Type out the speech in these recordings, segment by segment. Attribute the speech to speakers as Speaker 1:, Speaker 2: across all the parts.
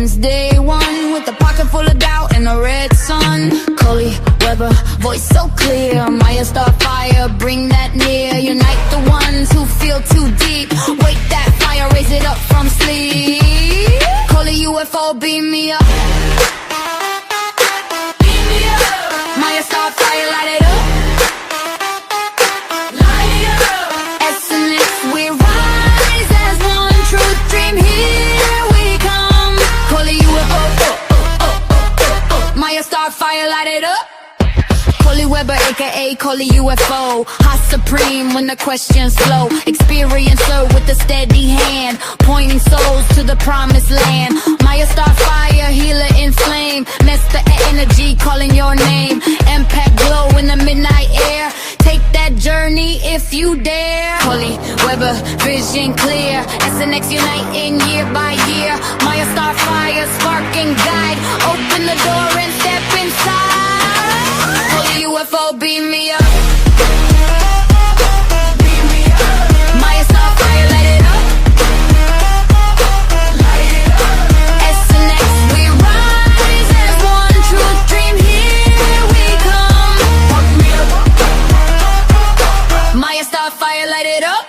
Speaker 1: since day one, with a pocket full of doubt and a red sun. Coley Weber, voice so clear. MIYA, STARFIRE, bring that near. Unite the ones who feel too deep. Wake that fire, raise it up from sleep. ColeyUFO, beam me up. Beam me up. MIYA, STARFIRE, light it up. Light it up. SNX, we rise as one true dream. Here we come. ColeyUFO, MIYA, STARFIRE, light it up. Coley Weber, aka ColeyUFO, hot supreme when the questions flow. Experiencer with a steady hand, pointing souls to the promised land. MIYA, STARFIRE, healer in flame. Master energy calling your name. Impact glow in the midnight air. Take that journey if you dare. Coley Weber, vision clear. SNX uniting year by year. MIYA, STARFIRE, spark and guide. Open the door and step inside. ColeyUFO, beam me up. Beam me up. MIYA, STARFIRE, light it up. Light it up. SNX, we rise as one true dream. Here we come. MIYA, STARFIRE, light it up.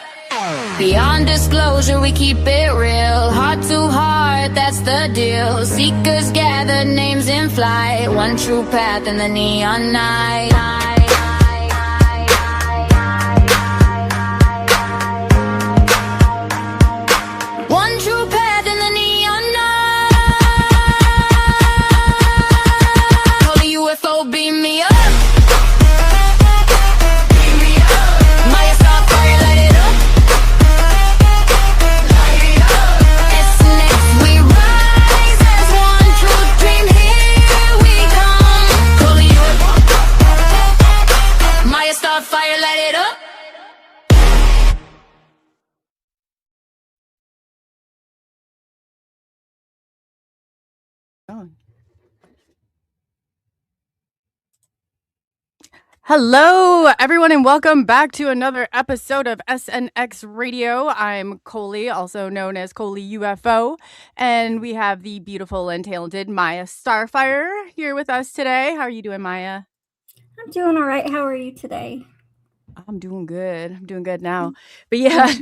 Speaker 1: Beyond disclosure, we keep it real. Heart to heart, that's the deal. Seekers gather, names in flight. One true path in the neon night. One true path in the neon night. ColeyUFO, beam me up.
Speaker 2: Hello, everyone, and welcome back to another episode of SNX Radio. I'm Coley, also known as ColeyUFO, and we have the beautiful and talented MIYA, STARFIRE here with us today. How are you doing, MIYA?
Speaker 3: I'm doing all right. How are you today?
Speaker 2: I'm doing good. I'm doing good now. But yeah,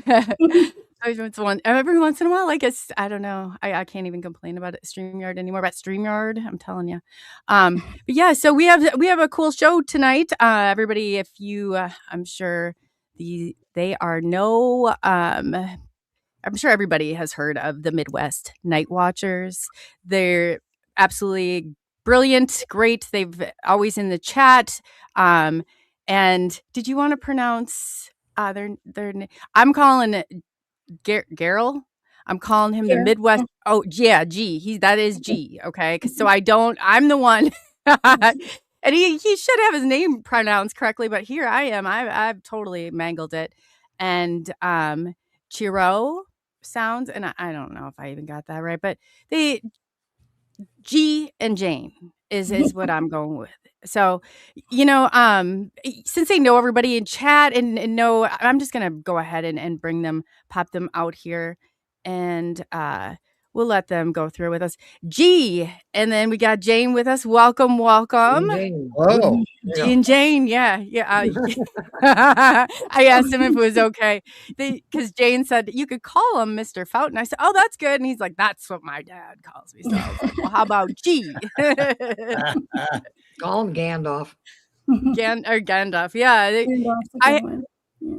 Speaker 2: every once in a while, like I don't know. I can't even complain about it, StreamYard anymore. About StreamYard, I'm telling you. But yeah, so we have a cool show tonight. Everybody, if you, I'm sure they are no. I'm sure everybody has heard of the Midwest Night Watchers. They're absolutely brilliant, great. They've always in the chat. And did you want to pronounce their? I'm calling it Geryl. I'm calling him the Midwest. Oh yeah, G. That is G. Okay, so I'm the one, and he should have his name pronounced correctly, but here I am. I've totally mangled it. And Chiro sounds, and I don't know if I even got that right, but G and Jane is what I'm going with. So, since they know everybody in chat and know, I'm just going to go ahead and pop them out here, and we'll let them go through with us. G, and then we got Jane with us. Welcome.
Speaker 4: Hello.
Speaker 2: G and Jane, yeah. I asked him if it was okay, because Jane said you could call him Mr. Fountain. I said, oh, that's good, and he's like, that's what my dad calls me. So I was like, well, how about G?
Speaker 4: Call him Gandalf.
Speaker 2: Gandalf, yeah.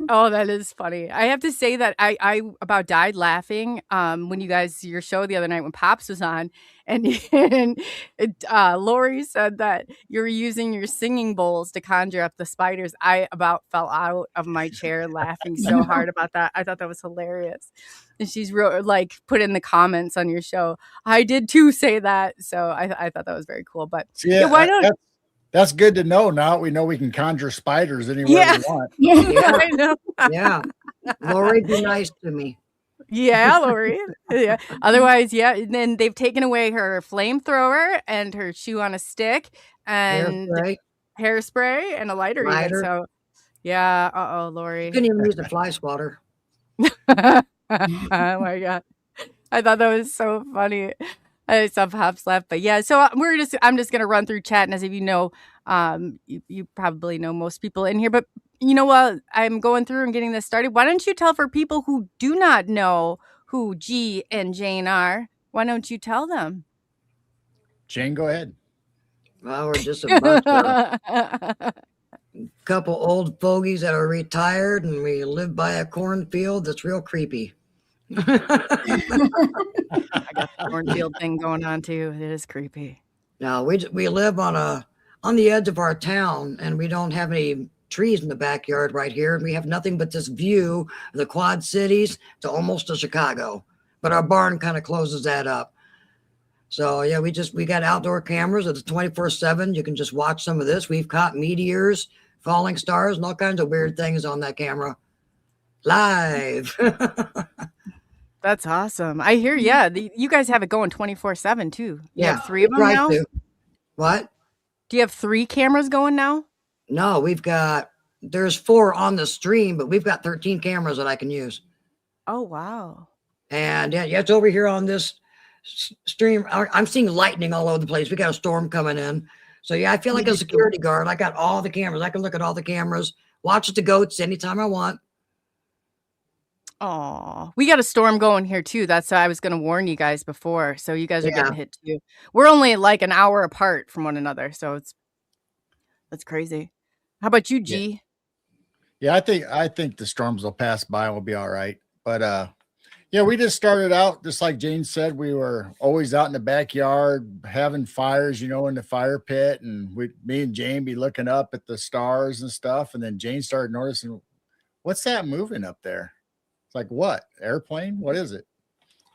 Speaker 2: Oh, that is funny. I have to say that I about died laughing when your show the other night when Pops was on, and Lori said that you were using your singing bowls to conjure up the spiders. I about fell out of my chair laughing so hard about that. I thought that was hilarious. And she's put in the comments on your show, I did too say that. So I thought that was very cool. But
Speaker 5: yeah, why don't that's good to know. Now we know we can conjure spiders anywhere we want.
Speaker 2: Yeah, I know.
Speaker 4: Yeah. Lori, be nice to me.
Speaker 2: Yeah, Lori. Yeah. Otherwise, yeah. And then they've taken away her flamethrower and her shoe on a stick and hairspray and a lighter. Even, so, yeah. Lori.
Speaker 4: You couldn't even use the fly swatter.
Speaker 2: Oh my God. I thought that was so funny. I saw Pops left, but yeah. So I'm just gonna run through chat, and as if you know, you probably know most people in here, but you know what? I'm going through and getting this started. Why don't you tell for people who do not know who G and Jane are? Why don't you tell them?
Speaker 5: Jane, go ahead.
Speaker 4: Well, we're just a bunch of couple old fogies that are retired, and we live by a cornfield that's real creepy.
Speaker 2: I got the cornfield thing going on too. It is creepy.
Speaker 4: Now we live on the edge of our town, and we don't have any trees in the backyard right here. We have nothing but this view of the Quad Cities to almost to Chicago, but our barn kind of closes that up. So yeah, we got outdoor cameras. It's 24/7. You can just watch some of this. We've caught meteors, falling stars, and all kinds of weird things on that camera live.
Speaker 2: That's awesome. I hear, yeah, you guys have it going 24/7 too. You have 3 of them now?
Speaker 4: What?
Speaker 2: Do you have 3 cameras going now?
Speaker 4: No, there's 4 on the stream, but we've got 13 cameras that I can use.
Speaker 2: Oh, wow.
Speaker 4: And yeah, it's over here on this stream. I'm seeing lightning all over the place. We got a storm coming in. So yeah, I feel like a security guard. I got all the cameras. I can look at all the cameras, watch the goats anytime I want.
Speaker 2: Oh, we got a storm going here too. That's why I was going to warn you guys before. So you guys are getting hit too. We're only like an hour apart from one another. So that's crazy. How about you, G?
Speaker 5: Yeah, I think the storms will pass by and we'll be all right. But yeah, we just started out, just like Jane said, we were always out in the backyard having fires, in the fire pit. And me and Jane be looking up at the stars and stuff. And then Jane started noticing, what's that moving up there? It's like, what? Airplane? What is it?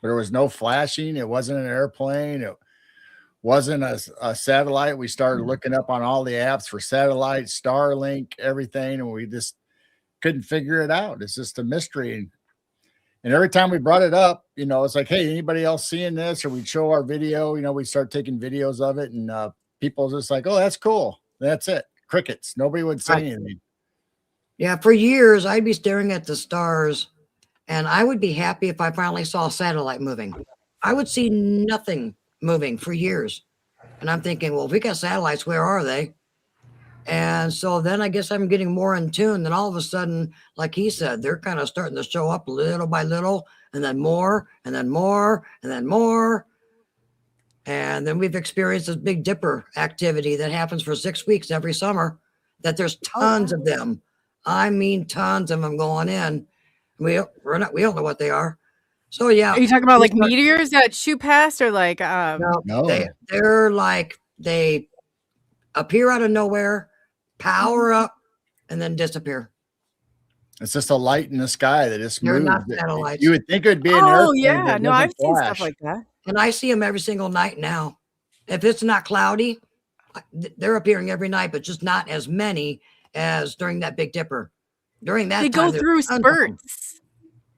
Speaker 5: But there was no flashing. It wasn't an airplane. It wasn't a satellite. We started looking up on all the apps for satellite, Starlink, everything. And we just couldn't figure it out. It's just a mystery. And every time we brought it up, it's like, hey, anybody else seeing this? Or we'd show our video, we start taking videos of it, and people just like, oh, that's cool. That's it. Crickets. Nobody would say anything.
Speaker 4: Yeah, for years, I'd be staring at the stars, and I would be happy if I finally saw a satellite moving. I would see nothing moving for years. And I'm thinking, well, if we got satellites, where are they? And so then I guess I'm getting more in tune. Then all of a sudden, like he said, they're kind of starting to show up little by little, and then more, and then more, and then more. And then we've experienced this Big Dipper activity that happens for 6 weeks every summer, that there's tons of them. I mean, tons of them going in. We don't know what they are. So yeah.
Speaker 2: Are you talking about like meteors that shoot past, or like
Speaker 4: no. They're like, they appear out of nowhere, power up, and then disappear.
Speaker 5: It's just a light in the sky that just moves.
Speaker 4: They're not satellites.
Speaker 5: You would think it would be an airplane.
Speaker 2: Oh yeah, no, I've seen stuff like that.
Speaker 4: And I see them every single night now. If it's not cloudy, they're appearing every night, but just not as many as during that Big Dipper. During that
Speaker 2: they
Speaker 4: time,
Speaker 2: go through spurts.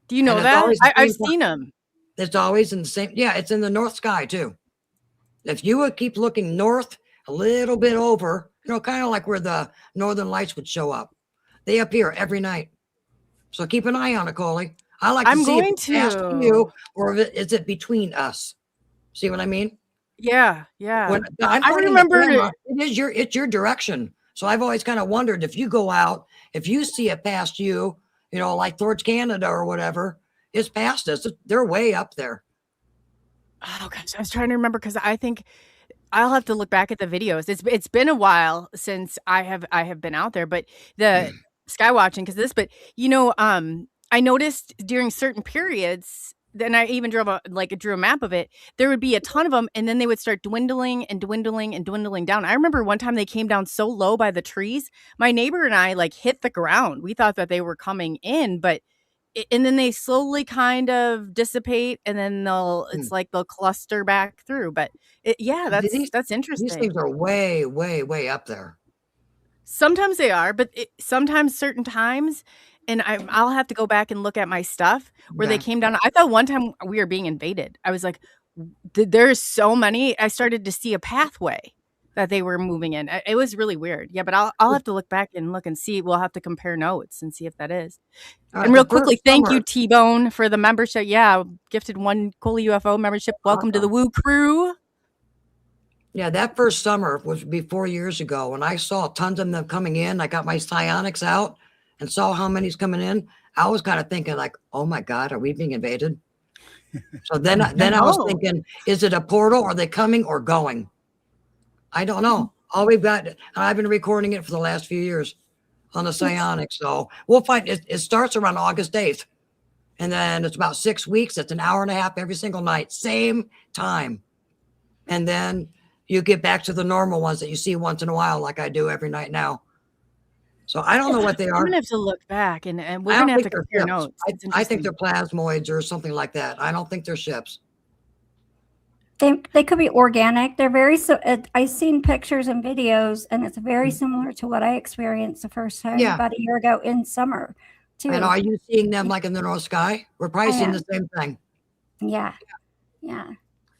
Speaker 2: Do you know that? I've seen them.
Speaker 4: It's always in the same. Yeah, it's in the north sky too. If you would keep looking north a little bit over, kind of like where the northern lights would show up, they appear every night. So keep an eye on it, Coley. I like to see if it's past you, or is it between us? See what I mean?
Speaker 2: Yeah.
Speaker 4: I remember camera, it's your direction. So I've always kind of wondered, if you go out, if you see it past you, like towards Canada or whatever, it's past us. They're way up there.
Speaker 2: Oh gosh, I was trying to remember, because I think I'll have to look back at the videos. It's been a while since I have been out there, but the sky watching, I noticed during certain periods, then I even drew a map of it, there would be a ton of them, and then they would start dwindling and dwindling and dwindling down. I remember one time they came down so low by the trees, my neighbor and I hit the ground. We thought that they were coming in, and then they slowly kind of dissipate, and then it's like they'll cluster back through. But that's interesting.
Speaker 4: These things are way, way, way up there.
Speaker 2: Sometimes they are, but sometimes certain times, and I'll have to go back and look at my stuff where they came down. I thought one time we were being invaded. I was like, there's so many. I started to see a pathway. that they were moving in. It was really weird. Yeah, but I'll have to look back and look and see. We'll have to compare notes and see if that is. And real quickly, thank you, T-Bone, for the membership. Yeah, gifted 1 ColeyUFO membership. Welcome to the Woo Crew.
Speaker 4: Yeah, that first summer would be 4 years ago when I saw tons of them coming in. I got my psionics out and saw how many's coming in. I was kind of thinking like, oh my God, are we being invaded? So then I was thinking, is it a portal? Are they coming or going? I don't know. All we've got, I've been recording it for the last few years on the psionics. So we'll find it starts around August 8th. And then it's about 6 weeks. It's an hour and a half every single night, same time. And then you get back to the normal ones that you see once in a while, like I do every night now. So I don't know what they are.
Speaker 2: I'm gonna have to look back and we're gonna have to compare notes.
Speaker 4: I think they're plasmoids or something like that. I don't think they're ships.
Speaker 3: They could be organic. They're very I've seen pictures and videos, and it's very similar to what I experienced the first time about a year ago in summer too.
Speaker 4: And are you seeing them like in the North Sky? We're probably seeing the same thing.
Speaker 3: Yeah.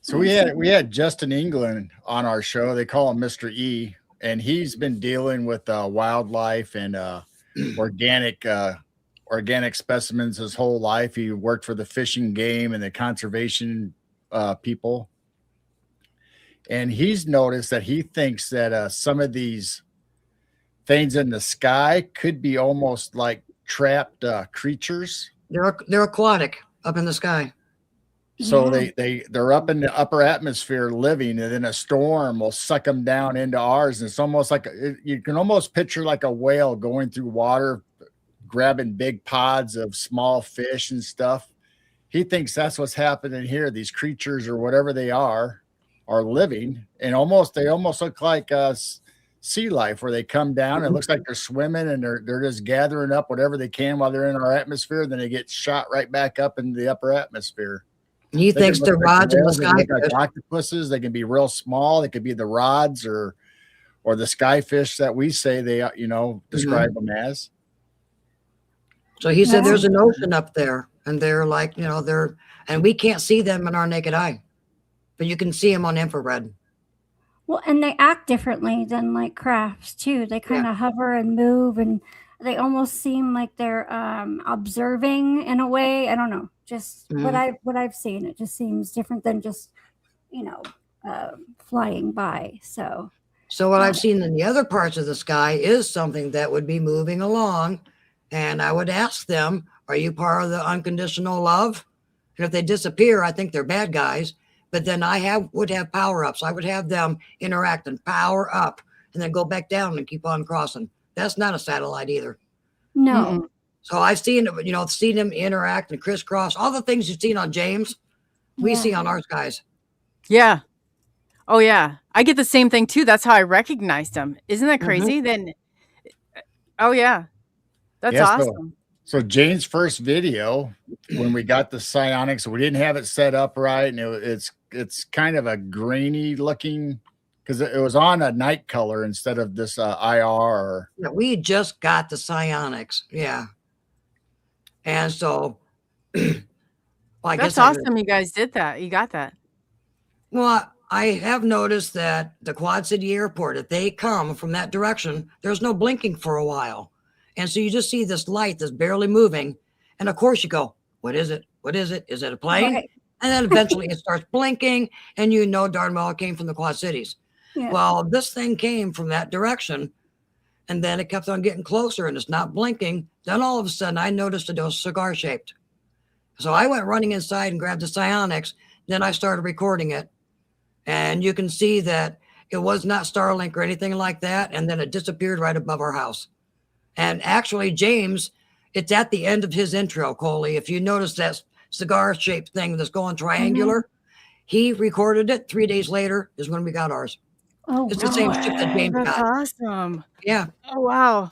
Speaker 5: So we had Justin England on our show. They call him Mr. E, and he's been dealing with wildlife and organic specimens his whole life. He worked for the Fish and Game and the conservation people. And he's noticed that he thinks that some of these things in the sky could be almost like trapped creatures.
Speaker 4: They're aquatic up in the sky.
Speaker 5: So they're up in the upper atmosphere living, and then a storm will suck them down into ours. And it's almost like you can almost picture like a whale going through water, grabbing big pods of small fish and stuff. He thinks that's what's happening here. These creatures or whatever they are living, and they almost look like sea life, where they come down and it looks like they're swimming and they're just gathering up whatever they can while they're in our atmosphere. Then they get shot right back up into the upper atmosphere.
Speaker 4: He thinks they're rods in the sky.
Speaker 5: Like octopuses. They can be real small. They could be the rods or the skyfish that we say they describe them as.
Speaker 4: So he said there's an ocean up there, and they're like, and we can't see them in our naked eye, but you can see them on infrared.
Speaker 3: Well, and they act differently than like crafts too. They kind of hover and move, and they almost seem like they're observing in a way. I don't know. Just what I've seen, it just seems different than just flying by. So
Speaker 4: what I've seen in the other parts of the sky is something that would be moving along, and I would ask them, "Are you part of the unconditional love?" And if they disappear, I think they're bad guys. But then would have power ups. I would have them interact and power up, and then go back down and keep on crossing. That's not a satellite either.
Speaker 3: No.
Speaker 2: Mm-mm.
Speaker 4: So I've seen them interact and crisscross. All the things you've seen on James, we see on our skies.
Speaker 2: Yeah. Oh yeah. I get the same thing too. That's how I recognized them. Isn't that crazy? Then. Oh yeah. That's awesome.
Speaker 5: So Jane's first video, when we got the psionics, we didn't have it set up right, and it's kind of a grainy looking, because it was on a night color instead of this IR.
Speaker 4: Yeah, we just got the psionics. Yeah. And so, I
Speaker 2: That's awesome. You guys did that. You got that.
Speaker 4: Well, I have noticed that the Quad City Airport, if they come from that direction, there's no blinking for a while. And so you just see this light that's barely moving. And of course you go, what is it? What is it? Is it a plane? Right. And then eventually it starts blinking, and darn well it came from the Quad Cities. Yeah. Well, this thing came from that direction, and then it kept on getting closer, and it's not blinking. Then all of a sudden I noticed that it was cigar shaped. So I went running inside and grabbed the psionics. Then I started recording it, and you can see that it was not Starlink or anything like that. And then it disappeared right above our house. And actually, James, it's at the end of his intro, Coley. If you notice that cigar-shaped thing that's going triangular, he recorded it. 3 days later is when we got ours.
Speaker 3: Oh,
Speaker 4: it's the same ship that James got.
Speaker 2: That's awesome.
Speaker 4: Yeah.
Speaker 2: Oh, wow.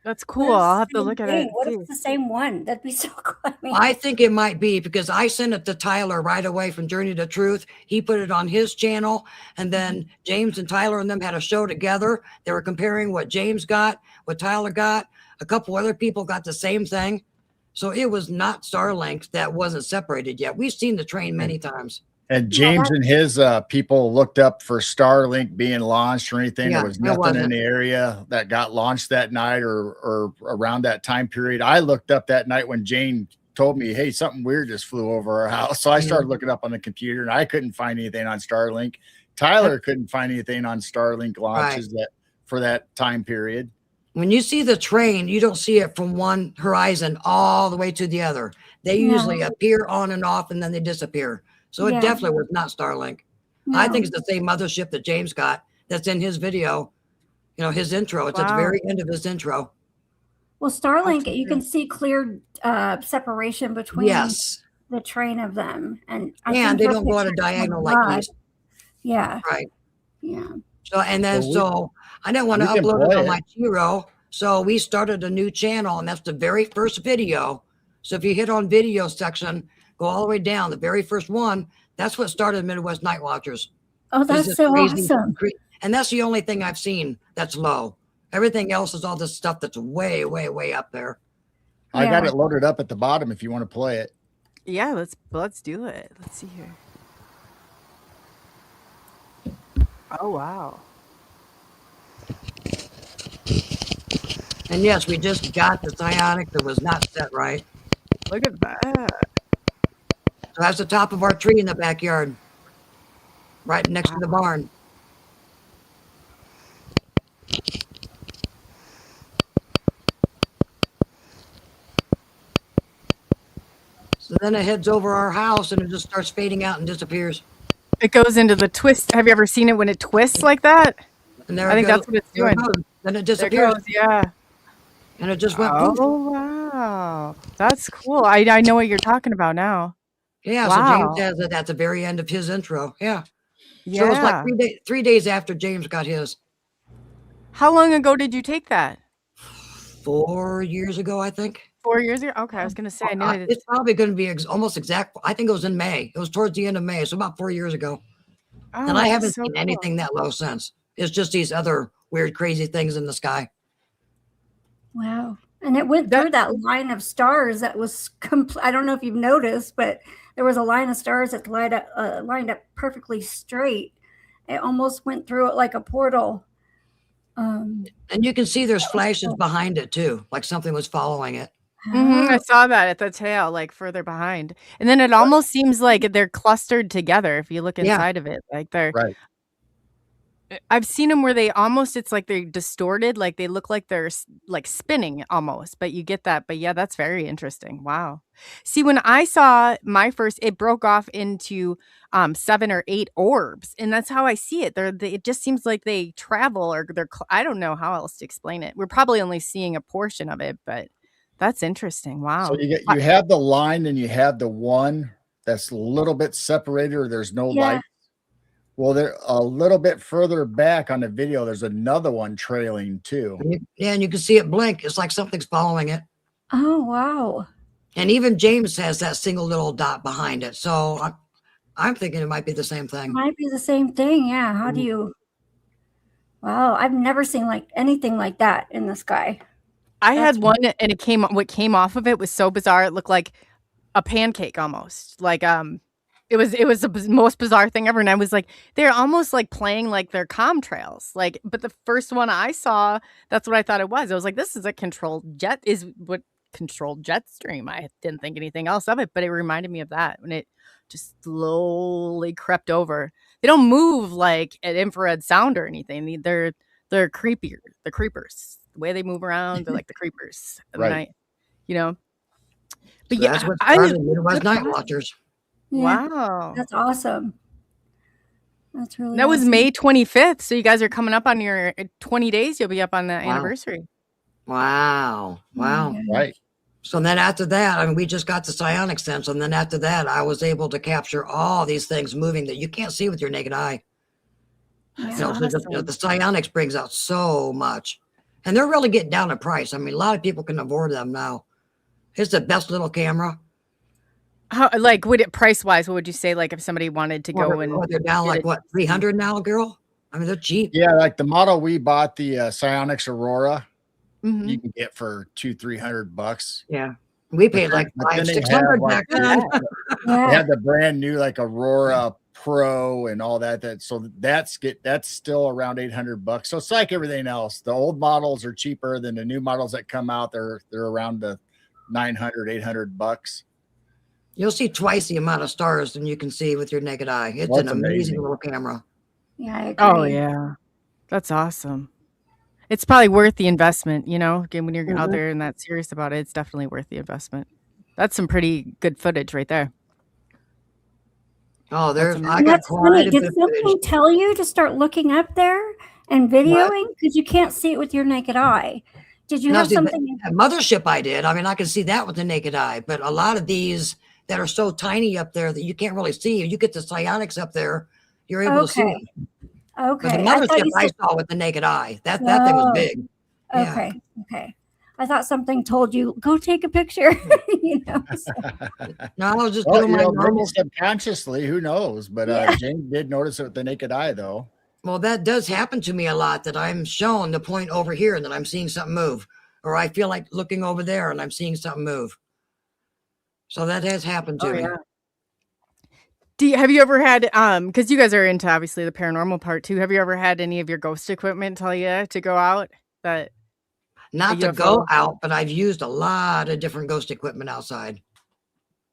Speaker 2: That's cool. I'll have to look at it.
Speaker 3: What if it's the same one? That'd be so cool.
Speaker 4: I think it might be, because I sent it to Tyler right away from Journey to Truth. He put it on his channel, and then James and Tyler and them had a show together. They were comparing what James got, what Tyler got. A couple other people got the same thing. So it was not Starlink that wasn't separated yet. We've seen the train many times.
Speaker 5: And James and his people looked up for Starlink being launched or anything.
Speaker 4: Yeah,
Speaker 5: there was
Speaker 4: it
Speaker 5: nothing in
Speaker 4: wasn't.
Speaker 5: the area that got launched that night or around that time period. I looked up that night when Jane told me, hey, something weird just flew over our house. So I started looking up on the computer, and I couldn't find anything on Starlink. Tyler couldn't find anything on Starlink launches that for that time period.
Speaker 4: When you see the train, you don't see it from one horizon all the way to the other. They usually appear on and off, and then they disappear. So it definitely was not Starlink.
Speaker 3: No.
Speaker 4: I think it's the same mothership that James got that's in his video, you know, his intro. It's at the very end of his intro.
Speaker 3: Well, Starlink, you can see clear separation between the train of them. And
Speaker 4: they don't go at a diagonal like these.
Speaker 3: Yeah.
Speaker 4: Right.
Speaker 3: Yeah.
Speaker 4: So, and then, I didn't want to upload it on my Giro. So we started a new channel, and that's the very first video. So if you hit on video section, go all the way down, the very first one, that's what started Midwest Night Watchers.
Speaker 3: Oh, that's so awesome.
Speaker 4: And that's the only thing I've seen that's low. Everything else is all this stuff that's way, way, way up there.
Speaker 5: I got it loaded up at the bottom if you want to play it.
Speaker 2: Yeah, let's do it. Let's see here. Oh, wow.
Speaker 4: And yes, we just got the psionic that was not set right.
Speaker 2: Look at that.
Speaker 4: So that's the top of our tree in the backyard, right next to the barn. So then it heads over our house, and it just starts fading out and disappears.
Speaker 2: It goes into the twist. Have you ever seen it when it twists like that?
Speaker 4: And there
Speaker 2: I think that's what it's doing.
Speaker 4: Then it disappears.
Speaker 2: Yeah.
Speaker 4: And it just went
Speaker 2: Oh,
Speaker 4: poof.
Speaker 2: wow. That's cool. I know what you're talking about now.
Speaker 4: Yeah,
Speaker 2: Wow.
Speaker 4: so James has it at the very end of his intro. Yeah.
Speaker 2: Yeah.
Speaker 4: So it was like 3 days after James got his.
Speaker 2: How long ago did you take that?
Speaker 4: 4 years ago, I think.
Speaker 2: 4 years ago? Okay, I was going to say, I knew it.
Speaker 4: It's probably going to be almost exact. I think it was in May. It was towards the end of May, so about 4 years ago.
Speaker 2: Oh,
Speaker 4: And I haven't
Speaker 2: that's so
Speaker 4: seen
Speaker 2: cool.
Speaker 4: anything that low since. It's just these other weird, crazy things in the sky.
Speaker 3: Wow. And it went through that line of stars that was I don't know if you've noticed, but there was a line of stars that lined up perfectly straight. It almost went through it like a portal.
Speaker 4: And you can see there's flashes behind it too, like something was following it.
Speaker 2: I saw that at the tail, like further behind. And then it almost seems like they're clustered together if you look inside of it. Like they're
Speaker 5: Right.
Speaker 2: I've seen them where it's like they're distorted, like they look like they're like spinning almost, but you get that. But yeah, that's very interesting. Wow. See, when I saw my first, it broke off into 7 or 8 orbs, and that's how I see it. It just seems like they travel, or I don't know how else to explain it. We're probably only seeing a portion of it, but that's interesting. Wow.
Speaker 5: So you have the line, and you have the one that's a little bit separated, or there's no light. Well, they're a little bit further back on the video. There's another one trailing too.
Speaker 4: And you can see it blink. It's like something's following it.
Speaker 3: Oh, wow.
Speaker 4: And even James has that single little dot behind it. So I'm thinking it might be the same thing.
Speaker 3: Might be the same thing. Yeah. How do you? Wow. I've never seen anything like that in the sky.
Speaker 2: I had one, and what came off of it was so bizarre. It looked like a pancake almost. Like it was the most bizarre thing ever. And I was like, they're almost like playing like their comm trails. But the first one I saw, that's what I thought it was. I was like, this is a controlled jet stream. I didn't think anything else of it, but it reminded me of that when it just slowly crept over. They don't move like an infrared sound or anything. They're creepier. The creepers. The way they move around, they're like the creepers of the night, But
Speaker 4: so that's what started Midwest Night Watchers.
Speaker 3: Yeah,
Speaker 2: wow.
Speaker 3: That's awesome. That's really
Speaker 2: That was
Speaker 3: awesome.
Speaker 2: May 25th. So you guys are coming up on your 20 days. You'll be up on the anniversary.
Speaker 4: Wow.
Speaker 5: Right.
Speaker 4: So then after that, we just got the psionic sense. And then after that, I was able to capture all these things moving that you can't see with your naked eye.
Speaker 3: Yeah.
Speaker 4: The psionics brings out so much. And they're really getting down in price. A lot of people can afford them now. It's the best little camera.
Speaker 2: How, would it price wise? What would you say? Like if somebody wanted to go and
Speaker 4: they're down like what, 300 now, girl? They're cheap.
Speaker 5: Yeah, like the model we bought, the Psionics Aurora,
Speaker 2: Mhm.
Speaker 5: you can get for $200-300.
Speaker 4: Yeah. We paid like
Speaker 5: But then they have,
Speaker 4: 600
Speaker 5: like,
Speaker 4: back then.
Speaker 5: They
Speaker 3: Yeah.
Speaker 5: have the brand new like Aurora Pro and all that. So that's still around $800. So it's like everything else. The old models are cheaper than the new models that come out. They're around the $900-800.
Speaker 4: You'll see twice the amount of stars than you can see with your naked eye. It's
Speaker 5: Well,
Speaker 4: an
Speaker 5: that's
Speaker 4: amazing
Speaker 5: amazing.
Speaker 4: little camera.
Speaker 3: Yeah, I agree.
Speaker 2: Oh yeah, that's awesome. It's probably worth the investment, you know. Again, when you're out there and that serious about it, it's definitely worth the investment. That's some pretty good footage right there.
Speaker 4: Oh, there's
Speaker 2: amazing.
Speaker 4: I
Speaker 3: And
Speaker 4: got
Speaker 3: that's
Speaker 4: quite
Speaker 3: funny.
Speaker 4: a
Speaker 3: Did
Speaker 4: bit of
Speaker 3: something
Speaker 4: footage.
Speaker 3: tell you to start looking up there and videoing? Because you can't see it with your naked eye. Did you
Speaker 4: No,
Speaker 3: have
Speaker 4: see,
Speaker 3: something?
Speaker 4: that mothership I did. I mean, I can see that with the naked eye, but a lot of these that are so tiny up there that you can't really see. You get the psionics up there, you're able to see
Speaker 3: Okay.
Speaker 4: them. But the
Speaker 3: Okay. I thought
Speaker 4: mothership
Speaker 3: you
Speaker 4: I
Speaker 3: said.
Speaker 4: saw with the naked eye, that thing was
Speaker 3: Oh,
Speaker 4: big. Yeah.
Speaker 3: okay. Okay. I thought something told you go take a picture. You know. So,
Speaker 4: No, I was just
Speaker 5: Well,
Speaker 4: doing
Speaker 5: you
Speaker 4: my
Speaker 5: know, maybe
Speaker 4: normal.
Speaker 5: subconsciously, who knows? But
Speaker 3: Yeah.
Speaker 5: Jane did notice it with the naked eye, though.
Speaker 4: Well, that does happen to me a lot, that I'm shown the point over here and that I'm seeing something move, or I feel like looking over there and I'm seeing something move. So that has happened to
Speaker 2: Oh
Speaker 4: me.
Speaker 2: yeah. Have you ever had because you guys are into obviously the paranormal part too? Have you ever had any of your ghost equipment tell you to go out? That
Speaker 4: Not
Speaker 2: A
Speaker 4: to go
Speaker 2: UFO?
Speaker 4: out, but I've used a lot of different ghost equipment outside.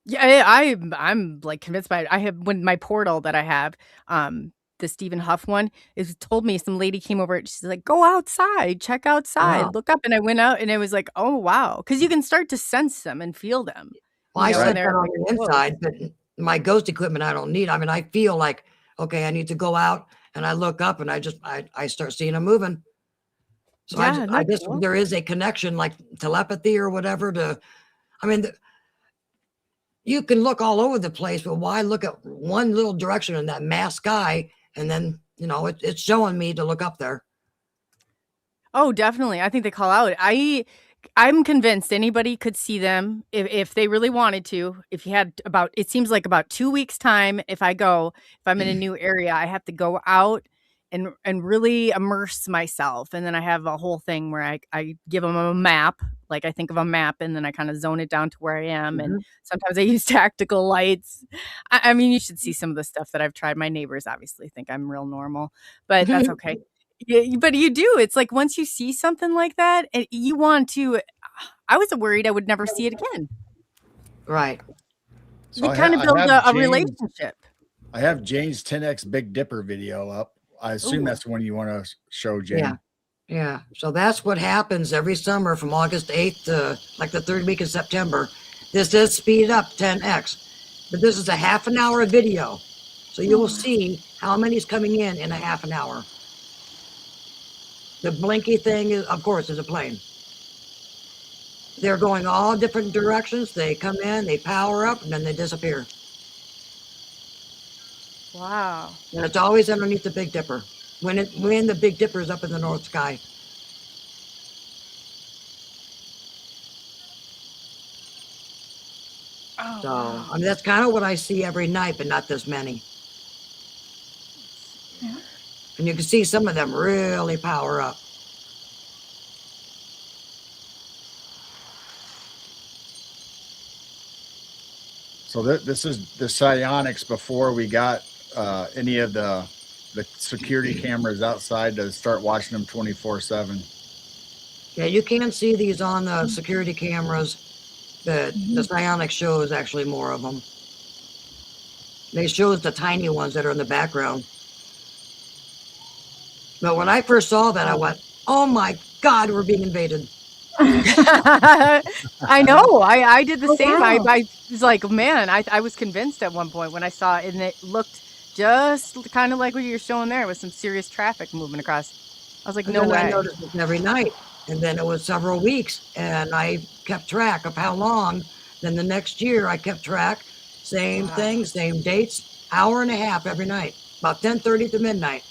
Speaker 2: Yeah, I'm like convinced by it. I have when my portal that I have, the Stephen Huff one, is told me some lady came over. She's like, "Go outside, check outside,
Speaker 4: Wow.
Speaker 2: look up." And I went out, and it was like, "Oh wow," because you can start to sense them and feel them.
Speaker 4: Well, I
Speaker 2: You know,
Speaker 4: said
Speaker 2: and
Speaker 4: that
Speaker 2: they're
Speaker 4: on
Speaker 2: like
Speaker 4: the
Speaker 2: close.
Speaker 4: inside, but my ghost equipment I don't need. I mean, I feel like, okay, I need to go out, and I look up and I start seeing them moving. So
Speaker 2: Yeah,
Speaker 4: I
Speaker 2: isn't that
Speaker 4: guess
Speaker 2: cool?
Speaker 4: there is a connection, like telepathy or whatever. I mean, you can look all over the place, but why look at one little direction in that mass sky, and then it's showing me to look up there.
Speaker 2: Oh, definitely. I think they call out. I'm convinced anybody could see them if they really wanted to. If you had it seems like about 2 weeks time. If I'm in a new area, I have to go out and really immerse myself. And then I have a whole thing where I give them a map. Like I think of a map and then I kind of zone it down to where I am. And sometimes I use tactical lights. I mean, you should see some of the stuff that I've tried. My neighbors obviously think I'm real normal, but that's okay. Yeah, but you do. It's like once you see something like that, you want to. I was worried I would never see it again.
Speaker 4: Right.
Speaker 5: So
Speaker 2: You
Speaker 5: I
Speaker 2: kind of
Speaker 5: I
Speaker 2: build
Speaker 5: have
Speaker 2: a
Speaker 5: Jane's-
Speaker 2: relationship.
Speaker 5: I have Jane's 10X Big Dipper video up. I assume
Speaker 2: Ooh.
Speaker 5: that's the one you want to show, Jane.
Speaker 4: Yeah. Yeah. So that's what happens every summer from August 8th to like the third week of September. This is speed up 10X, but this is a half an hour video. So you will see how many's coming in a half an hour. The blinky thing is, of course, is a plane. They're going all different directions. They come in, they power up, and then they disappear.
Speaker 2: Wow.
Speaker 4: And it's always underneath the Big Dipper. When the Big Dipper is up in the north sky.
Speaker 2: Oh,
Speaker 4: So,
Speaker 2: wow.
Speaker 4: I mean, that's kind of what I see every night, but not this many.
Speaker 3: Yeah.
Speaker 4: And you can see some of them really power up.
Speaker 5: So this is the psionics before we got any of the security cameras outside to start watching them 24/7.
Speaker 4: Yeah, you can see these on the security cameras, but the psionics shows actually more of them. They shows the tiny ones that are in the background. But when I first saw that, I went, oh my God, we're being invaded.
Speaker 2: I know. I did the
Speaker 3: Oh,
Speaker 2: same.
Speaker 3: wow.
Speaker 2: I was like, man, I was convinced at one point when I saw it, and it looked just kind of like what you're showing there with some serious traffic moving across. I was like,
Speaker 4: And
Speaker 2: no
Speaker 4: then I
Speaker 2: way.
Speaker 4: noticed it every night. And then it was several weeks, and I kept track of how long. Then the next year, I kept track. Same
Speaker 2: Wow.
Speaker 4: thing, same dates, hour and a half every night, about 10:30 to midnight.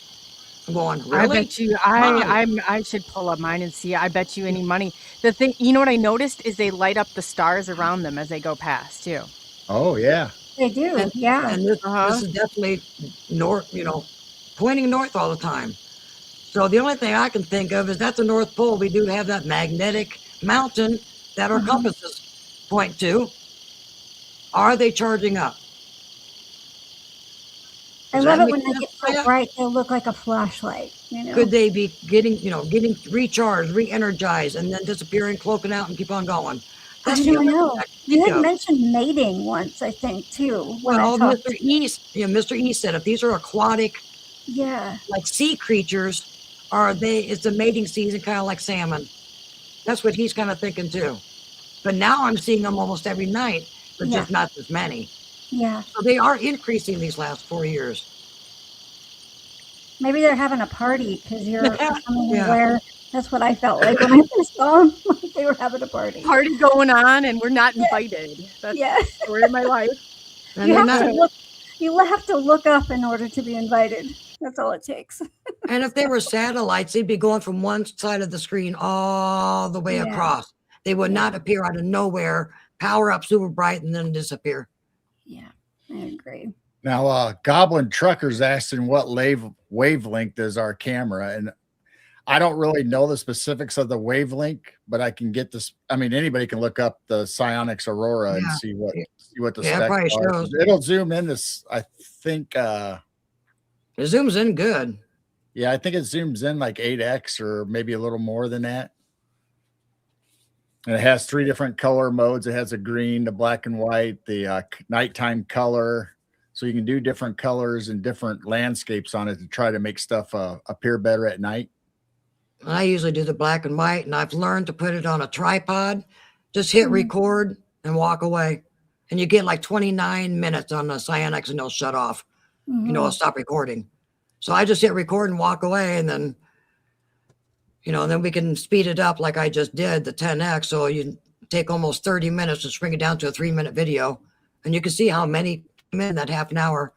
Speaker 4: I'm going, really?
Speaker 2: I bet you I should pull up mine and see. I bet you any money. The thing, you know what I noticed is they light up the stars around them as they go past too.
Speaker 5: Oh yeah.
Speaker 3: They do.
Speaker 4: And,
Speaker 3: Yeah.
Speaker 4: and this
Speaker 2: Uh-huh.
Speaker 4: is definitely north, pointing north all the time. So the only thing I can think of is at the North Pole, we do have that magnetic mountain that are compasses. Point two, are they charging up?
Speaker 3: I
Speaker 4: Does
Speaker 3: love
Speaker 4: that
Speaker 3: it when
Speaker 4: make
Speaker 3: they
Speaker 4: sense
Speaker 3: get
Speaker 4: to
Speaker 3: so
Speaker 4: you?
Speaker 3: bright they look like a flashlight, you know?
Speaker 4: Could they be getting recharged, re-energized, and then disappearing, cloaking out, and keep on going? That's
Speaker 3: I
Speaker 4: the
Speaker 3: don't
Speaker 4: only thing
Speaker 3: know.
Speaker 4: I can
Speaker 3: You
Speaker 4: think
Speaker 3: had
Speaker 4: of.
Speaker 3: mentioned mating once, I think, too, when I
Speaker 4: Well,
Speaker 3: talked.
Speaker 4: Mr. East, Mr. East said if these are aquatic,
Speaker 3: Yeah.
Speaker 4: like sea creatures, it's the mating season, kind of like salmon. That's what he's kind of thinking too. But now I'm seeing them almost every night, but
Speaker 3: Yeah.
Speaker 4: just not as many.
Speaker 3: Yeah.
Speaker 4: So they are increasing these last 4 years.
Speaker 3: Maybe they're having a party because you're becoming
Speaker 4: Yeah.
Speaker 3: aware. That's what I felt like when I first saw them. Like they were having a party.
Speaker 2: Party going on, and we're not invited. That's
Speaker 3: Yeah.
Speaker 2: the story of my life.
Speaker 4: And
Speaker 3: You
Speaker 4: they're
Speaker 3: have to
Speaker 4: not,
Speaker 3: look. You have to look up in order to be invited. That's all it takes.
Speaker 4: and if they were satellites, they'd be going from one side of the screen all the way
Speaker 3: Yeah.
Speaker 4: across. They would not appear out of nowhere, power up super bright, and then disappear.
Speaker 3: Yeah, I agree.
Speaker 5: Now, Goblin Trucker's asking what wavelength is our camera, and I don't really know the specifics of the wavelength, but I can get this. I mean, anybody can look up the Psionics Aurora and
Speaker 4: Yeah.
Speaker 5: see what the
Speaker 4: Yeah, it
Speaker 5: specs
Speaker 4: probably
Speaker 5: are.
Speaker 4: shows.
Speaker 5: It'll zoom in this. I think.
Speaker 4: It zooms in good.
Speaker 5: Yeah, I think it zooms in like 8x or maybe a little more than that. And it has 3 different color modes. It has a green, the black and white, the nighttime color. So you can do different colors and different landscapes on it to try to make stuff appear better at night.
Speaker 4: I usually do the black and white, and I've learned to put it on a tripod. Just hit record and walk away. And you get like 29 minutes on the Psionics, and they'll shut off. It'll stop recording. So I just hit record and walk away, and then, then we can speed it up like I just did, the 10x. So you take almost 30 minutes to bring it down to a 3-minute video. And you can see how many in that half an hour.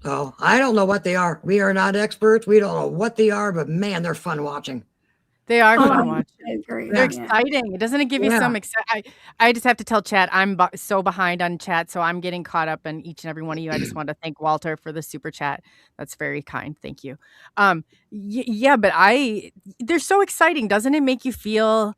Speaker 4: So I don't know what they are. We are not experts. We don't know what they are, but man, they're fun watching.
Speaker 2: They are fun to watch.
Speaker 3: I agree.
Speaker 2: They're
Speaker 3: Yeah.
Speaker 2: exciting. Doesn't it give you some excitement? I just have to tell chat, I'm so behind on chat, so I'm getting caught up in each and every one of you. I just want to thank Walter for the super chat. That's very kind. Thank you. Yeah, but they're so exciting. Doesn't it make you feel,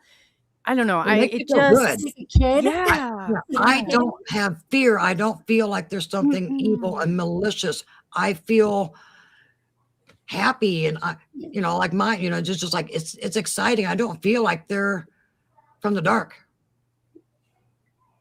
Speaker 2: I don't know.
Speaker 4: It makes you
Speaker 2: It
Speaker 4: feel
Speaker 2: just,
Speaker 4: good.
Speaker 3: Like a kid.
Speaker 2: yeah.
Speaker 4: I don't have fear. I don't feel like there's something evil and malicious. I feel happy, and like mine, just like it's exciting. I don't feel like they're from the dark.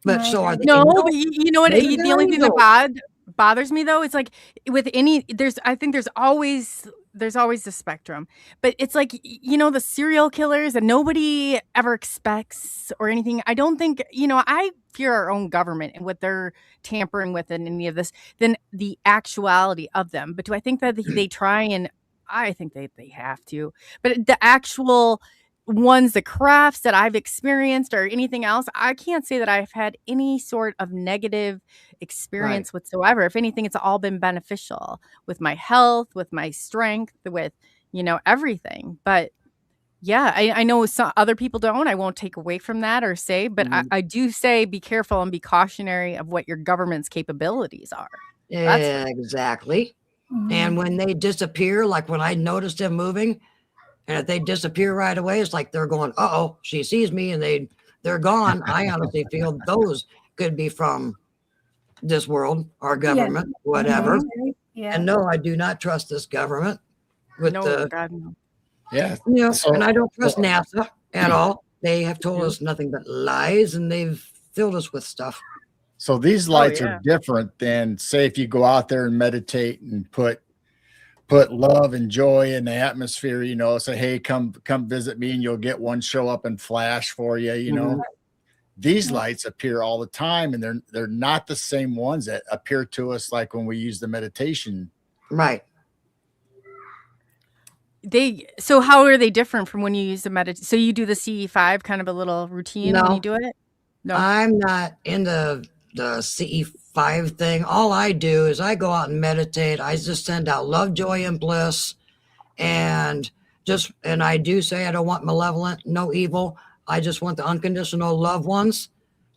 Speaker 4: But so are they.
Speaker 2: No, but you know what?
Speaker 4: Maybe
Speaker 2: The only thing that bothers me though, it's like with I think there's always the spectrum, but it's like, the serial killers that nobody ever expects or anything. I don't think, I fear our own government and what they're tampering with in any of this than the actuality of them. But do I think that they try? And I think they have to, but the actual ones, the crafts that I've experienced or anything else, I can't say that I've had any sort of negative experience whatsoever. If anything, it's all been beneficial with my health, with my strength, with, everything. But yeah, I know some other people don't. I won't take away from that or say, but I do say be careful and be cautionary of what your government's capabilities are.
Speaker 4: Exactly. And when they disappear, like when I notice them moving, and if they disappear right away, it's like they're going, uh-oh, she sees me, and they're gone. I honestly feel those could be from this world, our government, whatever.
Speaker 3: Yeah.
Speaker 4: And no, I do not trust this government with
Speaker 2: God, no.
Speaker 5: Yeah.
Speaker 4: and I don't trust NASA at all. They have told us nothing but lies, and they've filled us with stuff.
Speaker 5: So these lights are different than, say, if you go out there and meditate and put love and joy in the atmosphere, say, hey, come visit me, and you'll get one show up and flash for you, These lights appear all the time, and they're not the same ones that appear to us like when we use the meditation.
Speaker 4: Right.
Speaker 2: So how are they different from when you use the meditation? So you do the CE5 kind of a little routine when you do it? No, I'm
Speaker 4: not in the CE5 thing. All I do is I go out and meditate. I just send out love, joy, and bliss. And I do say I don't want malevolent, no evil. I just want the unconditional loved ones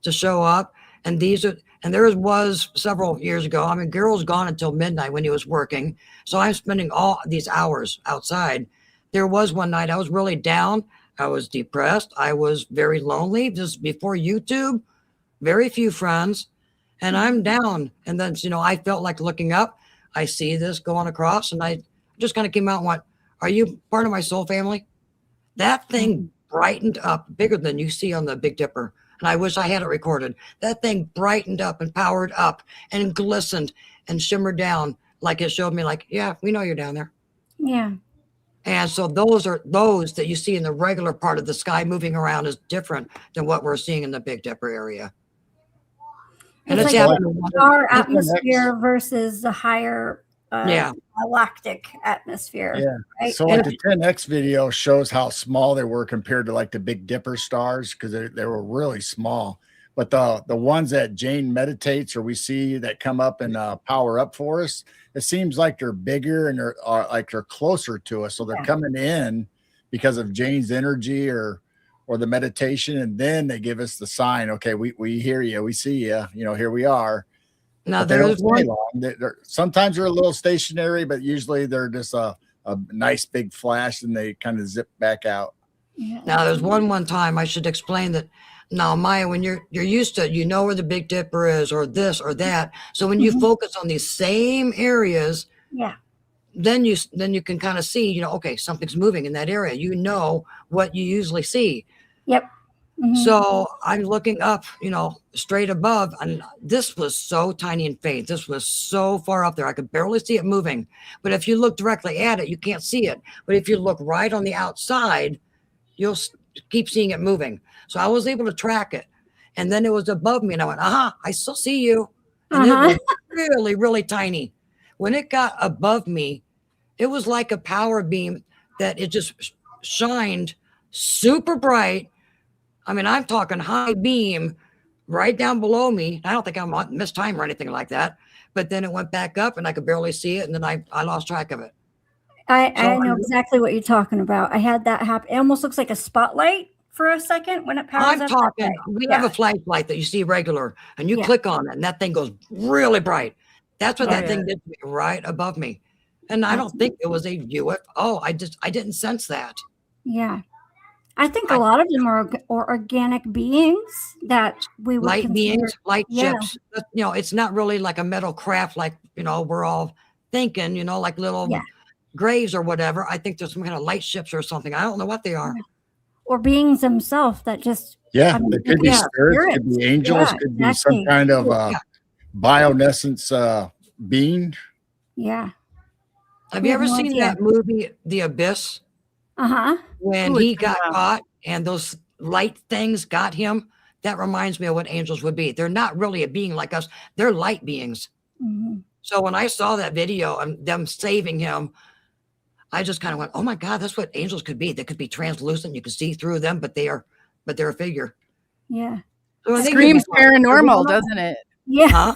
Speaker 4: to show up. And there was several years ago. I mean, Geryl's gone until midnight when he was working. So I'm spending all these hours outside. There was one night I was really down. I was depressed. I was very lonely. Just before YouTube, very few friends. And I'm down. And then, I felt like looking up. I see this going across, and I just kind of came out and went, are you part of my soul family? That thing brightened up bigger than you see on the Big Dipper. And I wish I had it recorded. That thing brightened up and powered up and glistened and shimmered down like it showed me, like, yeah, we know you're down there.
Speaker 3: Yeah.
Speaker 4: And so those that you see in the regular part of the sky moving around is different than what we're seeing in the Big Dipper area. And
Speaker 3: It's
Speaker 4: it's
Speaker 3: like
Speaker 4: happening.
Speaker 3: our atmosphere versus the higher
Speaker 4: Yeah.
Speaker 3: galactic atmosphere.
Speaker 5: Yeah.
Speaker 3: Right?
Speaker 5: So like the 10X video shows how small they were compared to like the Big Dipper stars, because they were really small. But the ones that Jane meditates or we see that come up and power up for us, it seems like they're bigger and they're closer to us. So they're coming in because of Jane's energy or the meditation, and then they give us the sign. Okay, we hear you, we see you. Here we are.
Speaker 4: Now
Speaker 5: there's one. Sometimes they're a little stationary, but usually they're just a nice big flash, and they kind of zip back out.
Speaker 3: Yeah.
Speaker 4: Now there's one time I should explain that. Now, MIYA, when you're used to, where the Big Dipper is or this or that. So when you focus on these same areas, then you can kind of see, okay, something's moving in that area. You know what you usually see.
Speaker 3: Yep. Mm-hmm.
Speaker 4: So I'm looking up, straight above, and this was so tiny and faint. This was so far up there. I could barely see it moving. But if you look directly at it, you can't see it. But if you look right on the outside, you'll keep seeing it moving. So I was able to track it. And then it was above me, and I went, I still see you. And it was really, really tiny. When it got above me, it was like a power beam that it just shined super bright. I mean, I'm talking high beam right down below me. I don't think I missed time or anything like that. But then it went back up, and I could barely see it, and then I lost track of it.
Speaker 3: I know exactly what you're talking about. I had that happen. It almost looks like a spotlight for a second when it powers up.
Speaker 4: We have a flashlight that you see regular, and you click on it, and that thing goes really bright. That's what that thing did to me, right above me. And I don't think it was a UFO. I didn't sense that.
Speaker 3: Yeah. I think a lot of them are organic beings that we would
Speaker 4: light
Speaker 3: consider,
Speaker 4: beings, light chips. It's not really like a metal craft like, we're all thinking, like little graves or whatever. I think there's some kind of light ships or something. I don't know what they are.
Speaker 3: Or beings themselves that just
Speaker 5: they could be spirits, could be angels, could be some kind of bionescence being.
Speaker 3: Yeah.
Speaker 4: Have you ever seen that movie, The Abyss? When he got caught and those light things got him, that reminds me of what angels would be. They're not really a being like us. They're light beings.
Speaker 3: Mm-hmm.
Speaker 4: So when I saw that video and them saving him, I just kind of went, oh my God, that's what angels could be. They could be translucent. You can see through them, but they're a figure.
Speaker 3: Yeah.
Speaker 2: So it screams paranormal, doesn't it?
Speaker 3: Yeah.
Speaker 4: Huh?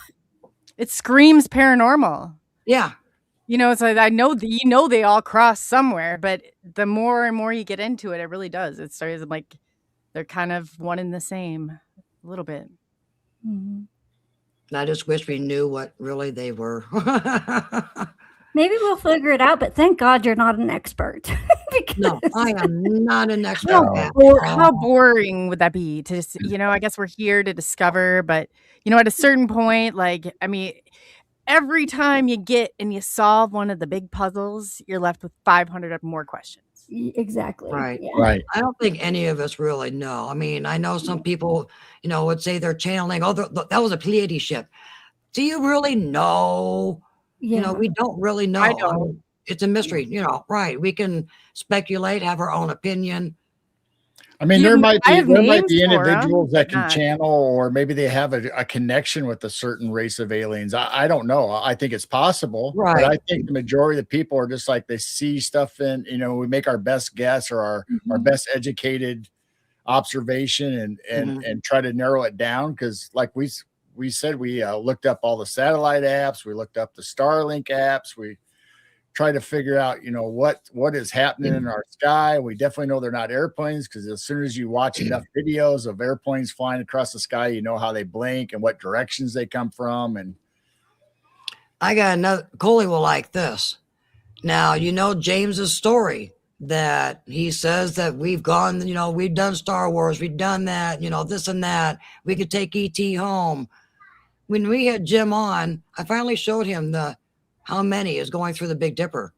Speaker 2: It screams paranormal.
Speaker 4: Yeah.
Speaker 2: It's like, I know they all cross somewhere, but the more and more you get into it, it really does. It starts like they're kind of one and the same a little bit.
Speaker 3: Mm-hmm.
Speaker 4: I just wish we knew what really they were.
Speaker 3: Maybe we'll figure it out, but thank God you're not an expert.
Speaker 4: No, I am not an expert.
Speaker 2: How boring would that be to just, I guess we're here to discover, but, at a certain point, every time you get and you solve one of the big puzzles, you're left with 500 more questions.
Speaker 3: Exactly.
Speaker 4: Right.
Speaker 3: Yeah.
Speaker 5: Right.
Speaker 4: I don't think any of us really know. I mean, I know some people, would say they're channeling, that was a Pleiades ship. Do you really know?
Speaker 3: Yeah.
Speaker 4: We don't really know.
Speaker 2: I don't.
Speaker 4: It's a mystery, right. We can speculate, have our own opinion.
Speaker 5: I mean, there might be individuals that can
Speaker 2: not.
Speaker 5: channel, or maybe they have a connection with a certain race of aliens. I don't know. I think it's possible.
Speaker 4: Right.
Speaker 5: But I think the majority of the people are just like, they see stuff in, we make our best guess or our best educated observation and try to narrow it down. Because like we said, we looked up all the satellite apps. We looked up the Starlink apps. We try to figure out, what is happening in our sky. We definitely know they're not airplanes, because as soon as you watch enough videos of airplanes flying across the sky, you know how they blink and what directions they come from. And
Speaker 4: I got another. Coley will like this. Now, James's story that he says that we've gone, we've done Star Wars, we've done that, this and that. We could take ET home. When we had Jim on, I finally showed him how many is going through the Big Dipper.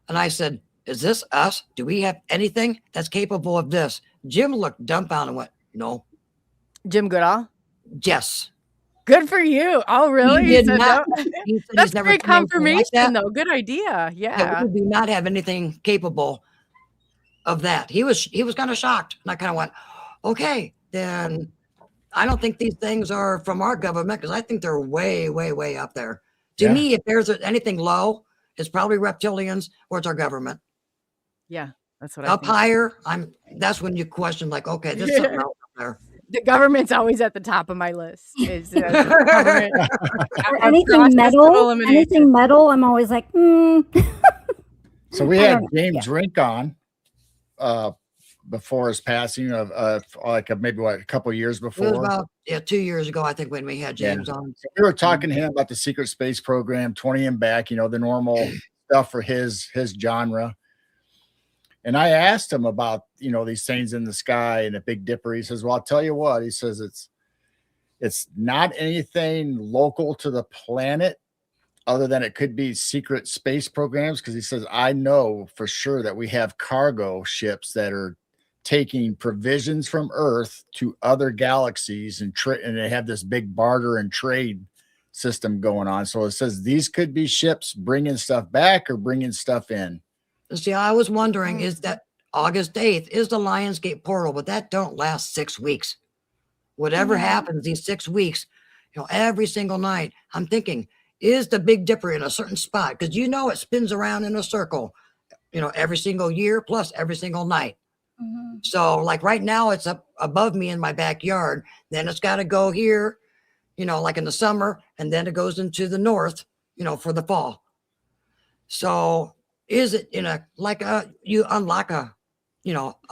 Speaker 4: And I said, is this us? Do we have anything that's capable of this? Jim looked dumbfounded and went, no.
Speaker 2: Jim Goodall?
Speaker 4: Yes.
Speaker 2: Good for you. Oh, really?
Speaker 4: He said
Speaker 2: That's
Speaker 4: never
Speaker 2: great
Speaker 4: seen anything
Speaker 2: confirmation,
Speaker 4: like that.
Speaker 2: though. Good idea. Yeah.
Speaker 4: We do not have anything capable of that. He was kind of shocked. And I kind of went, okay, then I don't think these things are from our government, because I think they're way, way, way up there. To me, if there's anything low, it's probably reptilians or it's our government.
Speaker 2: Yeah, that's what
Speaker 4: up
Speaker 2: I think.
Speaker 4: higher. That's when you question, like, okay, there's something else up there.
Speaker 2: The government's always at the top of my list. Is
Speaker 3: anything metal? I'm always like,
Speaker 5: So we had James Rink on before his passing maybe a couple of years before.
Speaker 4: It was about 2 years ago, I think, when we had James on.
Speaker 5: So we were talking to him about the secret space program, 20 and back, the normal stuff for his genre. And I asked him about, these things in the sky and the Big Dipper. He says, well, I'll tell you what. He says it's not anything local to the planet other than it could be secret space programs. Because he says, I know for sure that we have cargo ships that are taking provisions from Earth to other galaxies and they have this big barter and trade system going on. So it says these could be ships bringing stuff back or bringing stuff in.
Speaker 4: See, I was wondering, is that August 8th is the Lionsgate portal, but that don't last 6 weeks. Whatever happens these 6 weeks, every single night, I'm thinking, is the Big Dipper in a certain spot? Because it spins around in a circle, every single year plus every single night. Mm-hmm. So like right now it's up above me in my backyard. Then it's got to go here, like in the summer, and then it goes into the north, for the fall. So is it you unlock a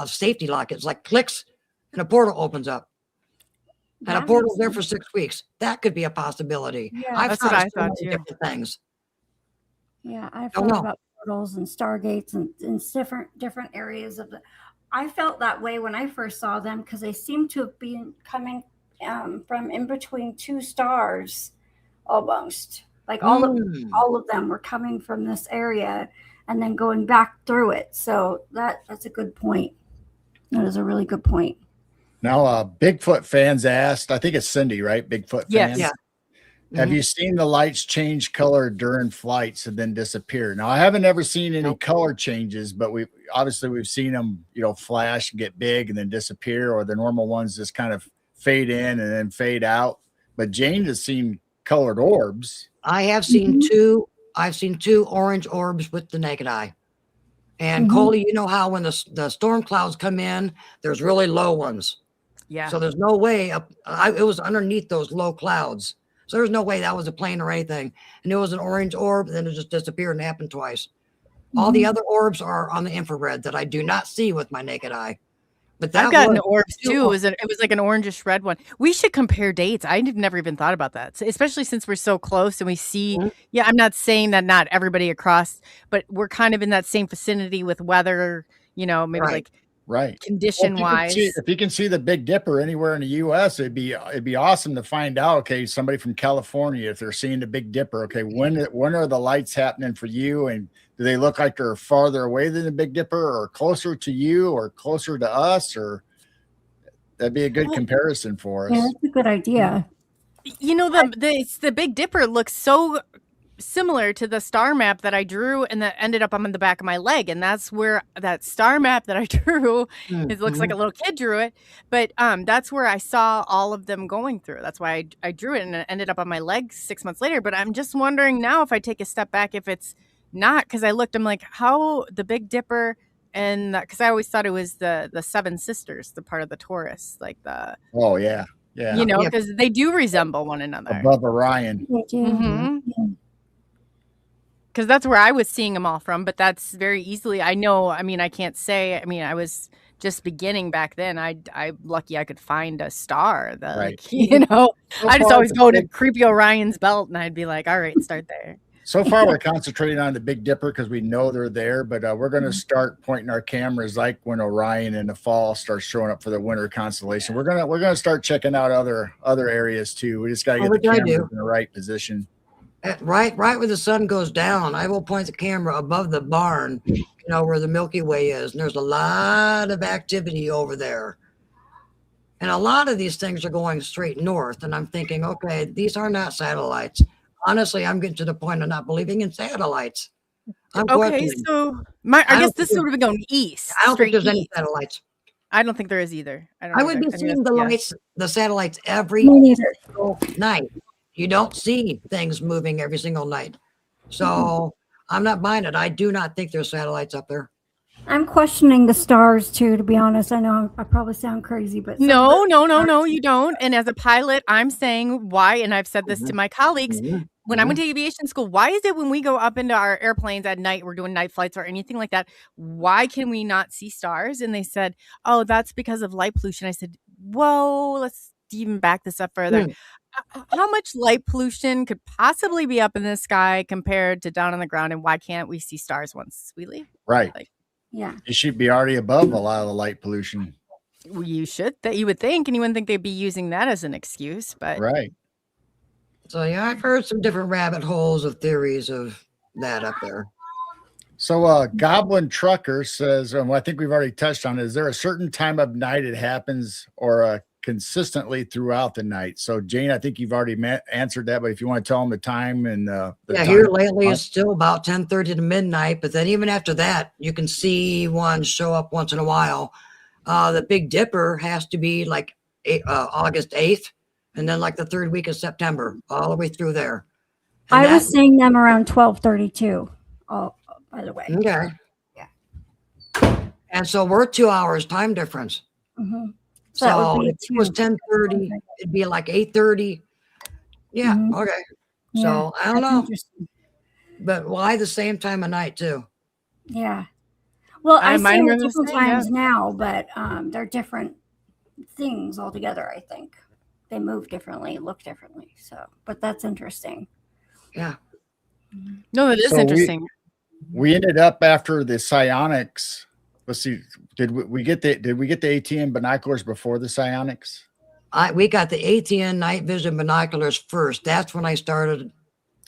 Speaker 4: safety lock? It's like clicks and a portal opens up. And a portal's there for 6 weeks. That could be a possibility.
Speaker 3: Yeah,
Speaker 2: that's what I thought too.
Speaker 4: Different things.
Speaker 3: Yeah, I've thought about portals and stargates and different areas of the. I felt that way when I first saw them, because they seem to have been coming from in between two stars, almost. Like all of them were coming from this area and then going back through it. So that's a good point. That is a really good point.
Speaker 5: Now, Bigfoot fans asked, I think it's Cindy, right? Bigfoot fans.
Speaker 4: Yeah.
Speaker 5: Have you seen the lights change color during flights and then disappear? Now, I haven't ever seen any color changes, but we've seen them, flash and get big and then disappear, or the normal ones just kind of fade in and then fade out. But Jane has seen colored orbs.
Speaker 4: I have seen two. I've seen 2 orange orbs with the naked eye. And Coley, you know how when the storm clouds come in, there's really low ones.
Speaker 2: Yeah.
Speaker 4: So there's no way it was underneath those low clouds. So there's no way that was a plane or anything. And it was an orange orb, and then it just disappeared and happened twice. All the other orbs are on the infrared that I do not see with my naked eye. But
Speaker 2: I've gotten orbs too. It was like an orangish red one. We should compare dates. I've never even thought about that, especially since we're so close and we see. Yeah, I'm not saying that not everybody across, but we're kind of in that same vicinity with weather. Maybe condition wise.
Speaker 5: If you can see the Big Dipper anywhere in the U.S., it'd be awesome to find out. Okay, somebody from California, if they're seeing the Big Dipper. Okay, when are the lights happening for you, and do they look like they're farther away than the Big Dipper, or closer to you, or closer to us? Or that'd be a good comparison for us.
Speaker 3: Yeah, that's a good idea.
Speaker 2: The Big Dipper looks so similar to the star map that I drew and that ended up on the back of my leg. And that's where that star map that I drew, it looks like a little kid drew it, but that's where I saw all of them going through. That's why I drew it, and it ended up on my leg 6 months later. But I'm just wondering now, if I take a step back, if it's not, because I looked, I'm like, how the Big Dipper, and because I always thought it was the Seven Sisters, the part of the Taurus, like the because they do resemble one another
Speaker 5: above Orion.
Speaker 2: Because that's where I was seeing them all from, but that's very easily. I know. I mean, I can't say. I mean, I was just beginning back then. I'm lucky I could find a star. I just always go to creepy Orion's belt, and I'd be like, all right, start there.
Speaker 5: So far, we're concentrating on the Big Dipper because we know they're there, but we're going to start pointing our cameras like when Orion in the fall starts showing up for the winter constellation. We're gonna start checking out other areas too. We just got to get the cameras in the right position.
Speaker 4: Right where the sun goes down, I will point the camera above the barn, where the Milky Way is, and there's a lot of activity over there. And a lot of these things are going straight north, and I'm thinking, okay, these are not satellites. Honestly, I'm getting to the point of not believing in satellites.
Speaker 2: Okay, so I guess this would have been going east.
Speaker 4: I don't think there's any satellites.
Speaker 2: I don't think there is either.
Speaker 4: I would be seeing the satellites every single night. You don't see things moving every single night. So I'm not buying it. I do not think there's satellites up there.
Speaker 3: I'm questioning the stars too, to be honest. I know I probably sound crazy, but
Speaker 2: no, you don't. And as a pilot, I'm saying why, and I've said this to my colleagues, when I went to aviation school, why is it when we go up into our airplanes at night, we're doing night flights or anything like that, why can we not see stars? And they said, oh, that's because of light pollution. I said, whoa, let's even back this up further. How much light pollution could possibly be up in the sky compared to down on the ground? And why can't we see stars once we leave?
Speaker 5: Right.
Speaker 3: Yeah.
Speaker 5: It should be already above a lot of the light pollution.
Speaker 2: You would think, and you wouldn't think they'd be using that as an excuse, but
Speaker 5: right.
Speaker 4: So yeah, I've heard some different rabbit holes of theories of that up there.
Speaker 5: So Goblin Trucker says, I think we've already touched on it. Is there a certain time of night it happens or consistently throughout the night? So Jane, I think you've already answered that, but if you want to tell them the time and
Speaker 4: here lately it's still about 10:30 to midnight, but then even after that, you can see one show up once in a while. The Big Dipper has to be like August 8th, and then like the third week of September, all the way through there. And
Speaker 3: I was seeing them around 12:32. Oh, by the way.
Speaker 4: Okay.
Speaker 3: Yeah.
Speaker 4: And so we're 2 hours time difference.
Speaker 3: Mm-hmm.
Speaker 4: So if it was 10:30, it'd be like 8:30. Yeah. Okay.
Speaker 3: Yeah,
Speaker 4: so I don't know. But why the same time of night too?
Speaker 3: Yeah. Well, I see them at
Speaker 2: the
Speaker 3: different
Speaker 2: same,
Speaker 3: times now, but they're different things altogether. I think they move differently, look differently. So, but that's interesting.
Speaker 4: Yeah.
Speaker 2: No, it is interesting.
Speaker 5: We ended up after the psionics. Let's see. Did we get the ATN binoculars before the psionics?
Speaker 4: We got the ATN night vision binoculars first. That's when I started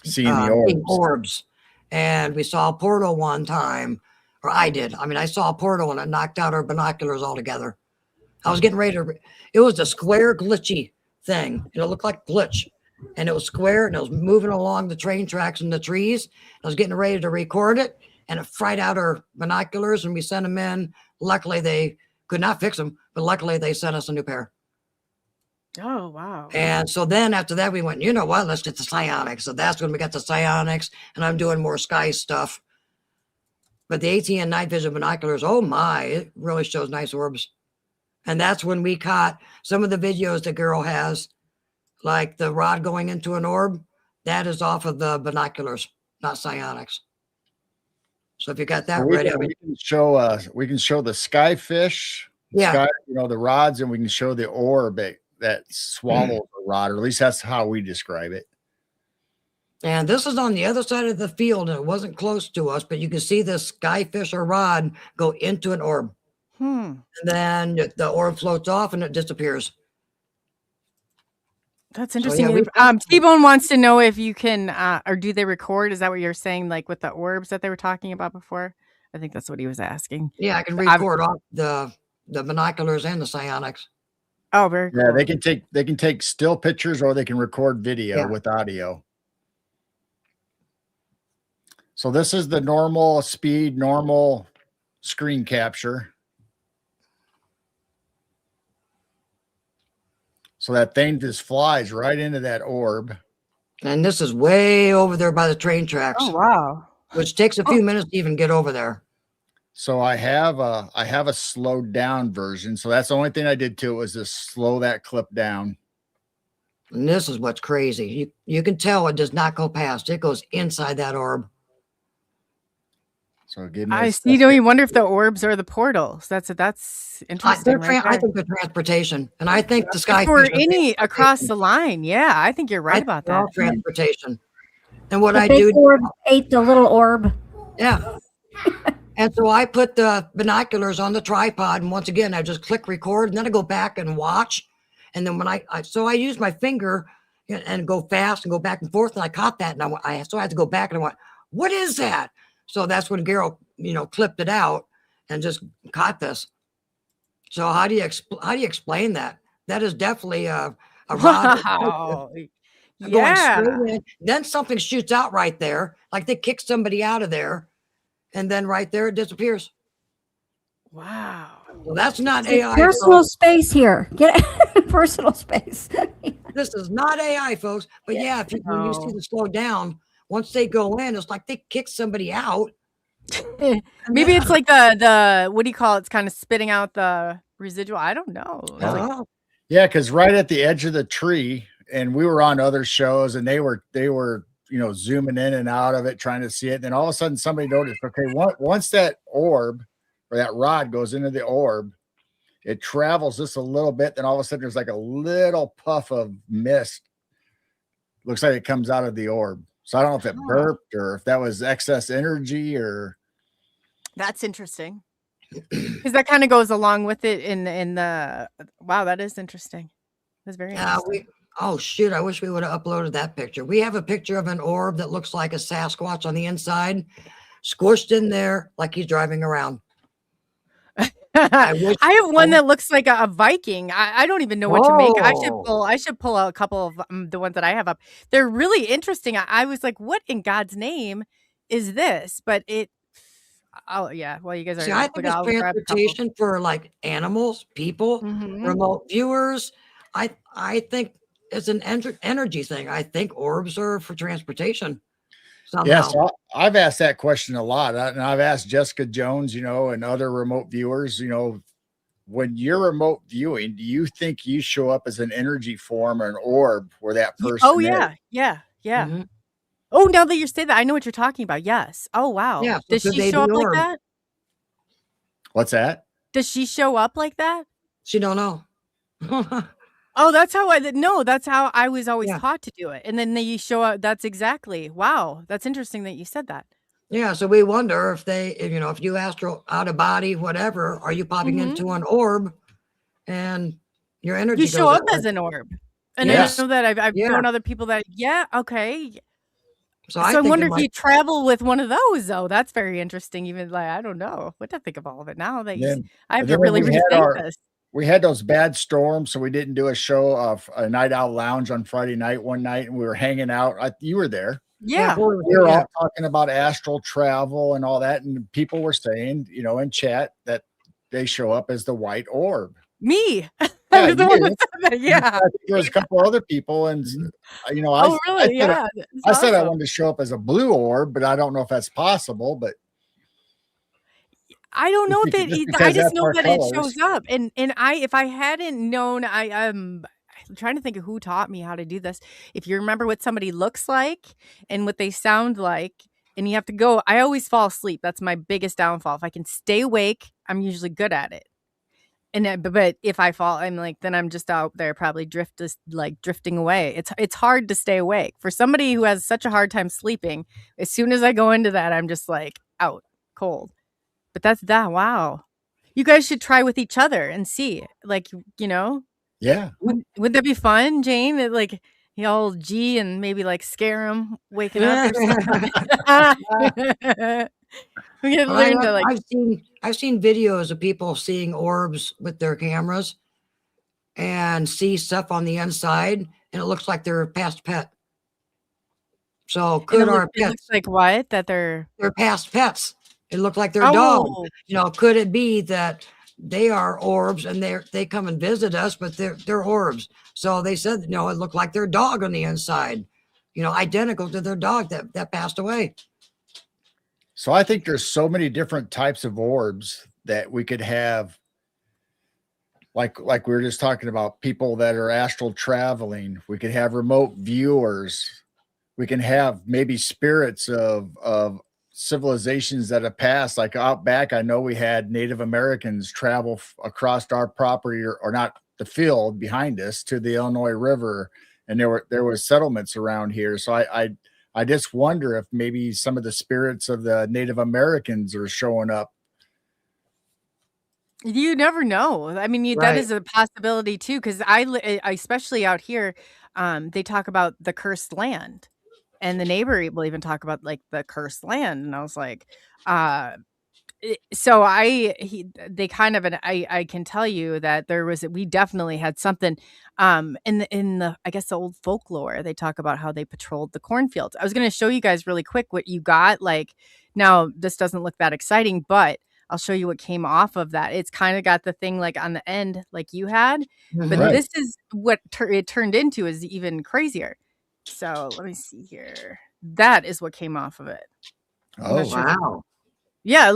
Speaker 5: seeing the
Speaker 4: orbs. And we saw a portal one time, or I did. I mean, I saw a portal and it knocked out our binoculars altogether. I was getting ready to. It was a square glitchy thing. It looked like glitch, and it was square and it was moving along the train tracks and the trees. I was getting ready to record it, and it fried out our binoculars, and we sent them in. Luckily, they could not fix them, but luckily they sent us a new pair.
Speaker 2: Oh, wow.
Speaker 4: And so then after that, we went, you know what, let's get the psionics. So that's when we got the psionics, and I'm doing more sky stuff. But the ATN night vision binoculars, oh my, it really shows nice orbs. And that's when we caught some of the videos that Geryl has, like the rod going into an orb. That is off of the binoculars, not psionics. So if you got that ready,
Speaker 5: we can show the skyfish, the rods, and we can show the orb that swallows the rod, or at least that's how we describe it.
Speaker 4: And this is on the other side of the field, and it wasn't close to us, but you can see the skyfish or rod go into an orb. And then the orb floats off and it disappears.
Speaker 2: That's interesting. So, T-Bone wants to know if you can, or do they record? Is that what you're saying, like with the orbs that they were talking about before? I think that's what he was asking.
Speaker 4: Yeah, I can record off the binoculars and the psionics.
Speaker 2: Oh, very cool.
Speaker 5: Yeah, they can take still pictures, or they can record video with audio. So this is the normal speed, normal screen capture. So that thing just flies right into that orb.
Speaker 4: And this is way over there by the train tracks.
Speaker 2: Oh, wow.
Speaker 4: Which takes a few minutes to even get over there.
Speaker 5: So I have a slowed down version. So that's the only thing I did to it was just slow that clip down.
Speaker 4: And this is what's crazy. You can tell it does not go past. It goes inside that orb.
Speaker 5: So
Speaker 2: I see. You wonder if the orbs are the portals. That's interesting.
Speaker 4: I think they're transportation, and I think the sky
Speaker 2: for any across the line. Yeah, I think you're right about that.
Speaker 4: Transportation, And what
Speaker 3: The
Speaker 4: I
Speaker 3: big
Speaker 4: do,
Speaker 3: orb ate the little orb.
Speaker 4: yeah. And so I put the binoculars on the tripod, and once again, I just click record, and then I go back and watch. And then when I use my finger and go fast and go back and forth, and I caught that, and I had to go back and I went, what is that? So that's when Geryl, clipped it out and just caught this. So how do you explain that? That is definitely a rod.
Speaker 2: Wow.
Speaker 4: Going
Speaker 2: Yeah.
Speaker 4: straight in. Then something shoots out right there, like they kick somebody out of there, and then right there it disappears.
Speaker 2: Wow.
Speaker 4: Well, that's not
Speaker 3: It's
Speaker 4: AI.
Speaker 3: personal
Speaker 4: Folks.
Speaker 3: space here. Get it? Personal space.
Speaker 4: This is not AI, folks. But yeah, when you see
Speaker 2: No.
Speaker 4: the slow down, once they go in, it's like they kick somebody out.
Speaker 2: Maybe it's like the what do you call it? It's kind of spitting out the residual. I don't know. It's like,
Speaker 4: Oh,
Speaker 5: Yeah, because right at the edge of the tree, and we were on other shows, and they were zooming in and out of it, trying to see it. And then all of a sudden, somebody noticed, okay, once that orb or that rod goes into the orb, it travels just a little bit. Then all of a sudden, there's like a little puff of mist. Looks like it comes out of the orb. So I don't know if it burped or if that was excess energy or.
Speaker 2: that's interesting. Because that kind of goes along with it in the wow, that is interesting. That's very interesting.
Speaker 4: oh shoot! I wish we would have uploaded that picture. We have a picture of an orb that looks like a Sasquatch on the inside, squished in there like he's driving around.
Speaker 2: I have one that looks like a Viking. I don't even know what to make. I should pull out a couple of the ones that I have up. They're really interesting. I was like, what in God's name is this? But oh yeah. Well, you guys are.
Speaker 4: See, I think it's transportation for like animals, people, remote viewers. I think it's an energy thing. I think orbs are for transportation. Somehow.
Speaker 5: Yeah, so I've asked that question a lot, and I've asked Jessica Jones, and other remote viewers, when you're remote viewing, do you think you show up as an energy form or an orb where that person?
Speaker 2: Oh yeah, yeah.
Speaker 4: Mm-hmm.
Speaker 2: Oh, now that you say that, I know what you're talking about. Yes. Oh wow.
Speaker 4: Yeah.
Speaker 2: Does she show up like that?
Speaker 5: What's that?
Speaker 2: Does she show up like that?
Speaker 4: She don't know.
Speaker 2: Oh, that's how I was always taught to do it. And then you show up. That's exactly. Wow. That's interesting that you said that.
Speaker 4: Yeah. So we wonder if you astral out of body, whatever, are you popping into an orb and your energy
Speaker 2: you show up as an orb. And
Speaker 5: yes.
Speaker 2: I know that I've known other people that, okay.
Speaker 4: So
Speaker 2: I wonder if you travel with one of those, though. That's very interesting. Even like, I don't know what to think of all of it now. That I have to really rethink this.
Speaker 5: We had those bad storms, so we didn't do a show of a Night Owl Lounge on Friday night one night, and we were hanging out. You were there.
Speaker 2: Yeah.
Speaker 5: We were all talking about astral travel and all that, and people were saying, in chat that they show up as the white orb.
Speaker 2: Me. I was the one that said that. Yeah.
Speaker 5: I think there was a couple other people, and
Speaker 2: oh, really?
Speaker 5: I said I wanted to show up as a blue orb, but I don't know if that's possible. But
Speaker 2: I don't know that. I just know that it shows up, and if I hadn't known, I'm trying to think of who taught me how to do this. If you remember what somebody looks like and what they sound like, and you have to go, I always fall asleep. That's my biggest downfall. If I can stay awake, I'm usually good at it. And but if I fall, I'm like, then I'm just out there probably drifting away. It's hard to stay awake for somebody who has such a hard time sleeping. As soon as I go into that, I'm just like out cold. But that's that. Wow. You guys should try with each other and see,
Speaker 5: yeah.
Speaker 2: Would that be fun, Jane? Like y'all G and maybe like scare them waking up or something. We can learn to like.
Speaker 4: I've seen videos of people seeing orbs with their cameras and see stuff on the inside, and it looks like they're past pet. So could our pets
Speaker 2: looks like what? That they're
Speaker 4: past pets. It looked like their dog. Could it be that they are orbs and they come and visit us, but they're orbs? So they said, it looked like their dog on the inside, identical to their dog that passed away.
Speaker 5: So I think there's so many different types of orbs that we could have. Like we were just talking about people that are astral traveling. We could have remote viewers. We can have maybe spirits of civilizations that have passed. Like out back, I know we had Native Americans travel across our property or not the field behind us to the Illinois River, and there were settlements around here. So I just wonder if maybe some of the spirits of the Native Americans are showing up.
Speaker 2: You never know. I mean, that
Speaker 4: Right.
Speaker 2: is a possibility too, because especially out here, they talk about the cursed land, and the neighbor will even talk about like the cursed land, and I was like, so they kind of, and I can tell you that we definitely had something, in the I guess the old folklore. They talk about how they patrolled the cornfields. I was going to show you guys really quick what you got. Like, now this doesn't look that exciting, but I'll show you what came off of that. It's kind of got the thing like on the end, like you had, but
Speaker 5: Right.
Speaker 2: this is what it turned into is even crazier. So let me see here. That is what came off of it. I'm not
Speaker 5: Oh,
Speaker 2: sure.
Speaker 4: Wow.
Speaker 2: Yeah,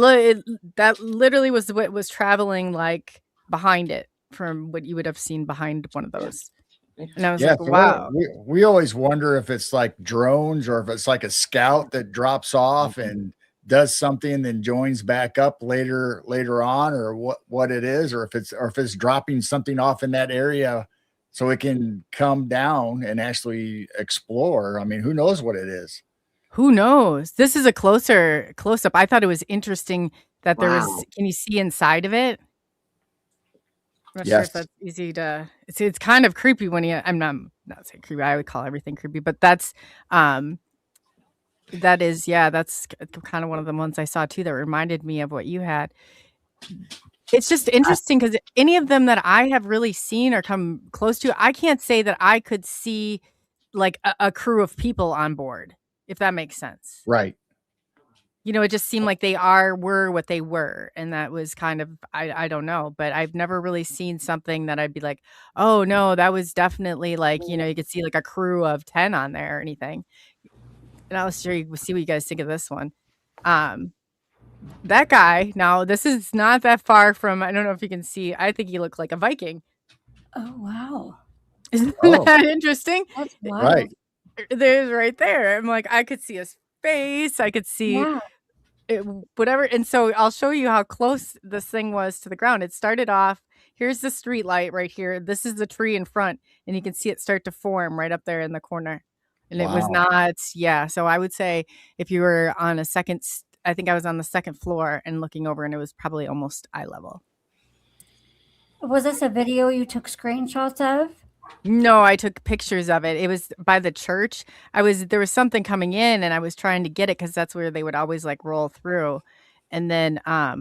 Speaker 2: that literally was what was traveling like behind it from what you would have seen behind one of those. And I was
Speaker 5: yeah.
Speaker 2: like,
Speaker 5: So
Speaker 2: wow.
Speaker 5: we always wonder if it's like drones or if it's like a scout that drops off and does something and then joins back up later on, or what it is, or if it's dropping something off in that area so it can come down and actually explore. I mean, who knows what it is?
Speaker 2: Who knows? This is a close up. I thought it was interesting that there was.
Speaker 4: Wow.
Speaker 2: Can you see inside of it? I'm not sure
Speaker 5: Yes.
Speaker 2: if that's easy to. It's kind of creepy when you. I'm not saying creepy. I would call everything creepy, but that's that is, yeah. That's kind of one of the ones I saw too that reminded me of what you had. It's just interesting because any of them that I have really seen or come close to, I can't say that I could see like a crew of people on board, if that makes sense.
Speaker 5: Right.
Speaker 2: You know, it just seemed like they were what they were. And that was kind of, I don't know, but I've never really seen something that I'd be like, oh no, that was definitely like, you know, you could see like a crew of 10 on there or anything. And I'll see what you guys think of this one. That guy, now this is not that far from, I don't know if you can see, I think he looked like a Viking.
Speaker 3: Oh, wow.
Speaker 2: Isn't
Speaker 5: Oh.
Speaker 2: that interesting?
Speaker 3: That's wild.
Speaker 5: Right.
Speaker 2: There's right there. I'm like, I could see his face. I could see
Speaker 3: Yeah.
Speaker 2: whatever. And so I'll show you how close this thing was to the ground. It started off, here's the street light right here. This is the tree in front. And you can see it start to form right up there in the corner. And it was
Speaker 5: Wow.
Speaker 2: not, yeah. So I would say if you were on I think I was on the second floor and looking over, and it was probably almost eye level.
Speaker 3: Was this a video you took screenshots of?
Speaker 2: No, I took pictures of it. It was by the church. There was something coming in and I was trying to get it because that's where they would always like roll through. And then I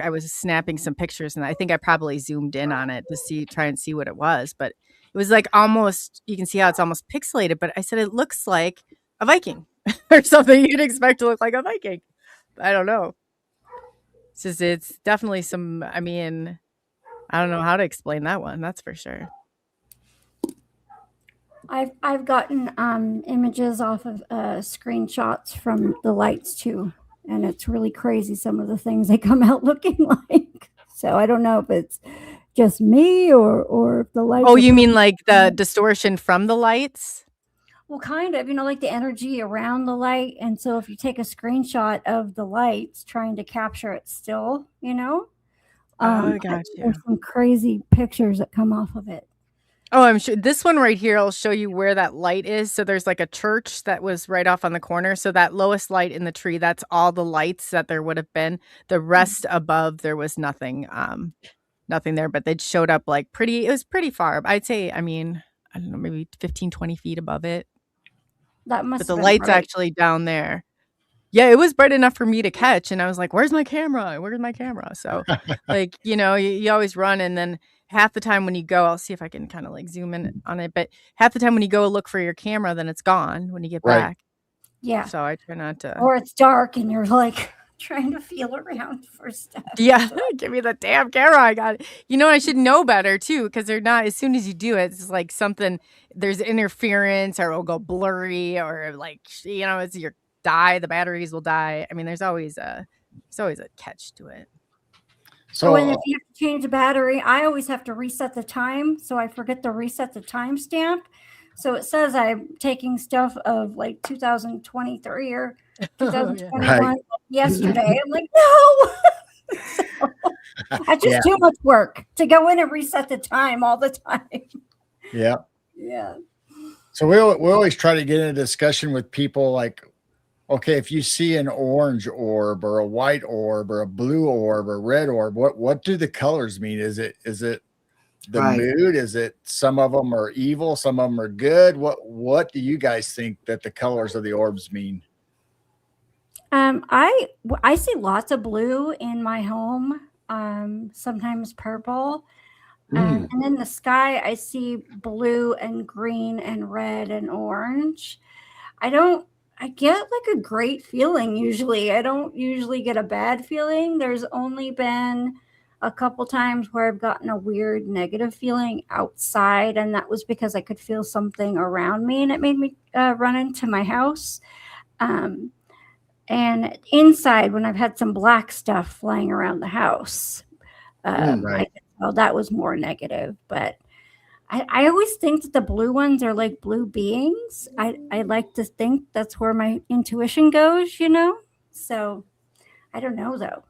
Speaker 2: was snapping some pictures and I think I probably zoomed in on it to try and see what it was. But it was like almost, you can see how it's almost pixelated, but I said it looks like a Viking or something you'd expect to look like a Viking. I don't know. It's definitely I mean, I don't know how to explain that one. That's for sure.
Speaker 3: I've gotten images off of screenshots from the lights too, and it's really crazy some of the things they come out looking like. So I don't know if it's just me or if the lights.
Speaker 2: Oh, you mean like the distortion from the lights?
Speaker 3: Well, kind of, like the energy around the light. And so if you take a screenshot of the lights trying to capture it still,
Speaker 2: I got you.
Speaker 3: There's some crazy pictures that come off of it.
Speaker 2: Oh, I'm sure this one right here, I'll show you where that light is. So there's like a church that was right off on the corner. So that lowest light in the tree, that's all the lights that there would have been. The rest above, there was nothing, nothing there, but they showed up like it was pretty far. I'd say, I mean, I don't know, maybe 15, 20 feet above it.
Speaker 3: That must
Speaker 2: But the
Speaker 3: have been
Speaker 2: light's
Speaker 3: bright.
Speaker 2: actually down there. Yeah, it was bright enough for me to catch. And I was like, where's my camera? Where's my camera? So like, you always run. And then half the time when you go, I'll see if I can kind of like zoom in on it. But half the time when you go look for your camera, then it's gone when you get
Speaker 5: Right.
Speaker 2: back.
Speaker 3: Yeah.
Speaker 2: So I try not to.
Speaker 3: Or it's dark and you're like trying to feel around for stuff.
Speaker 2: Yeah, give me the damn camera. I got it. I should know better too, because they're not, as soon as you do it, it's like there's interference or it'll go blurry or like, it's the batteries will die. I mean, there's always a catch to it.
Speaker 3: So and if you have to change the battery, I always have to reset the time. So I forget to reset the timestamp. So it says I'm taking stuff of like 2023 or 2021
Speaker 5: Right.
Speaker 3: yesterday. I'm like, no. So, I just too much work to go in and reset the time all the time.
Speaker 5: Yeah.
Speaker 3: Yeah.
Speaker 5: So we always try to get in a discussion with people like, okay, if you see an orange orb or a white orb or a blue orb or red orb, what do the colors mean? Is it the
Speaker 4: Right.
Speaker 5: mood? Is it some of them are evil, some of them are good? What do you guys think that the colors of the orbs mean?
Speaker 3: I see lots of blue in my home. Sometimes purple. And in the sky, I see blue and green and red and orange. I get like a great feeling usually. I don't usually get a bad feeling. There's only been a couple times where I've gotten a weird negative feeling outside, and that was because I could feel something around me, and it made me run into my house. And inside, when I've had some black stuff flying around the house,
Speaker 5: Right.
Speaker 3: well, that was more negative. But I always think that the blue ones are like blue beings. I like to think that's where my intuition goes, So I don't know though.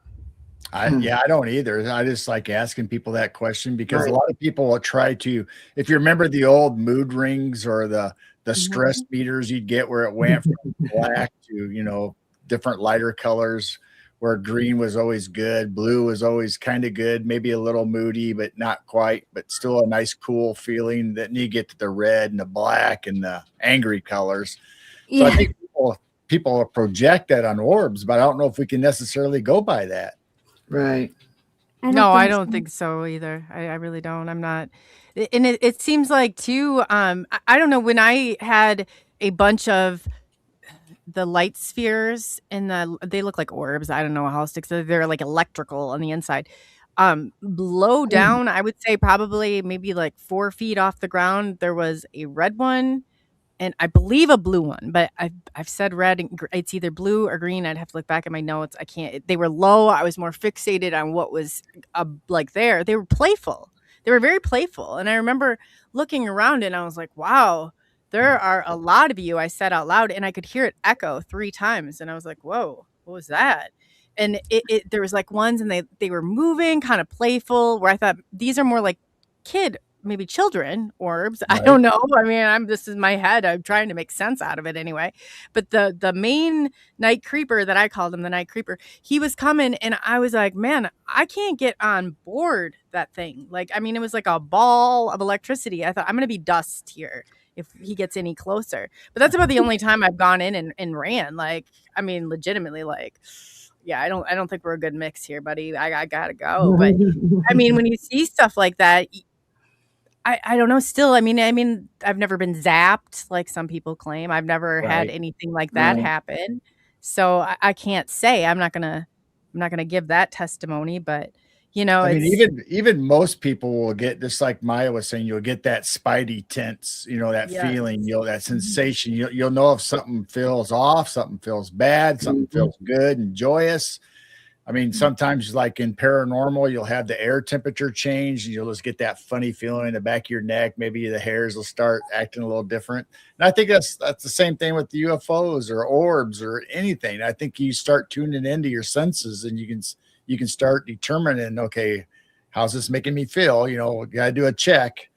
Speaker 5: I don't either. I just like asking people that question because
Speaker 4: Right.
Speaker 5: a lot of people will try to, if you remember the old mood rings or the stress meters you'd get where it went from black to, different lighter colors, where green was always good, blue was always kind of good, maybe a little moody, but not quite, but still a nice, cool feeling. Then you get to the red and the black and the angry colors. So I think people project that on orbs, but I don't know if we can necessarily go by that.
Speaker 4: Right.
Speaker 2: I don't think so either. I really don't. I'm not. And it seems like too, I don't know, when I had a bunch of the light spheres and they look like orbs. I don't know how else to say. They're like electrical on the inside. Low down, I would say probably maybe like 4 feet off the ground, there was a red one and I believe a blue one, but I've said red and it's either blue or green. I'd have to look back at my notes. I can't. They were low. I was more fixated on what was like there. They were playful. They were very playful. And I remember looking around and I was like, wow, there are a lot of you, I said out loud, and I could hear it echo 3 times. And I was like, whoa, what was that? And there was like ones and they were moving, kind of playful, where I thought these are more like maybe children orbs. Right. I don't know. I mean, this is my head. I'm trying to make sense out of it anyway. But the main night creeper that I called him, the night creeper, he was coming and I was like, man, I can't get on board that thing. Like, I mean, it was like a ball of electricity. I thought I'm going to be dust here if he gets any closer. But that's about the only time I've gone in and ran. Like, I mean, legitimately, like, yeah, I don't think we're a good mix here, buddy. I gotta go. But I mean, when you see stuff like that, I don't know. Still, I mean, I've never been zapped like some people claim. I've never had anything like that happen. So I can't say. I'm not gonna give that testimony. But
Speaker 5: I mean, even most people will get, just like MIYA was saying, you'll get that spidey tense, that feeling, that sensation. You'll know if something feels off, something feels bad, something feels good and joyous. I mean, sometimes like in paranormal, you'll have the air temperature change and you'll just get that funny feeling in the back of your neck. Maybe the hairs will start acting a little different. And I think that's the same thing with the UFOs or orbs or anything. I think you start tuning into your senses and you can start determining, okay, how's this making me feel? Got to do a check.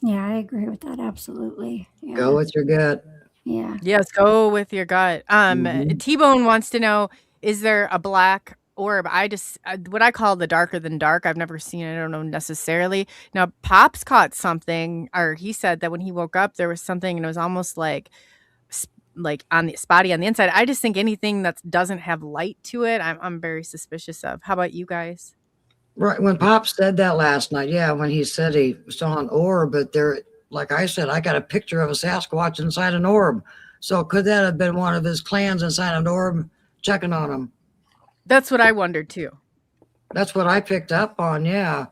Speaker 3: Yeah, I agree with that. Absolutely. Yeah.
Speaker 4: Go with your gut.
Speaker 3: Yeah.
Speaker 2: Yes, go with your gut. T-Bone wants to know, is there a black orb? What I call the darker than dark. I've never seen it. I don't know necessarily. Now, Pops caught something, or he said that when he woke up, there was something and it was almost like on the spotty on the inside. I just think anything that doesn't have light to it, I'm very suspicious of. How about you guys?
Speaker 4: Right. When Pop said that last night, when he said he saw an orb, but there, like I said, I got a picture of a Sasquatch inside an orb. So could that have been one of his clans inside an orb checking on him?
Speaker 2: That's what I wondered too.
Speaker 4: That's what I picked up on. Yeah.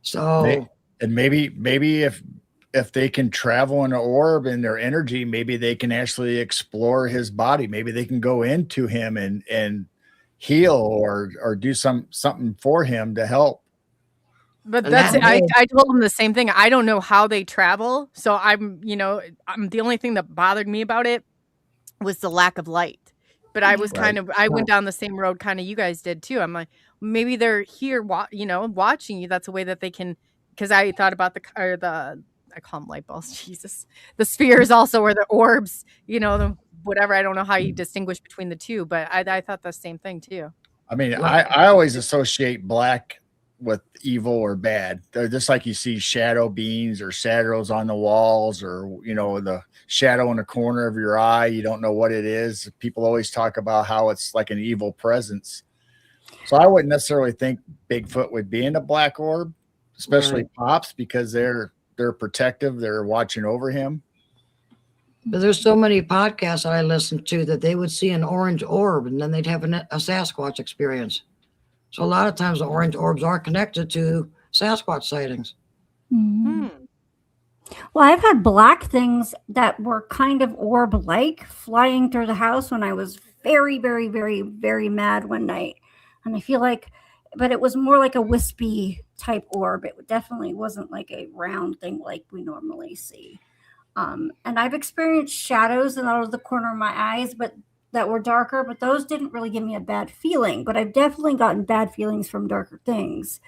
Speaker 4: So,
Speaker 5: and maybe if they can travel in an orb in their energy, maybe they can actually explore his body. Maybe they can go into him and heal or do something for him to help.
Speaker 2: But I told him the same thing. I don't know how they travel. So I'm the only thing that bothered me about it was the lack of light. But I was I went down the same road kind of you guys did too. I'm like, maybe they're here, watching you. That's a way that they can, because I thought about the I call them light bulbs. Jesus. The spheres also are the orbs, the whatever. I don't know how you distinguish between the two, but I thought the same thing too.
Speaker 5: I mean, I always associate black with evil or bad. They're just like you see shadow beings or shadows on the walls, or the shadow in the corner of your eye. You don't know what it is. People always talk about how it's like an evil presence. So I wouldn't necessarily think Bigfoot would be in a black orb, especially Pops, because they're protective. They're watching over him.
Speaker 4: But there's so many podcasts that I listen to that they would see an orange orb and then they'd have a Sasquatch experience. So a lot of times the orange orbs are connected to Sasquatch sightings.
Speaker 3: Mm-hmm. Well, I've had black things that were kind of orb-like flying through the house when I was very, very, very, very mad one night. And I feel like, but it was more like a wispy type orb. It definitely wasn't like a round thing like we normally see. And I've experienced shadows out of the corner of my eyes, but that were darker, but those didn't really give me a bad feeling. But I've definitely gotten bad feelings from darker things.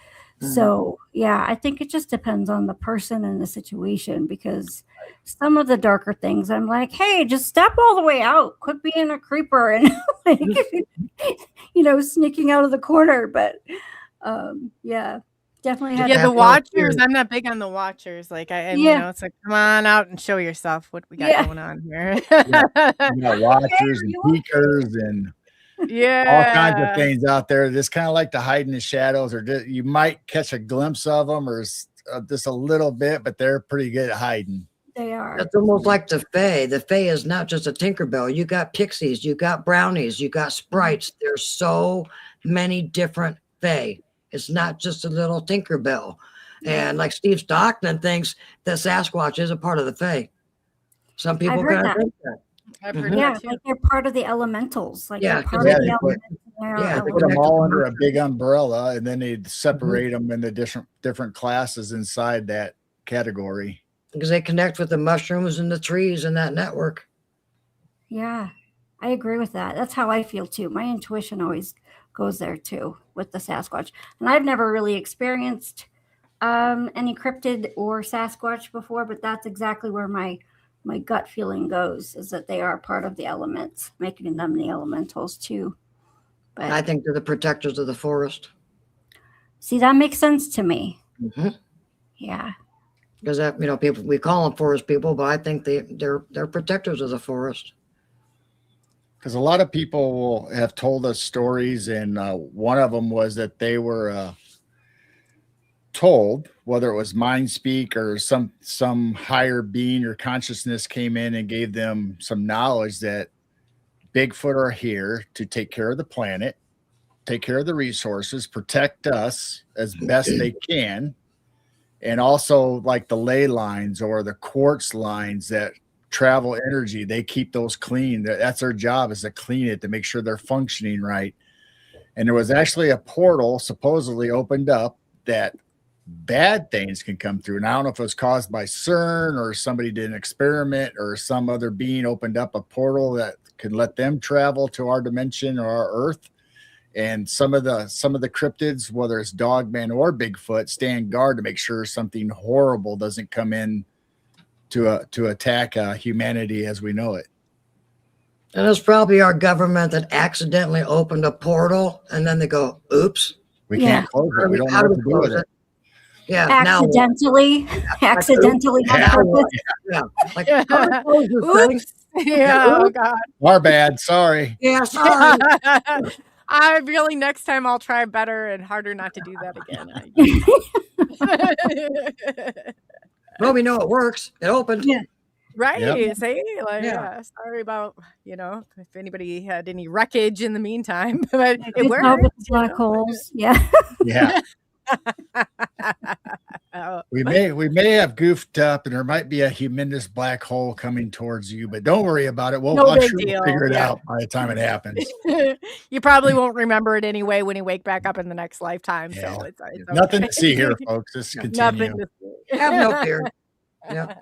Speaker 3: Mm-hmm. So yeah, I think it just depends on the person and the situation, because some of the darker things I'm like, hey, just step all the way out, quit being a creeper and like, sneaking out of the corner. But yeah. Definitely had
Speaker 2: the watchers. I'm not big on the watchers. Like it's like, come on out and show yourself what we got going on here.
Speaker 5: Watchers and peekers and all kinds of things out there. Just kind of like to hide in the shadows, or you might catch a glimpse of them, or just a little bit, but they're pretty good at hiding.
Speaker 3: They are.
Speaker 4: It's almost like the Fae. The Fae is not just a Tinkerbell. You got pixies, you got brownies, you got sprites. There's so many different Fae. It's not just a little Tinkerbell. And like Steve Stockton thinks that Sasquatch is a part of the Fae. Some people kind of think that.
Speaker 2: I've heard that too.
Speaker 3: Like they're part of the elementals. Like they're part of the elementals.
Speaker 5: They put them all under a big umbrella, and then they'd separate them into different classes inside that category.
Speaker 4: Because they connect with the mushrooms and the trees in that network.
Speaker 3: Yeah, I agree with that. That's how I feel too. My intuition always goes there too with the Sasquatch. And I've never really experienced any cryptid or Sasquatch before, but that's exactly where my gut feeling goes, is that they are part of the elements, making them the elementals too. But
Speaker 4: I think they're the protectors of the forest.
Speaker 3: See, that makes sense to me.
Speaker 4: Mm-hmm.
Speaker 3: Yeah.
Speaker 4: Because people, we call them forest people, but I think they're protectors of the forest.
Speaker 5: Because a lot of people will have told us stories, and one of them was that they were told, whether it was mind speak or some higher being or consciousness came in and gave them some knowledge that Bigfoot are here to take care of the planet, take care of the resources, protect us as best they can, and also like the ley lines or the quartz lines that travel energy, they keep those clean. That's their job, is to clean it, to make sure they're functioning right. And there was actually a portal supposedly opened up that bad things can come through. And I don't know if it was caused by CERN or somebody did an experiment or some other being opened up a portal that could let them travel to our dimension or our Earth. And some of the cryptids, whether it's Dogman or Bigfoot, stand guard to make sure something horrible doesn't come in to attack humanity as we know it.
Speaker 4: And it's probably our government that accidentally opened a portal, and then they go, oops.
Speaker 5: We can't close it. We don't know what to do with it.
Speaker 4: Yeah.
Speaker 3: Accidentally.
Speaker 4: Yeah. Like,
Speaker 2: oops. Yeah. Oh, God.
Speaker 5: Our bad. Sorry.
Speaker 4: Yeah, sorry.
Speaker 2: I really, next time I'll try better and harder not to do that again.
Speaker 4: Well, we know it works. It opened.
Speaker 3: Yeah.
Speaker 2: Right.
Speaker 5: Yep.
Speaker 2: See? Sorry about, if anybody had any wreckage in the meantime. But it worked.
Speaker 3: Black holes. Yeah.
Speaker 5: Yeah. We may have goofed up, and there might be a humongous black hole coming towards you, but don't worry about it. I'm sure we'll figure it out by the time it happens.
Speaker 2: You probably won't remember it anyway when you wake back up in the next lifetime. Yeah. So it's
Speaker 5: nothing to see here, folks. Just continue.
Speaker 2: Nothing to see.
Speaker 4: Have no fear. Yeah.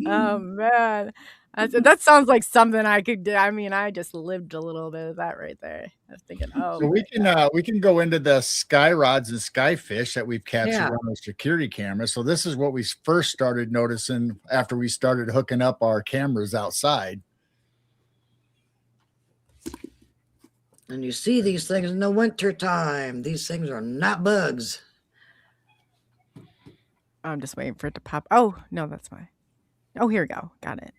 Speaker 2: Oh man. That sounds like something I could do. I mean, I just lived a little bit of that right there. I was thinking, oh,
Speaker 5: So we can go into the sky rods and skyfish that we've captured on our security cameras. So this is what we first started noticing after we started hooking up our cameras outside.
Speaker 4: And you see these things in the winter time. These things are not bugs.
Speaker 2: I'm just waiting for it to pop. Oh, no, that's fine. Oh, here we go. Got it.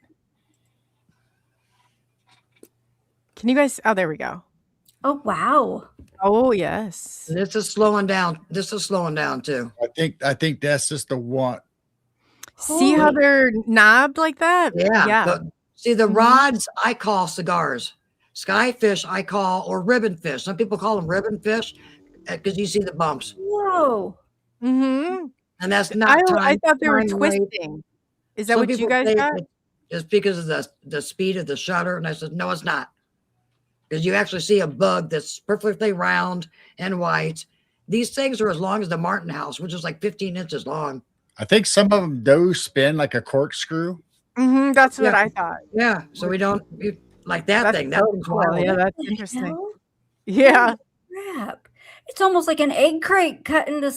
Speaker 2: Can you guys? Oh, there we go.
Speaker 3: Oh, wow.
Speaker 2: Oh, yes.
Speaker 4: This is slowing down. This is slowing down too.
Speaker 5: I think that's just the one.
Speaker 2: See how they're knobbed like that?
Speaker 4: Yeah. But see, the rods I call cigars. Skyfish I call, or ribbon fish. Some people call them ribbon fish because you see the bumps.
Speaker 3: Whoa.
Speaker 2: Mm-hmm.
Speaker 4: And that's not.
Speaker 2: I thought they were twisting. Is that
Speaker 4: Some
Speaker 2: what you
Speaker 4: people
Speaker 2: guys
Speaker 4: say
Speaker 2: got?
Speaker 4: it's because of the speed of the shutter. And I said, no, it's not. Because you actually see a bug that's perfectly round and white. These things are as long as the Martin house, which is like 15 inches long.
Speaker 5: I think some of them do spin like a corkscrew.
Speaker 2: Mm-hmm, that's what I thought.
Speaker 4: Yeah. So we don't like that
Speaker 2: That's
Speaker 4: thing.
Speaker 2: so
Speaker 4: That
Speaker 2: cool.
Speaker 4: wild.
Speaker 2: Yeah, that's
Speaker 3: What the
Speaker 2: interesting.
Speaker 3: hell?
Speaker 2: Yeah.
Speaker 3: Crap. It's almost like an egg crate cut into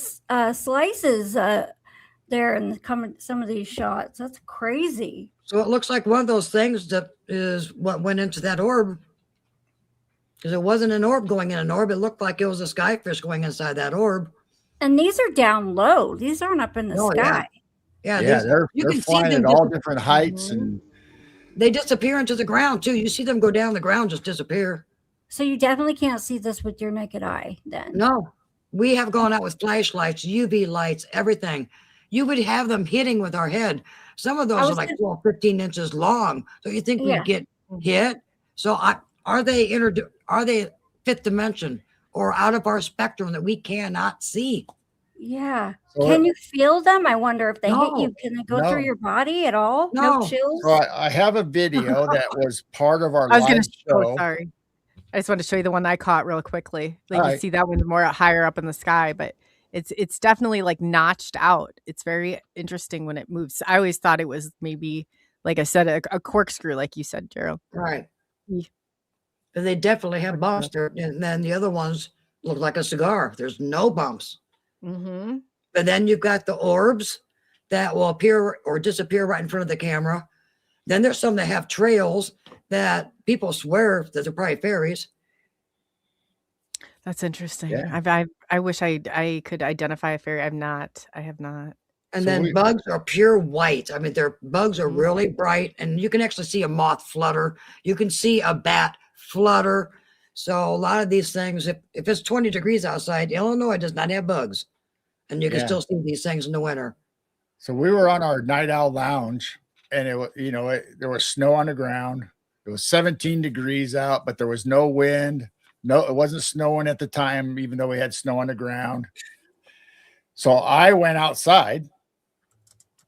Speaker 3: slices there in some of these shots. That's crazy.
Speaker 4: So it looks like one of those things that is what went into that orb. Because it wasn't an orb going in an orb. It looked like it was a skyfish going inside that orb.
Speaker 3: And these are down low. These aren't up in the
Speaker 4: Oh,
Speaker 3: sky.
Speaker 4: Yeah,
Speaker 5: They're
Speaker 4: you can see
Speaker 5: flying
Speaker 4: them
Speaker 5: at all
Speaker 4: dis-
Speaker 5: different heights, and
Speaker 4: They disappear into the ground too. You see them go down the ground, just disappear.
Speaker 3: So you definitely can't see this with your naked eye then.
Speaker 4: No, we have gone out with flashlights, UV lights, everything. You would have them hitting with our head. Some of those are like 12, 15 inches long. So you think we'd get hit? So are they fifth dimension or out of our spectrum that we cannot see?
Speaker 3: Yeah.
Speaker 5: So
Speaker 3: Can you feel them? I wonder if they hit
Speaker 4: No.
Speaker 3: you. Can they go
Speaker 5: No.
Speaker 3: through your body at all?
Speaker 4: No.
Speaker 3: chills?
Speaker 5: so I have a video that was part of our
Speaker 2: I was going
Speaker 5: live
Speaker 2: to
Speaker 5: show.
Speaker 2: sorry. I just wanted to show you the one I caught real quickly. Like
Speaker 5: All
Speaker 2: you
Speaker 5: right.
Speaker 2: see that one's more higher up in the sky, but it's definitely like notched out. It's very interesting when it moves. I always thought it was maybe, like I said, a corkscrew, like you said, Geryl.
Speaker 4: Right.
Speaker 2: Yeah.
Speaker 4: But they definitely have bumps there. And then the other ones look like a cigar. There's no bumps.
Speaker 2: Mm-hmm.
Speaker 4: But then you've got the orbs that will appear or disappear right in front of the camera. Then there's some that have trails that people swear that they're probably fairies.
Speaker 2: That's interesting.
Speaker 5: Yeah.
Speaker 2: I wish I could identify a fairy. I have not.
Speaker 4: And
Speaker 5: So
Speaker 4: then bugs are pure white. I mean, their bugs are
Speaker 2: Mhm.
Speaker 4: really bright, and you can actually see a moth flutter. You can see a bat flutter. So a lot of these things, if it's 20 degrees outside, Illinois does not have bugs. And you can
Speaker 5: Yeah.
Speaker 4: still see these things in the winter.
Speaker 5: So we were on our night owl lounge, and it was, there was snow on the ground. It was 17 degrees out, but there was no wind. No, it wasn't snowing at the time, even though we had snow on the ground. So I went outside.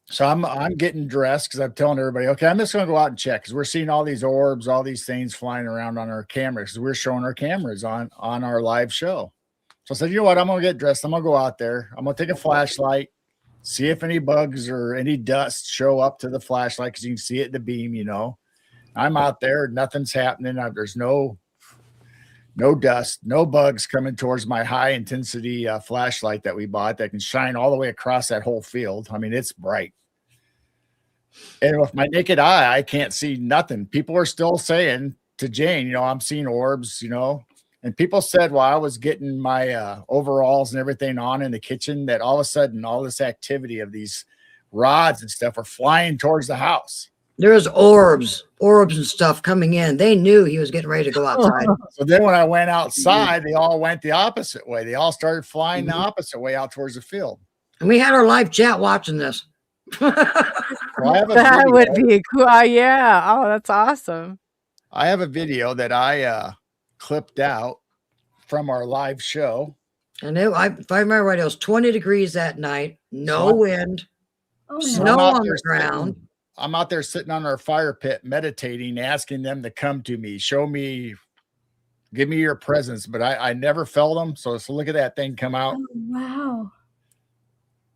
Speaker 5: So I'm getting dressed because I'm telling everybody, okay, I'm just going to go out and check because we're seeing all these orbs, all these things flying around on our cameras because we're showing our cameras on our live show. So I said, you know what? I'm going to get dressed. I'm going to go out there. I'm going to take a flashlight, see if any bugs or any dust show up to the flashlight because you can see it in the beam, I'm out there. Nothing's happening. There's no dust, no bugs coming towards my high intensity flashlight that we bought that can shine all the way across that whole field. I mean, it's bright. And with my naked eye, I can't see nothing. People are still saying to Jane, I'm seeing orbs, and people said while I was getting my overalls and everything on in the kitchen that all of a sudden all this activity of these rods and stuff are flying towards the house.
Speaker 4: There's orbs and stuff coming in. They knew he was getting ready to go outside.
Speaker 5: So then when I went outside, they all went the opposite way. They all started flying the opposite way out towards the field.
Speaker 4: And we had our live chat watching this.
Speaker 5: Well, I have a
Speaker 2: That
Speaker 5: video.
Speaker 2: would be cool. Yeah. Oh, that's awesome.
Speaker 5: I have a video that I clipped out from our live show.
Speaker 4: And if I remember right, it was 20 degrees that night, no wind,
Speaker 3: Oh,
Speaker 4: snow
Speaker 5: I'm out
Speaker 4: on
Speaker 5: there
Speaker 4: the ground.
Speaker 5: I'm out there sitting on our fire pit meditating, asking them to come to me, show me, give me your presence. But I never felt them. So look at that thing come out.
Speaker 3: Oh, wow.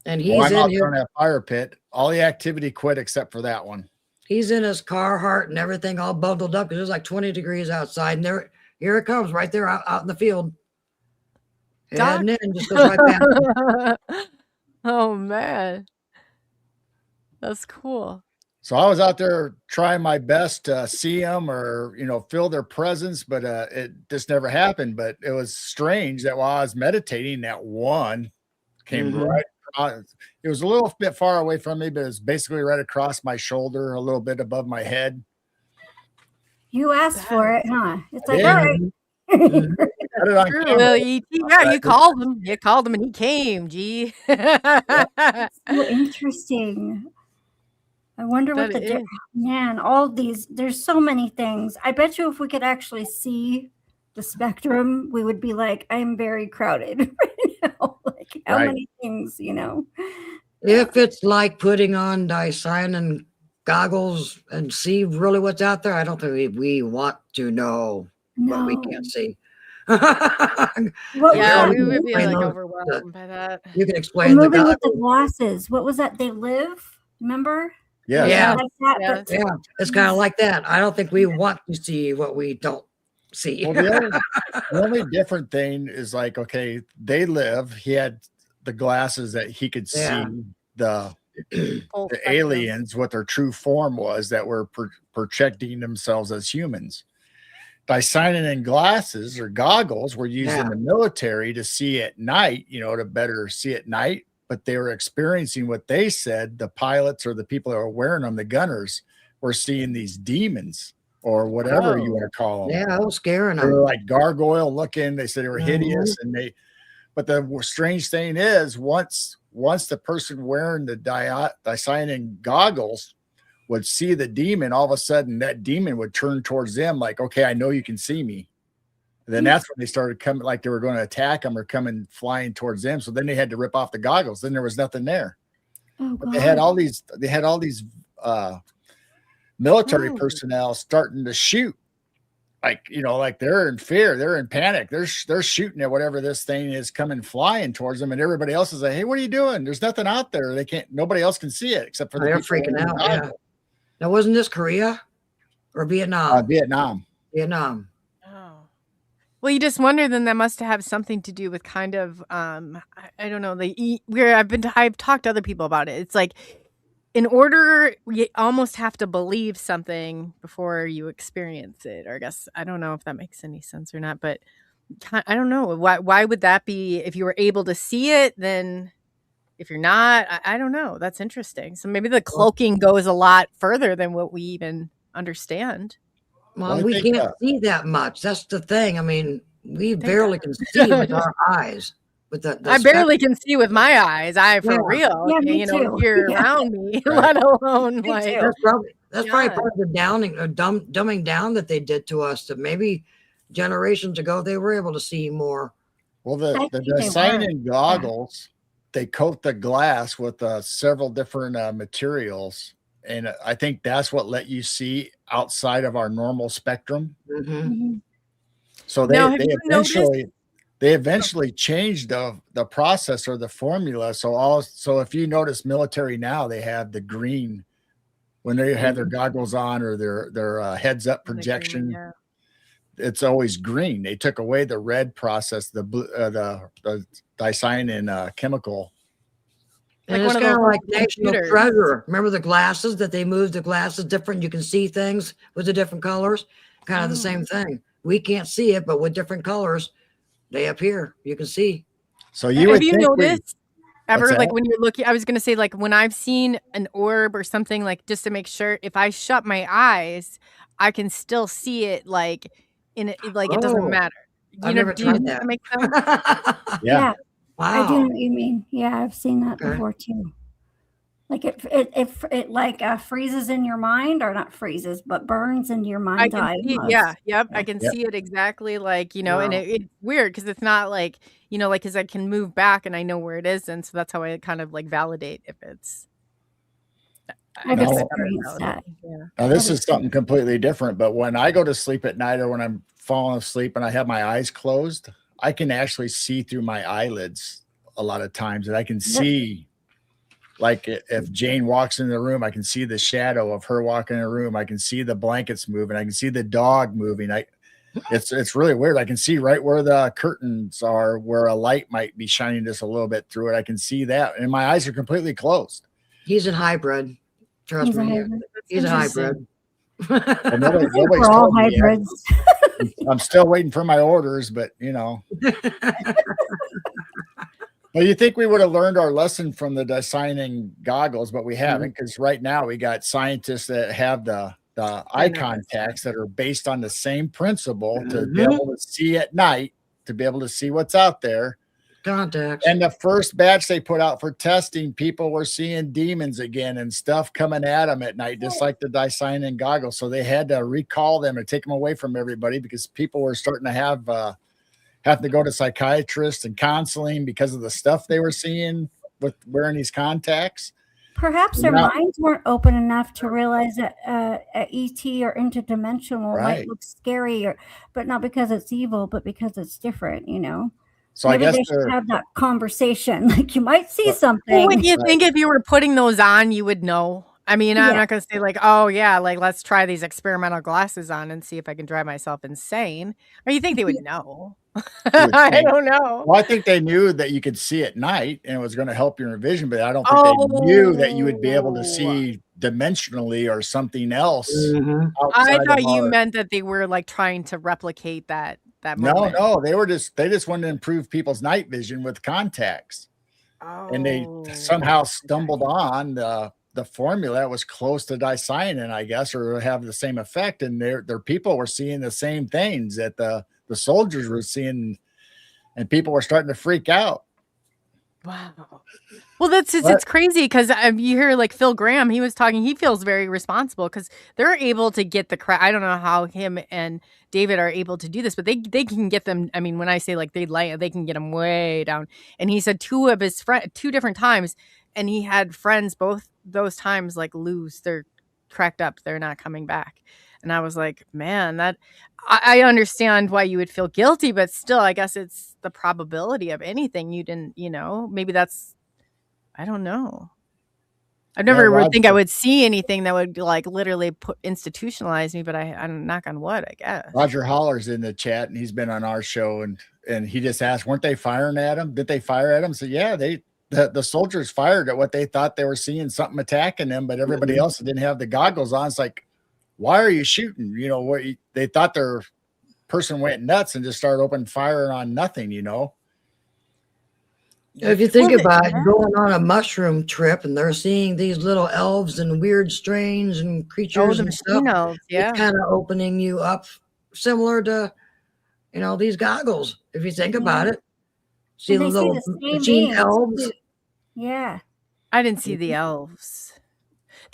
Speaker 4: And
Speaker 5: Well,
Speaker 4: he's
Speaker 5: I'm out
Speaker 4: in
Speaker 5: there in
Speaker 4: here.
Speaker 5: that fire pit. All the activity quit except for that one.
Speaker 4: He's in his Carhartt and everything all bundled up because it's like 20 degrees outside. And here it comes right there out in the field.
Speaker 2: Doc?
Speaker 4: And then just goes right back.
Speaker 2: Oh man, that's cool.
Speaker 5: So I was out there trying my best to see them or, feel their presence, but it just never happened. But it was strange that while I was meditating, that one came right. It was a little bit far away from me, but it was basically right across my shoulder, a little bit above my head.
Speaker 3: You asked for it, huh? It's like,
Speaker 5: Yeah.
Speaker 3: all right.
Speaker 5: Got it on camera.
Speaker 2: Well, you called him. You called him, and he came. Gee,
Speaker 3: So interesting. I wonder what
Speaker 2: That is.
Speaker 3: man, all these, there's so many things. I bet you if we could actually see the spectrum, we would be like, I'm very crowded right now. Like how many things,
Speaker 4: If it's like putting on dicyanin goggles and see really what's out there, I don't think we want to know what we can't see.
Speaker 2: Yeah, we would be like
Speaker 4: those-
Speaker 2: overwhelmed by that.
Speaker 4: You can
Speaker 3: The
Speaker 4: explain the
Speaker 3: movie with the
Speaker 4: goggles.
Speaker 3: glasses. What was that? They Live? Remember?
Speaker 5: Yeah.
Speaker 4: Yeah.
Speaker 3: Like that,
Speaker 2: Yeah.
Speaker 3: but
Speaker 4: Yeah, it's kind of like that. I don't think we want to see what we don't see.
Speaker 5: Well, the only different thing is like, okay, They Live. He had the glasses that he could see
Speaker 4: Yeah.
Speaker 5: the
Speaker 2: Full
Speaker 5: the
Speaker 2: spectrum.
Speaker 5: aliens, what their true form was that were projecting themselves as humans. Dicyanin and glasses or goggles were used in
Speaker 4: Yeah.
Speaker 5: the military to see at night, to better see at night. But they were experiencing what they said the pilots or the people that were wearing them, the gunners, were seeing these demons or whatever you want to call them.
Speaker 4: Yeah, I was scaring
Speaker 5: They were
Speaker 4: them.
Speaker 5: like gargoyle looking. They said they were hideous, but the strange thing is, once the person wearing the dicyanin goggles would see the demon, all of a sudden that demon would turn towards them like, okay, I know you can see me. And then that's when they started coming, like they were going to attack them or coming flying towards them. So then they had to rip off the goggles. Then there was nothing there.
Speaker 3: oh
Speaker 5: But
Speaker 3: god.
Speaker 5: they had all these military personnel starting to shoot. Like they're in fear, they're in panic, they're shooting at whatever this thing is coming flying towards them, and everybody else is like, hey, what are you doing? There's nothing out there. Nobody else can see it except for the
Speaker 4: They're
Speaker 5: people
Speaker 4: freaking
Speaker 5: wearing the
Speaker 4: out. Yeah.
Speaker 5: goggles.
Speaker 4: Now, wasn't this Korea or Vietnam?
Speaker 5: Vietnam.
Speaker 4: Vietnam.
Speaker 2: Oh. Well, you just wonder then that must have something to do with kind of I don't know, I've talked to other people about it. It's like in order you almost have to believe something before you experience it. Or I guess I don't know if that makes any sense or not, but I don't know. Why would that be if you were able to see it then if you're not? I don't know. That's interesting. So maybe the cloaking goes a lot further than what we even understand.
Speaker 4: Well,
Speaker 5: Well, I
Speaker 4: we
Speaker 5: think,
Speaker 4: can't see that much. That's the thing. I mean, we barely can see with our eyes. With the
Speaker 2: I barely can see with my eyes. For
Speaker 4: Yeah.
Speaker 2: real.
Speaker 3: Yeah, me too.
Speaker 2: Here
Speaker 3: Yeah.
Speaker 2: around me,
Speaker 5: Right.
Speaker 2: let alone
Speaker 3: Me
Speaker 2: like
Speaker 3: too.
Speaker 4: That's probably
Speaker 2: Yeah.
Speaker 4: part of the downing or dumbing down that they did to us. That maybe generations ago they were able to see more.
Speaker 5: Well,
Speaker 3: I
Speaker 5: the
Speaker 3: think they
Speaker 5: dicyanin goggles, they coat the glass with several different materials, and I think that's what let you see outside of our normal spectrum.
Speaker 4: Mhm.
Speaker 3: Mhm.
Speaker 5: So
Speaker 2: Now, have you
Speaker 5: they eventually changed the process or the formula. So if you notice military now, they have the green when they have their goggles on or their heads up projection.
Speaker 2: Yeah.
Speaker 5: It's always green. They took away the red process, the blue, the dicyanin chemical.
Speaker 4: And
Speaker 2: Like
Speaker 4: it's
Speaker 2: one of
Speaker 4: kind of
Speaker 2: those
Speaker 4: like National
Speaker 2: computers.
Speaker 4: Treasure. Remember the glasses that they moved the glasses different? You can see things with the different colors. Kind of the same thing. We can't see it, but with different colors, they appear. You can see.
Speaker 5: So you would
Speaker 2: Have you
Speaker 5: think
Speaker 2: noticed ever
Speaker 5: What's
Speaker 2: like
Speaker 5: that?
Speaker 2: when you're looking? I was gonna say like when I've seen an orb or something like just to make sure if I shut my eyes, I can still see it like in it like it doesn't
Speaker 4: Oh,
Speaker 2: matter.
Speaker 4: I've never
Speaker 2: do you
Speaker 4: tried
Speaker 2: think
Speaker 4: that.
Speaker 2: makes sense?
Speaker 5: yeah.
Speaker 3: I do
Speaker 4: Wow.
Speaker 3: know what you mean. Yeah, I've seen that
Speaker 4: Okay.
Speaker 3: before too. Like it like freezes in your mind, or not freezes, but burns into your
Speaker 2: I
Speaker 3: mind's
Speaker 2: can
Speaker 3: eye.
Speaker 2: see it.
Speaker 3: almost.
Speaker 2: Yeah, yep. I can
Speaker 5: Yep.
Speaker 2: see it exactly like, and
Speaker 4: Wow.
Speaker 2: it's weird because it's not like, like because I can move back and I know where it is. And so that's how I kind of like validate if it's. I
Speaker 3: I've
Speaker 2: guess I better
Speaker 3: experienced that.
Speaker 2: validate, Yeah.
Speaker 5: Now this is something completely different, but when I go to sleep at night or when I'm falling asleep and I have my eyes closed, I can actually see through my eyelids a lot of times, and I can see Like if Jane walks in the room, I can see the shadow of her walking in the room. I can see the blankets moving. I can see the dog moving. It's really weird. I can see right where the curtains are, where a light might be shining just a little bit through it. I can see that, and my eyes are completely closed.
Speaker 4: He's a hybrid. Trust me. He's a hybrid.
Speaker 5: Nobody's
Speaker 3: all
Speaker 5: told me yet.
Speaker 3: hybrids.
Speaker 5: I'm still waiting for my orders, but Well, you think we would have learned our lesson from the designing goggles, but we haven't, because right now we got scientists that have the eye contacts that are based on the same principle to be able to see at night, to be able to see what's out there.
Speaker 4: Contacts.
Speaker 5: And the first batch they put out for testing, people were seeing demons again and stuff coming at them at night, just like the designing goggles. So they had to recall them and take them away from everybody because people were starting to have to go to psychiatrists and counseling because of the stuff they were seeing with wearing these contacts.
Speaker 3: Perhaps their minds weren't open enough to realize that ET or interdimensional might look scary, but not because it's evil, but because it's different, So maybe they should have that conversation. Like, you might see something.
Speaker 2: Would you think if you were putting those on, you would know? I mean, I'm not going to say like, oh yeah, like let's try these experimental glasses on and see if I can drive myself insane. Or you think they would know? I don't know.
Speaker 5: Well, I think they knew that you could see at night and it was going to help your vision, but I don't think they knew that you would be able to see dimensionally or something else.
Speaker 2: I thought you meant that they were like trying to replicate that moment.
Speaker 5: No, they just wanted to improve people's night vision with contacts. And they somehow stumbled on the formula that was close to dicyanin, I guess, or have the same effect. And their people were seeing the same things that the soldiers were seeing, and people were starting to freak out.
Speaker 2: Wow. Well, it's crazy because you hear like Phil Graham, he was talking, he feels very responsible because they're able to get the crowd. I don't know how him and David are able to do this, but they can get them. I mean, when I say like they can get them way down. And he said two different times, and he had friends both those times like lose, they're cracked up, they're not coming back. And I was like, man, that I understand why you would feel guilty, but still, I guess it's the probability of anything you didn't, maybe that's, I don't know. I never would think I would see anything that would like literally institutionalize me, but I'm knock on wood, I guess.
Speaker 5: Roger Holler's in the chat and he's been on our show and he just asked, weren't they firing at him? Did they fire at him? So yeah, the soldiers fired at what they thought they were seeing, something attacking them, but everybody else that didn't have the goggles on. It's like, why are you shooting? What they thought their person went nuts and just started open firing on nothing,
Speaker 4: If you think about it, going on a mushroom trip and they're seeing these little elves and weird strains and creatures and stuff,
Speaker 2: elves,
Speaker 4: it's kind of opening you up similar to, these goggles. If you think about it, see the little machine elves.
Speaker 3: Yeah.
Speaker 2: I didn't see the elves.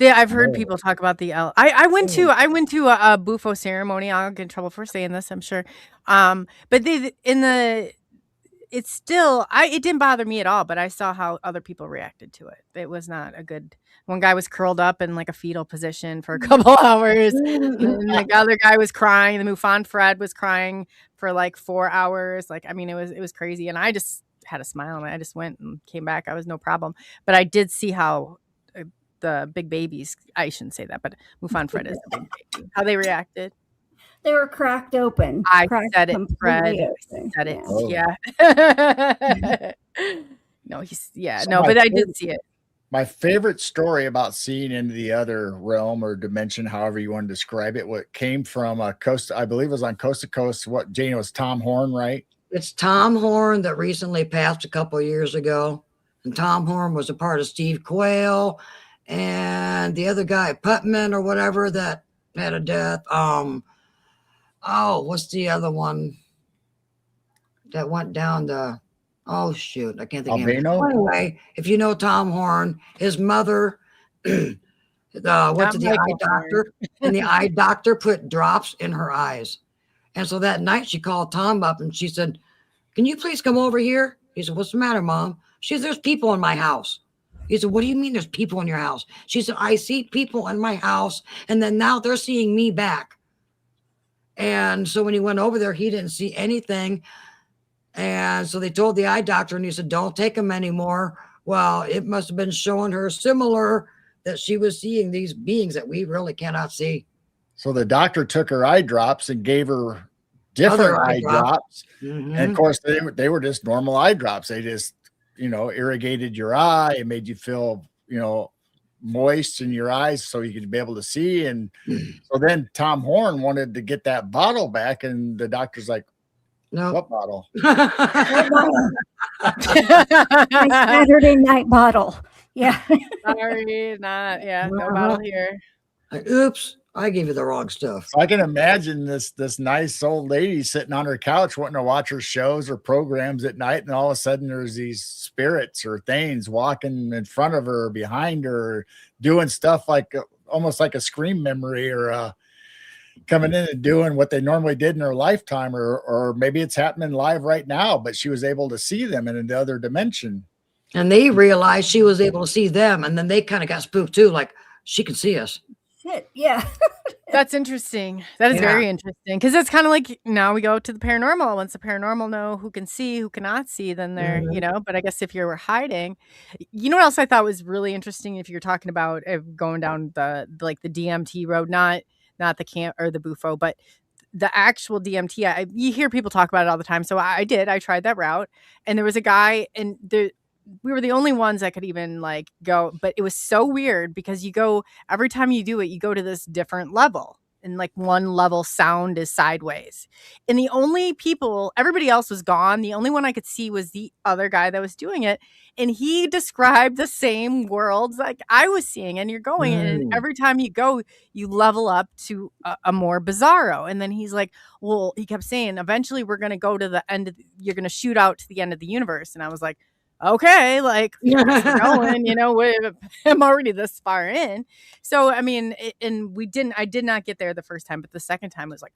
Speaker 2: I've heard people talk about the elves. I went to a Bufo ceremony. I'll get in trouble for saying this, I'm sure. But it's still, it didn't bother me at all, but I saw how other people reacted to it. It was not a good, one guy was curled up in like a fetal position for a couple hours. And the other guy was crying. The MUFON Fred was crying for like 4 hours. Like, I mean, it was crazy. And I just had a smile and I just went and came back. I was no problem. But I did see how the big babies, I shouldn't say that, but MUFON Fred is a big baby, how they reacted.
Speaker 3: They were cracked open.
Speaker 2: I said it, Fred. I said it.
Speaker 5: Oh.
Speaker 2: Yeah. But I did see it.
Speaker 5: My favorite story about seeing into the other realm or dimension, however you want to describe it, what came from I believe it was on Coast to Coast. What, Jane, was Tom Horn, right?
Speaker 4: It's Tom Horn that recently passed a couple of years ago. And Tom Horn was a part of Steve Quayle and the other guy, Putman or whatever, that had a death. What's the other one that went down the, I can't think of it. Anyway, if you know Tom Horn, his mother went to the eye doctor, and the eye doctor put drops in her eyes. And so that night she called Tom up and she said, "Can you please come over here?" He said, "What's the matter, Mom?" She said, "There's people in my house." He said, "What do you mean there's people in your house?" She said, "I see people in my house, and then now they're seeing me back." And so when he went over there, he didn't see anything. And so they told the eye doctor, and he said, "Don't take him anymore, Well, it must have been showing her similar that she was seeing these beings that we really cannot see.
Speaker 5: So the doctor took her eye drops and gave her different eye drops.
Speaker 4: Mm-hmm.
Speaker 5: And of course, they were just normal eye drops. They just, irrigated your eye and made you feel, moist in your eyes so you could be able to see. And so then Tom Horn wanted to get that bottle back, and the doctor's like,
Speaker 4: no.
Speaker 5: What bottle?
Speaker 3: My Saturday night bottle. Yeah.
Speaker 2: Sorry, no bottle here.
Speaker 4: Oops, I gave you the wrong stuff.
Speaker 5: So I can imagine this nice old lady sitting on her couch wanting to watch her shows or programs at night, and all of a sudden there's these spirits or things walking in front of her or behind her, doing stuff like almost like a scream memory, or coming in and doing what they normally did in her lifetime, or maybe it's happening live right now, but she was able to see them in another dimension.
Speaker 4: And they realized she was able to see them, and then they kind of got spooked too, like she can see us.
Speaker 3: Yeah.
Speaker 2: That's interesting. That is very interesting, because it's kind of like now we go to the paranormal. Once the paranormal know who can see, who cannot see, then they're, but I guess if you're hiding, what else I thought was really interesting, if you're talking about going down the DMT road, not the camp or the bufo, but the actual DMT. You hear people talk about it all the time. So I tried that route, and there was a guy, and we were the only ones that could even go, but it was so weird because every time you do it, you go to this different level, and one level sound is sideways, and the only everybody else was gone. The only one I could see was the other guy that was doing it. And he described the same worlds like I was seeing, and you're going, and every time you go, you level up to a more bizarro. And then he's like, well, he kept saying, eventually we're going to go to the end you're going to shoot out to the end of the universe. And I was like, okay, we're going, I'm already this far in. So, I mean, I did not get there the first time, but the second time was like,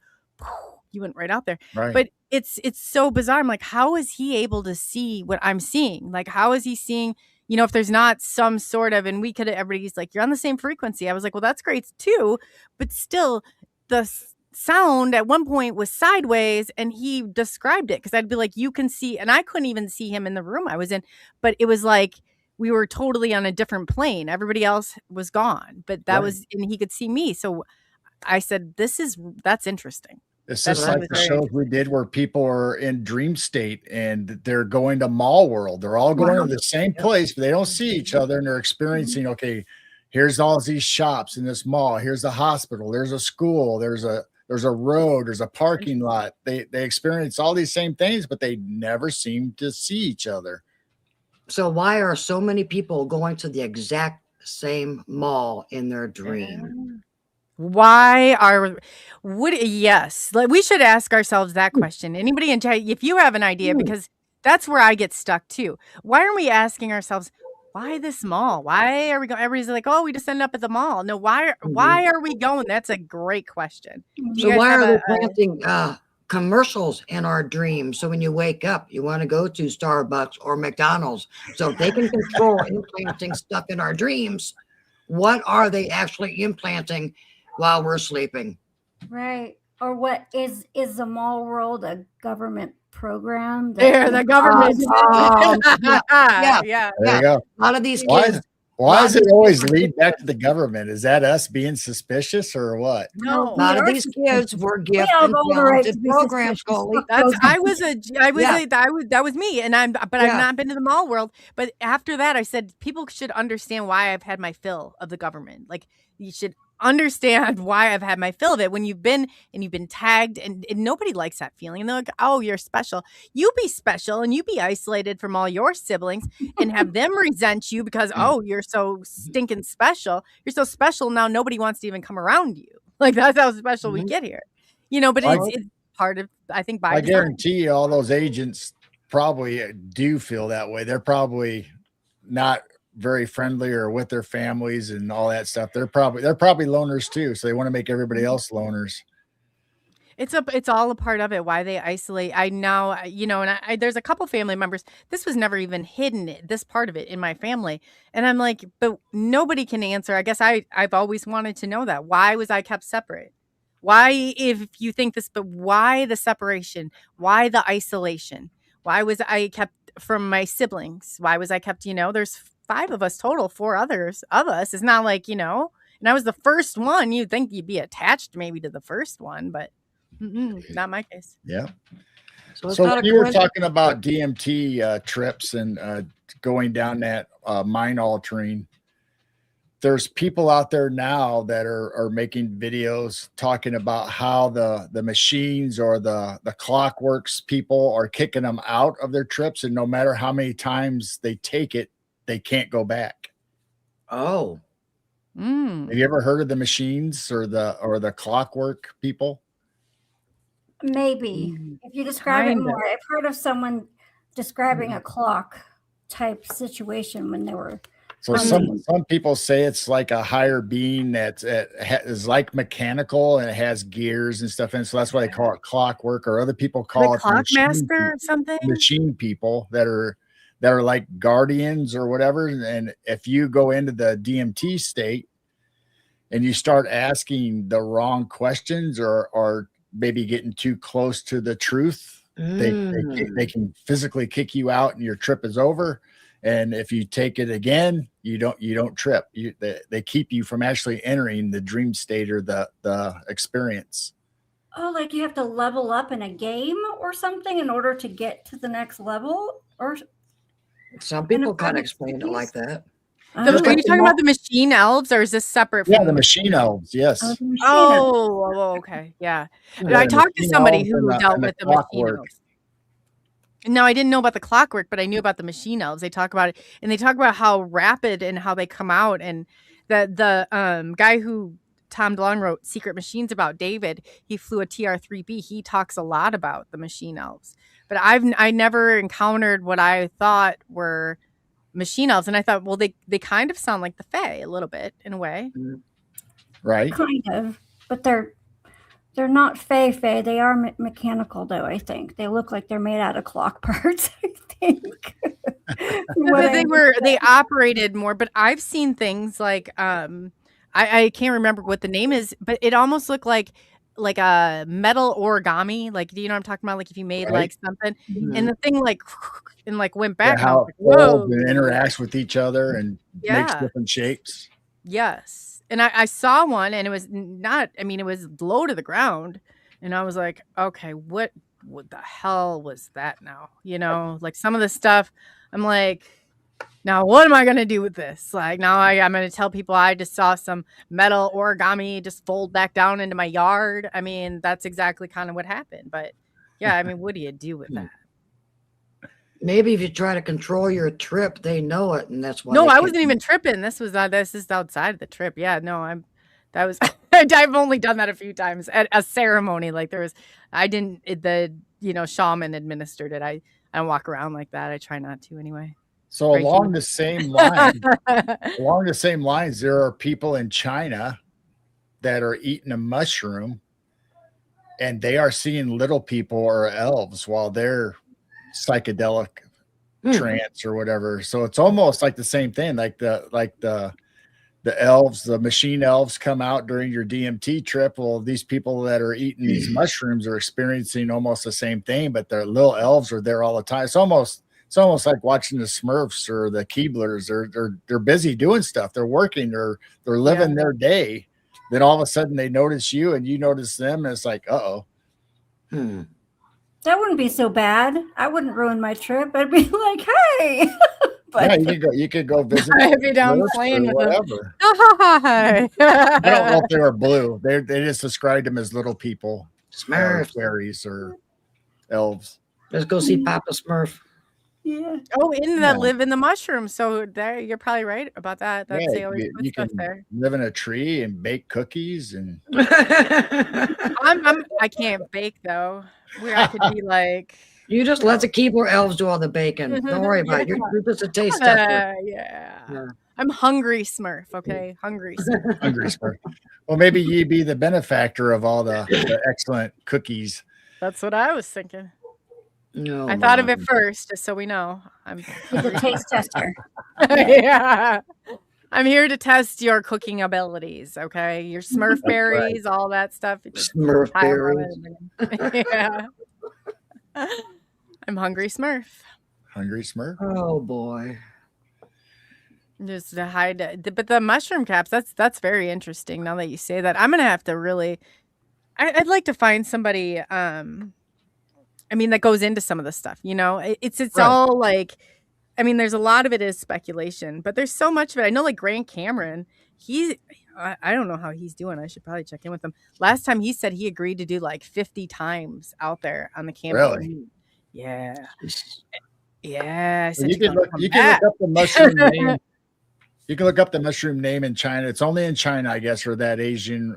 Speaker 2: you went right out there.
Speaker 5: Right.
Speaker 2: But it's so bizarre. I'm like, how is he able to see what I'm seeing? Like, how is he seeing, if there's not some sort of, and everybody's like, you're on the same frequency. I was like, well, that's great too. But still, the sound at one point was sideways, and he described it, because I'd be like, you can see, and I couldn't even see him in the room I was in, but it was like we were totally on a different plane. Everybody else was gone, but that was, and he could see me. So I said, that's interesting.
Speaker 5: It's just like the shows we did where people are in dream state and they're going to mall world. They're all going to the same place, but they don't see each other, and they're experiencing, okay, here's all these shops in this mall. Here's a hospital. There's a school. There's a road. There's a parking lot. They experience all these same things, but they never seem to see each other. So
Speaker 4: why are so many people going to the exact same mall in their dream?
Speaker 2: Yes, we should ask ourselves that question. Anybody in chat, if you have an idea, because that's where I get stuck too. Why aren't we asking ourselves, why this mall? Why are we going? Everybody's like, oh, we just ended up at the mall. No, why are we going? That's a great question.
Speaker 4: So why are they planting commercials in our dreams? So when you wake up, you want to go to Starbucks or McDonald's. So if they can control implanting stuff in our dreams, what are they actually implanting while we're sleeping?
Speaker 3: Right. Or what is the mall world a government program?
Speaker 2: The government.
Speaker 5: Yeah. There you go.
Speaker 4: A lot of these kids.
Speaker 5: Why does it always lead back to the government? Is that us being suspicious or what?
Speaker 2: No.
Speaker 4: A lot of these kids were gifted programs, Coley.
Speaker 2: That was me. And I've not been to the mall world. But after that, I said, people should understand why I've had my fill of the government. Like, you should understand why I've had my fill of it. When you've been tagged, and nobody likes that feeling. And they're like, oh, you're special. You be special, and you be isolated from all your siblings, and have them resent you because, oh, you're so stinking special. You're so special now nobody wants to even come around you. Like, that's how special we get here. But it's part of, I think, by design.
Speaker 5: Guarantee you all those agents probably do feel that way. They're probably not very friendly or with their families and all that stuff. They're probably loners too. So they want to make everybody else loners.
Speaker 2: It's all a part of it. Why they isolate. I now, and there's a couple family members. This was never even hidden, this part of it in my family. And I'm like, but nobody can answer. I guess I've always wanted to know that. Why was I kept separate? Why, if you think this, but why the separation? Why the isolation? Why was I kept from my siblings. Why was I kept, there's 5 of us total, 4 others of us. It's not like, and I was the first one. You'd think you'd be attached maybe to the first one, but not my case.
Speaker 5: Yeah.
Speaker 4: So
Speaker 5: you were talking about DMT trips and going down that mind altering. There's people out there now that are making videos talking about how the machines or the clockworks people are kicking them out of their trips, and no matter how many times they take it, they can't go back.
Speaker 4: Oh.
Speaker 5: Have you ever heard of the machines or the clockwork people?
Speaker 3: Maybe. If you describe it more, I've heard of someone describing a clock type situation when they were.
Speaker 5: So some people say it's like a higher being that is like mechanical and it has gears and stuff. And so that's why they call it clockwork, or other people call it
Speaker 2: clock master or something.
Speaker 5: Machine people that are like guardians or whatever. And if you go into the DMT state and you start asking the wrong questions or maybe getting too close to the truth, they can physically kick you out and your trip is over. And if you take it again, you don't trip. They keep you from actually entering the dream state or the experience.
Speaker 3: Oh, like you have to level up in a game or something in order to get to the next level? Or
Speaker 4: some people kind of explain it like that.
Speaker 2: Are you talking about the machine elves, or is this separate from
Speaker 5: the machine elves? Yes.
Speaker 2: Okay. Yeah. I talked to somebody who dealt with the machine elves. No, I didn't know about the clockwork, but I knew about the machine elves. They talk about it, and they talk about how rapid and how they come out. And the guy who Tom DeLonge wrote Secret Machines about, David, he flew a TR-3B. He talks a lot about the machine elves, but I never encountered what I thought were machine elves. And I thought, well, they kind of sound like the Fae a little bit in a way.
Speaker 5: Right.
Speaker 3: Kind of, but they're not Fae. They are mechanical, though, I think. They look like they're made out of clock parts, I think.
Speaker 2: They operated more, but I've seen things like, I can't remember what the name is, but it almost looked like a metal origami. Like, do you know what I'm talking about? Like if you made like something and the thing went back.
Speaker 5: How it interacts with each other and makes different shapes.
Speaker 2: Yes. And I saw one, and it was it was low to the ground. And I was like, okay, what the hell was that now? Like some of the stuff, I'm like, now what am I going to do with this? Like now I'm going to tell people I just saw some metal origami just fold back down into my yard. I mean, that's exactly kind of what happened. But yeah, what do you do with that?
Speaker 4: Maybe if you try to control your trip, they know it, and that's why.
Speaker 2: No, I wasn't even tripping. This is outside of the trip. Yeah, no, I've only done that a few times at a ceremony. Like shaman administered it. I don't walk around like that. I try not to anyway.
Speaker 5: So along the same lines, there are people in China that are eating a mushroom, and they are seeing little people or elves while they're psychedelic trance or whatever. So it's almost like the same thing. Like the elves, the machine elves come out during your DMT trip. Well, these people that are eating these mushrooms are experiencing almost the same thing, but their little elves are there all the time. It's almost like watching the Smurfs or the Keeblers. They're busy doing stuff. They're working. They're living their day. Then all of a sudden they notice you and you notice them. And it's like,
Speaker 3: That wouldn't be so bad. I wouldn't ruin my trip. I'd be like, hey.
Speaker 5: But you could go visit.
Speaker 2: I'd be down playing with
Speaker 5: whatever. I don't know if they were blue. They just described them as little people,
Speaker 4: Smurfs,
Speaker 5: fairies, or elves.
Speaker 4: Let's go see Papa Smurf.
Speaker 3: Yeah.
Speaker 2: Oh, live in the mushrooms. So there, you're probably right about that. That's they always put stuff there.
Speaker 5: Live in a tree and bake cookies and.
Speaker 2: I can't bake though. I could be like.
Speaker 4: You just let the keyboard elves do all the baking. Don't worry about it. You're just a taste tester.
Speaker 2: Yeah. I'm hungry Smurf. Okay, hungry Smurf.
Speaker 5: Hungry Smurf. Well, maybe you'd be the benefactor of all the excellent cookies.
Speaker 2: That's what I was thinking.
Speaker 4: No,
Speaker 2: I thought of it first, just so we know. I'm
Speaker 3: a taste tester.
Speaker 2: Yeah. I'm here to test your cooking abilities, okay? Your Smurf berries, all that stuff.
Speaker 4: Smurf berries.
Speaker 2: Yeah. I'm hungry Smurf.
Speaker 5: Hungry Smurf.
Speaker 4: Oh boy.
Speaker 2: Just to hide, but the mushroom caps, that's very interesting. Now that you say that, I'm gonna have to really. I'd like to find somebody. I mean, that goes into some of the stuff. You know, it's
Speaker 4: Right.
Speaker 2: all like. I mean, there's a lot of it is speculation, but there's so much of it. I know, like Grant Cameron, I don't know how he's doing. I should probably check in with him. Last time he said he agreed to do like 50 times out there on the camera.
Speaker 5: Really?
Speaker 2: Yeah. Yeah. I said,
Speaker 5: You can
Speaker 2: "You're
Speaker 5: look
Speaker 2: gonna come
Speaker 5: up the mushroom name. You can look up the mushroom name in China. It's only in China, I guess, or that Asian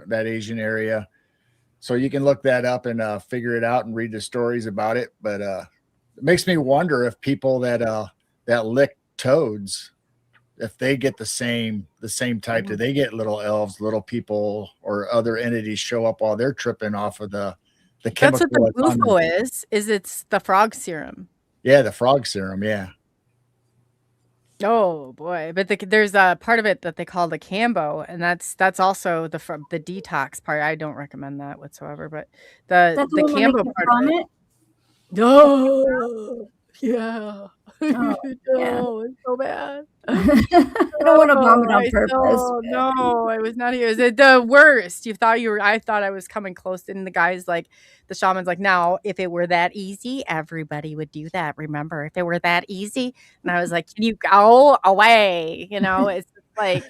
Speaker 5: area. So you can look that up and figure it out and read the stories about it. But it makes me wonder if people that lick toads, if they get the same type. Do they get little elves, little people, or other entities show up while they're tripping off of the chemical?
Speaker 2: That's what the UFO is it's the frog serum.
Speaker 5: Yeah, the frog serum. Yeah.
Speaker 2: Oh boy, but there's a part of it that they call the Cambo, and that's also the detox part. I don't recommend that whatsoever, but the Cambo part of it. Oh, yeah.
Speaker 3: Oh, yeah.
Speaker 2: It's so bad.
Speaker 3: I don't want to vomit on purpose.
Speaker 2: No, it was not here. It was the worst. I thought I was coming close, and the guy's like, the shaman's like, now, if it were that easy, everybody would do that. Remember, if it were that easy. And I was like, can you go away? You know, it's like,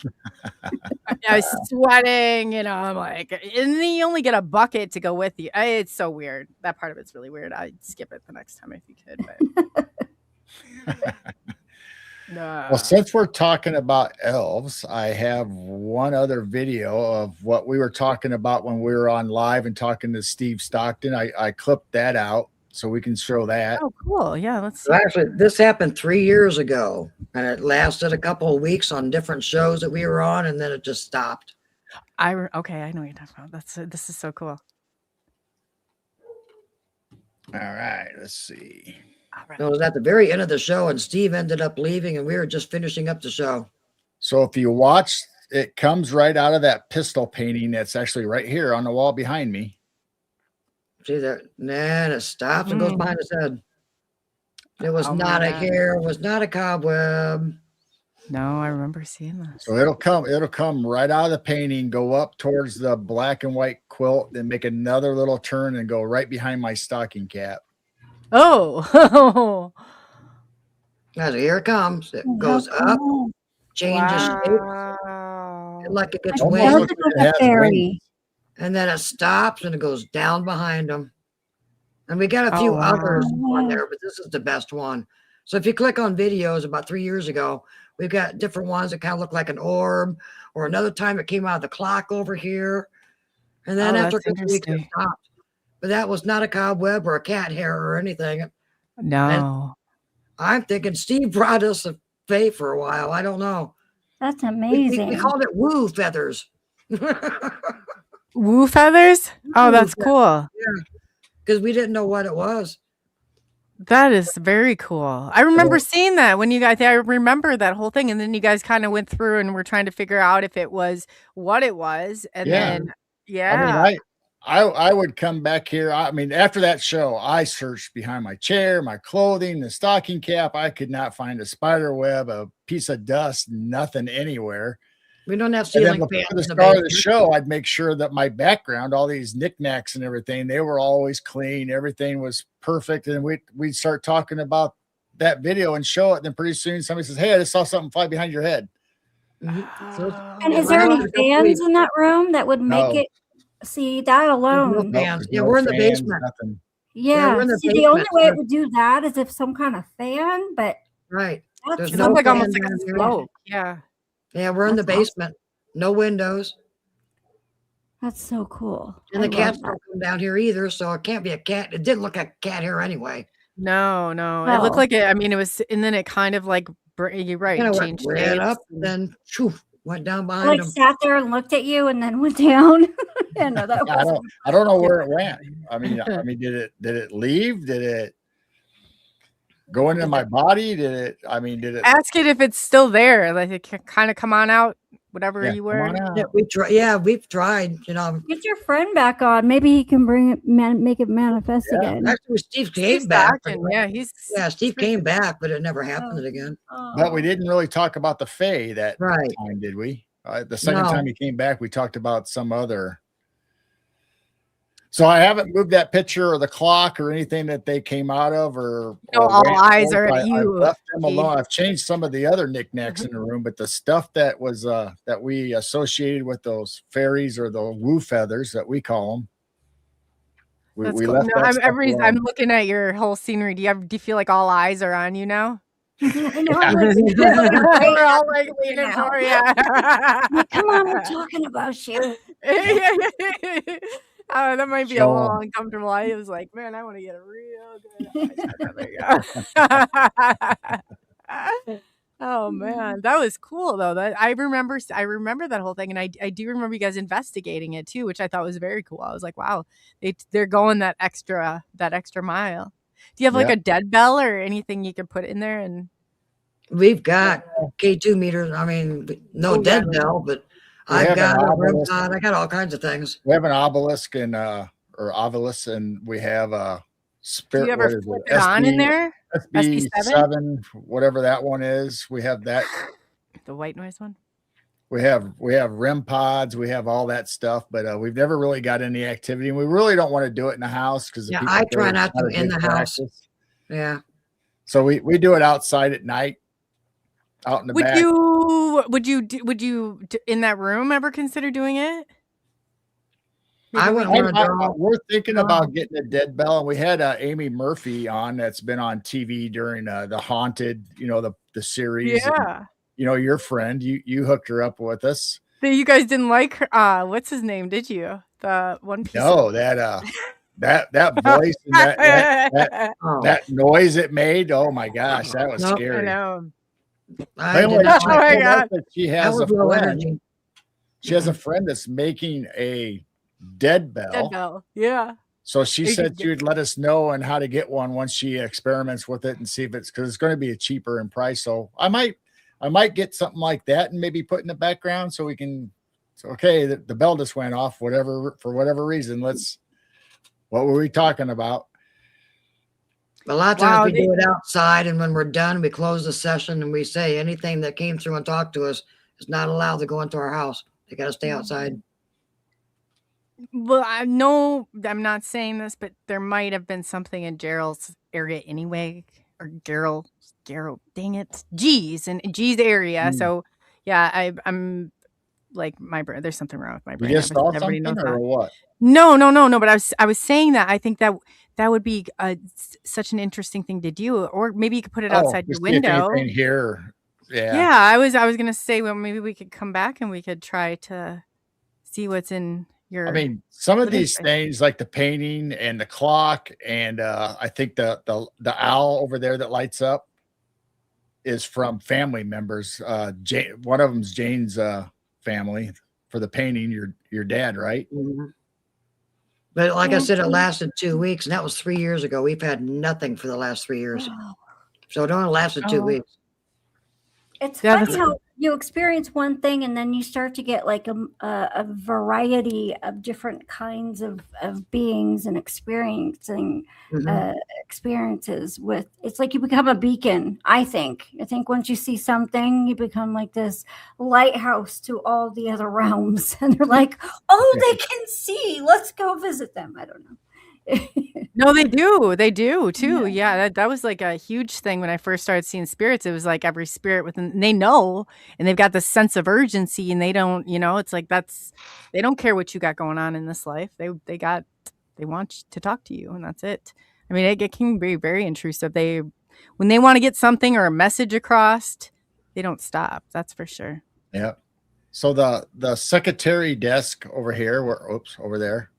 Speaker 2: I was sweating, you know, I'm like, and then you only get a bucket to go with you. It's so weird. That part of it's really weird. I'd skip it the next time if you could, but.
Speaker 5: Well, since we're talking about elves, I have one other video of what we were talking about when we were on live and talking to Steve Stockton. I clipped that out so we can show that.
Speaker 2: Oh, cool. Yeah, let's see.
Speaker 4: So actually, this happened 3 years ago, and it lasted a couple of weeks on different shows that we were on, and then it just stopped.
Speaker 2: Okay, I know what you're talking about. This is so cool.
Speaker 5: All right, let's see.
Speaker 4: It was at the very end of the show, and Steve ended up leaving, and we were just finishing up the show.
Speaker 5: So if you watch, it comes right out of that pistol painting that's actually right here on the wall behind me.
Speaker 4: See that? And it stops and goes behind his head. It was not a hair. It was not a cobweb.
Speaker 2: No, I remember seeing that.
Speaker 5: So it'll come right out of the painting, go up towards the black and white quilt, then make another little turn and go right behind my stocking cap.
Speaker 2: Oh.
Speaker 4: As here it comes. It goes up, changes shape. Like it gets wings. And then it stops and it goes down behind them. And we got a few others on there, but this is the best one. So if you click on videos about 3 years ago, we've got different ones that kind of look like an orb, or another time it came out of the clock over here. And then after a couple weeks, it stopped. But that was not a cobweb or a cat hair or anything.
Speaker 2: No.
Speaker 4: And I'm thinking Steve brought us a fae for a while. I don't know.
Speaker 3: That's amazing.
Speaker 4: We called it woo feathers.
Speaker 2: Woo feathers? Oh, that's cool.
Speaker 4: Yeah, because we didn't know what it was.
Speaker 2: That is very cool. I remember seeing that when you guys, I remember that whole thing. And then you guys kind of went through and were trying to figure out if it was what it was. And then,
Speaker 5: I would come back here. I mean, after that show, I searched behind my chair, my clothing, the stocking cap. I could not find a spider web, a piece of dust, nothing anywhere.
Speaker 4: We don't have ceiling fans.
Speaker 5: Before the start of the show, I'd make sure that my background, all these knickknacks and everything, they were always clean. Everything was perfect. And we'd start talking about that video and show it. And then pretty soon somebody says, hey, I just saw something fly behind your head.
Speaker 3: And is there any fans in that room that would make it? See, that alone.
Speaker 4: Yeah, we're in the basement.
Speaker 3: Yeah. See, the only way it would do that is if some kind of fan, but
Speaker 4: right.
Speaker 2: There's no like almost like a smoke. Yeah.
Speaker 4: Yeah, we're in the basement. No windows.
Speaker 3: That's so cool.
Speaker 4: And the cats don't come down here either, so it can't be a cat. It didn't look like cat hair anyway.
Speaker 2: No. It looked like it. I mean, it was, and then it kind of like, you're right.
Speaker 4: Kind of
Speaker 2: changed
Speaker 4: ran up, then went down behind
Speaker 3: like
Speaker 4: them.
Speaker 3: Sat there and looked at you and then went down. Yeah, no, that was
Speaker 5: I don't know where it went. I mean, did it leave? Did it go into my body? Did it
Speaker 2: ask it if it's still there? Like it can kind of come on out whatever you
Speaker 5: come on
Speaker 2: were.
Speaker 5: out.
Speaker 4: Yeah, we've tried, you know.
Speaker 3: Get your friend back on. Maybe he can bring it, make it manifest again.
Speaker 4: Actually, Steve
Speaker 2: Steve
Speaker 4: came back.
Speaker 2: Stockton, yeah,
Speaker 4: Steve came back, but it never happened again.
Speaker 5: But we didn't really talk about the Fae that
Speaker 4: Right.
Speaker 5: time, did we? The second
Speaker 4: No.
Speaker 5: time he came back, we talked about some other. So I haven't moved that picture or the clock or anything that they came out of, or
Speaker 2: all
Speaker 5: ran
Speaker 2: eyes
Speaker 5: forth.
Speaker 2: are at
Speaker 5: I
Speaker 2: you.
Speaker 5: left them
Speaker 2: Keith.
Speaker 5: alone. I've changed some of the other knickknacks in the room, but the stuff that was that we associated with those fairies or the woo feathers that we call them, we
Speaker 2: Cool.
Speaker 5: left
Speaker 2: No,
Speaker 5: that stuff alone.
Speaker 2: I'm looking at your whole scenery. Do you feel like all eyes are on you now?
Speaker 3: I know. I'm
Speaker 2: We're all
Speaker 3: like,
Speaker 2: like leaning
Speaker 3: now.
Speaker 2: for you.
Speaker 3: come on, we're talking about you.
Speaker 2: Oh, that might be a little uncomfortable. I was like, man, I want to get a real good. Oh man, that was cool though. That I remember that whole thing, and I do remember you guys investigating it too, which I thought was very cool. I was like, wow, they're going that extra mile. Do you have like a dead bell or anything you could put in there? And
Speaker 5: Oh,
Speaker 2: Oh,
Speaker 4: We've got K2 meters. I mean, no dead bell, but I've got a room pod. I got all kinds of things.
Speaker 5: We have an obelisk and or obelisk, and we have a spirit.
Speaker 2: Do you ever flip it on in there?
Speaker 5: SB7, whatever that one is. We have that.
Speaker 2: The white noise one.
Speaker 5: We have REM pods. We have all that stuff, but we've never really got any activity, and we really don't want to do it in the house because
Speaker 4: I try not to in the house. Yeah.
Speaker 5: So we do it outside at night, out in the back.
Speaker 2: Would you in that room ever consider doing it?
Speaker 4: I wouldn't want to.
Speaker 5: We're thinking about getting a dead bell, and we had Amy Murphy on that's been on TV during the Haunted, the series.
Speaker 2: Yeah.
Speaker 5: And, your friend, you hooked her up with us.
Speaker 2: You guys didn't like her. What's his name? Did you? The one piece.
Speaker 5: No, that voice and that noise it made. Oh my gosh, that was scary.
Speaker 2: I know.
Speaker 5: Oh my God. She has a friend.
Speaker 4: Energy.
Speaker 5: She has a friend that's making a dead bell.
Speaker 2: Dead bell. Yeah.
Speaker 5: So she said she would let us know and how to get one once she experiments with it and see if because it's going to be cheaper in price. So I might get something like that and maybe put in the background so we can. Okay, the bell just went off. For whatever reason, what were we talking about?
Speaker 4: A lot of times we do it outside, and when we're done, we close the session and we say anything that came through and talked to us is not allowed to go into our house. They got to stay outside.
Speaker 2: Well, I know I'm not saying this, but there might have been something in Geryl's area anyway, or Geryl, dang it, G's area. So yeah, I'm like my brain. There's something wrong with my brain.
Speaker 5: You just saw something or what?
Speaker 2: No. But I was saying that I think that would be such an interesting thing to do, or maybe you could put it outside your window.
Speaker 5: Here, yeah.
Speaker 2: Yeah, I was gonna say, well, maybe we could come back and we could try to see what's in your.
Speaker 5: I mean, some of these things like the painting and the clock, and I think the owl over there that lights up is from family members. One of them's Jane's family for the painting. Your dad, right?
Speaker 4: Mm-hmm. But like I said, it lasted 2 weeks, and that was 3 years ago. We've had nothing for the last 3 years. So it only lasted 2 weeks.
Speaker 3: It's funny how you experience one thing and then you start to get like a variety of different kinds of beings and experiencing experiences with. It's like you become a beacon. I think once you see something, you become like this lighthouse to all the other realms, and they're like, oh, they can see. Let's go visit them. I don't know.
Speaker 2: No, they do too. Yeah, that was like a huge thing when I first started seeing spirits. It was like every spirit within, they know, and they've got this sense of urgency, and they don't, it's like they don't care what you got going on in this life. They want to talk to you, and that's it. I mean, it can be very intrusive. When they want to get something or a message across, they don't stop. That's for sure.
Speaker 5: Yeah. So the secretary desk over here, over there,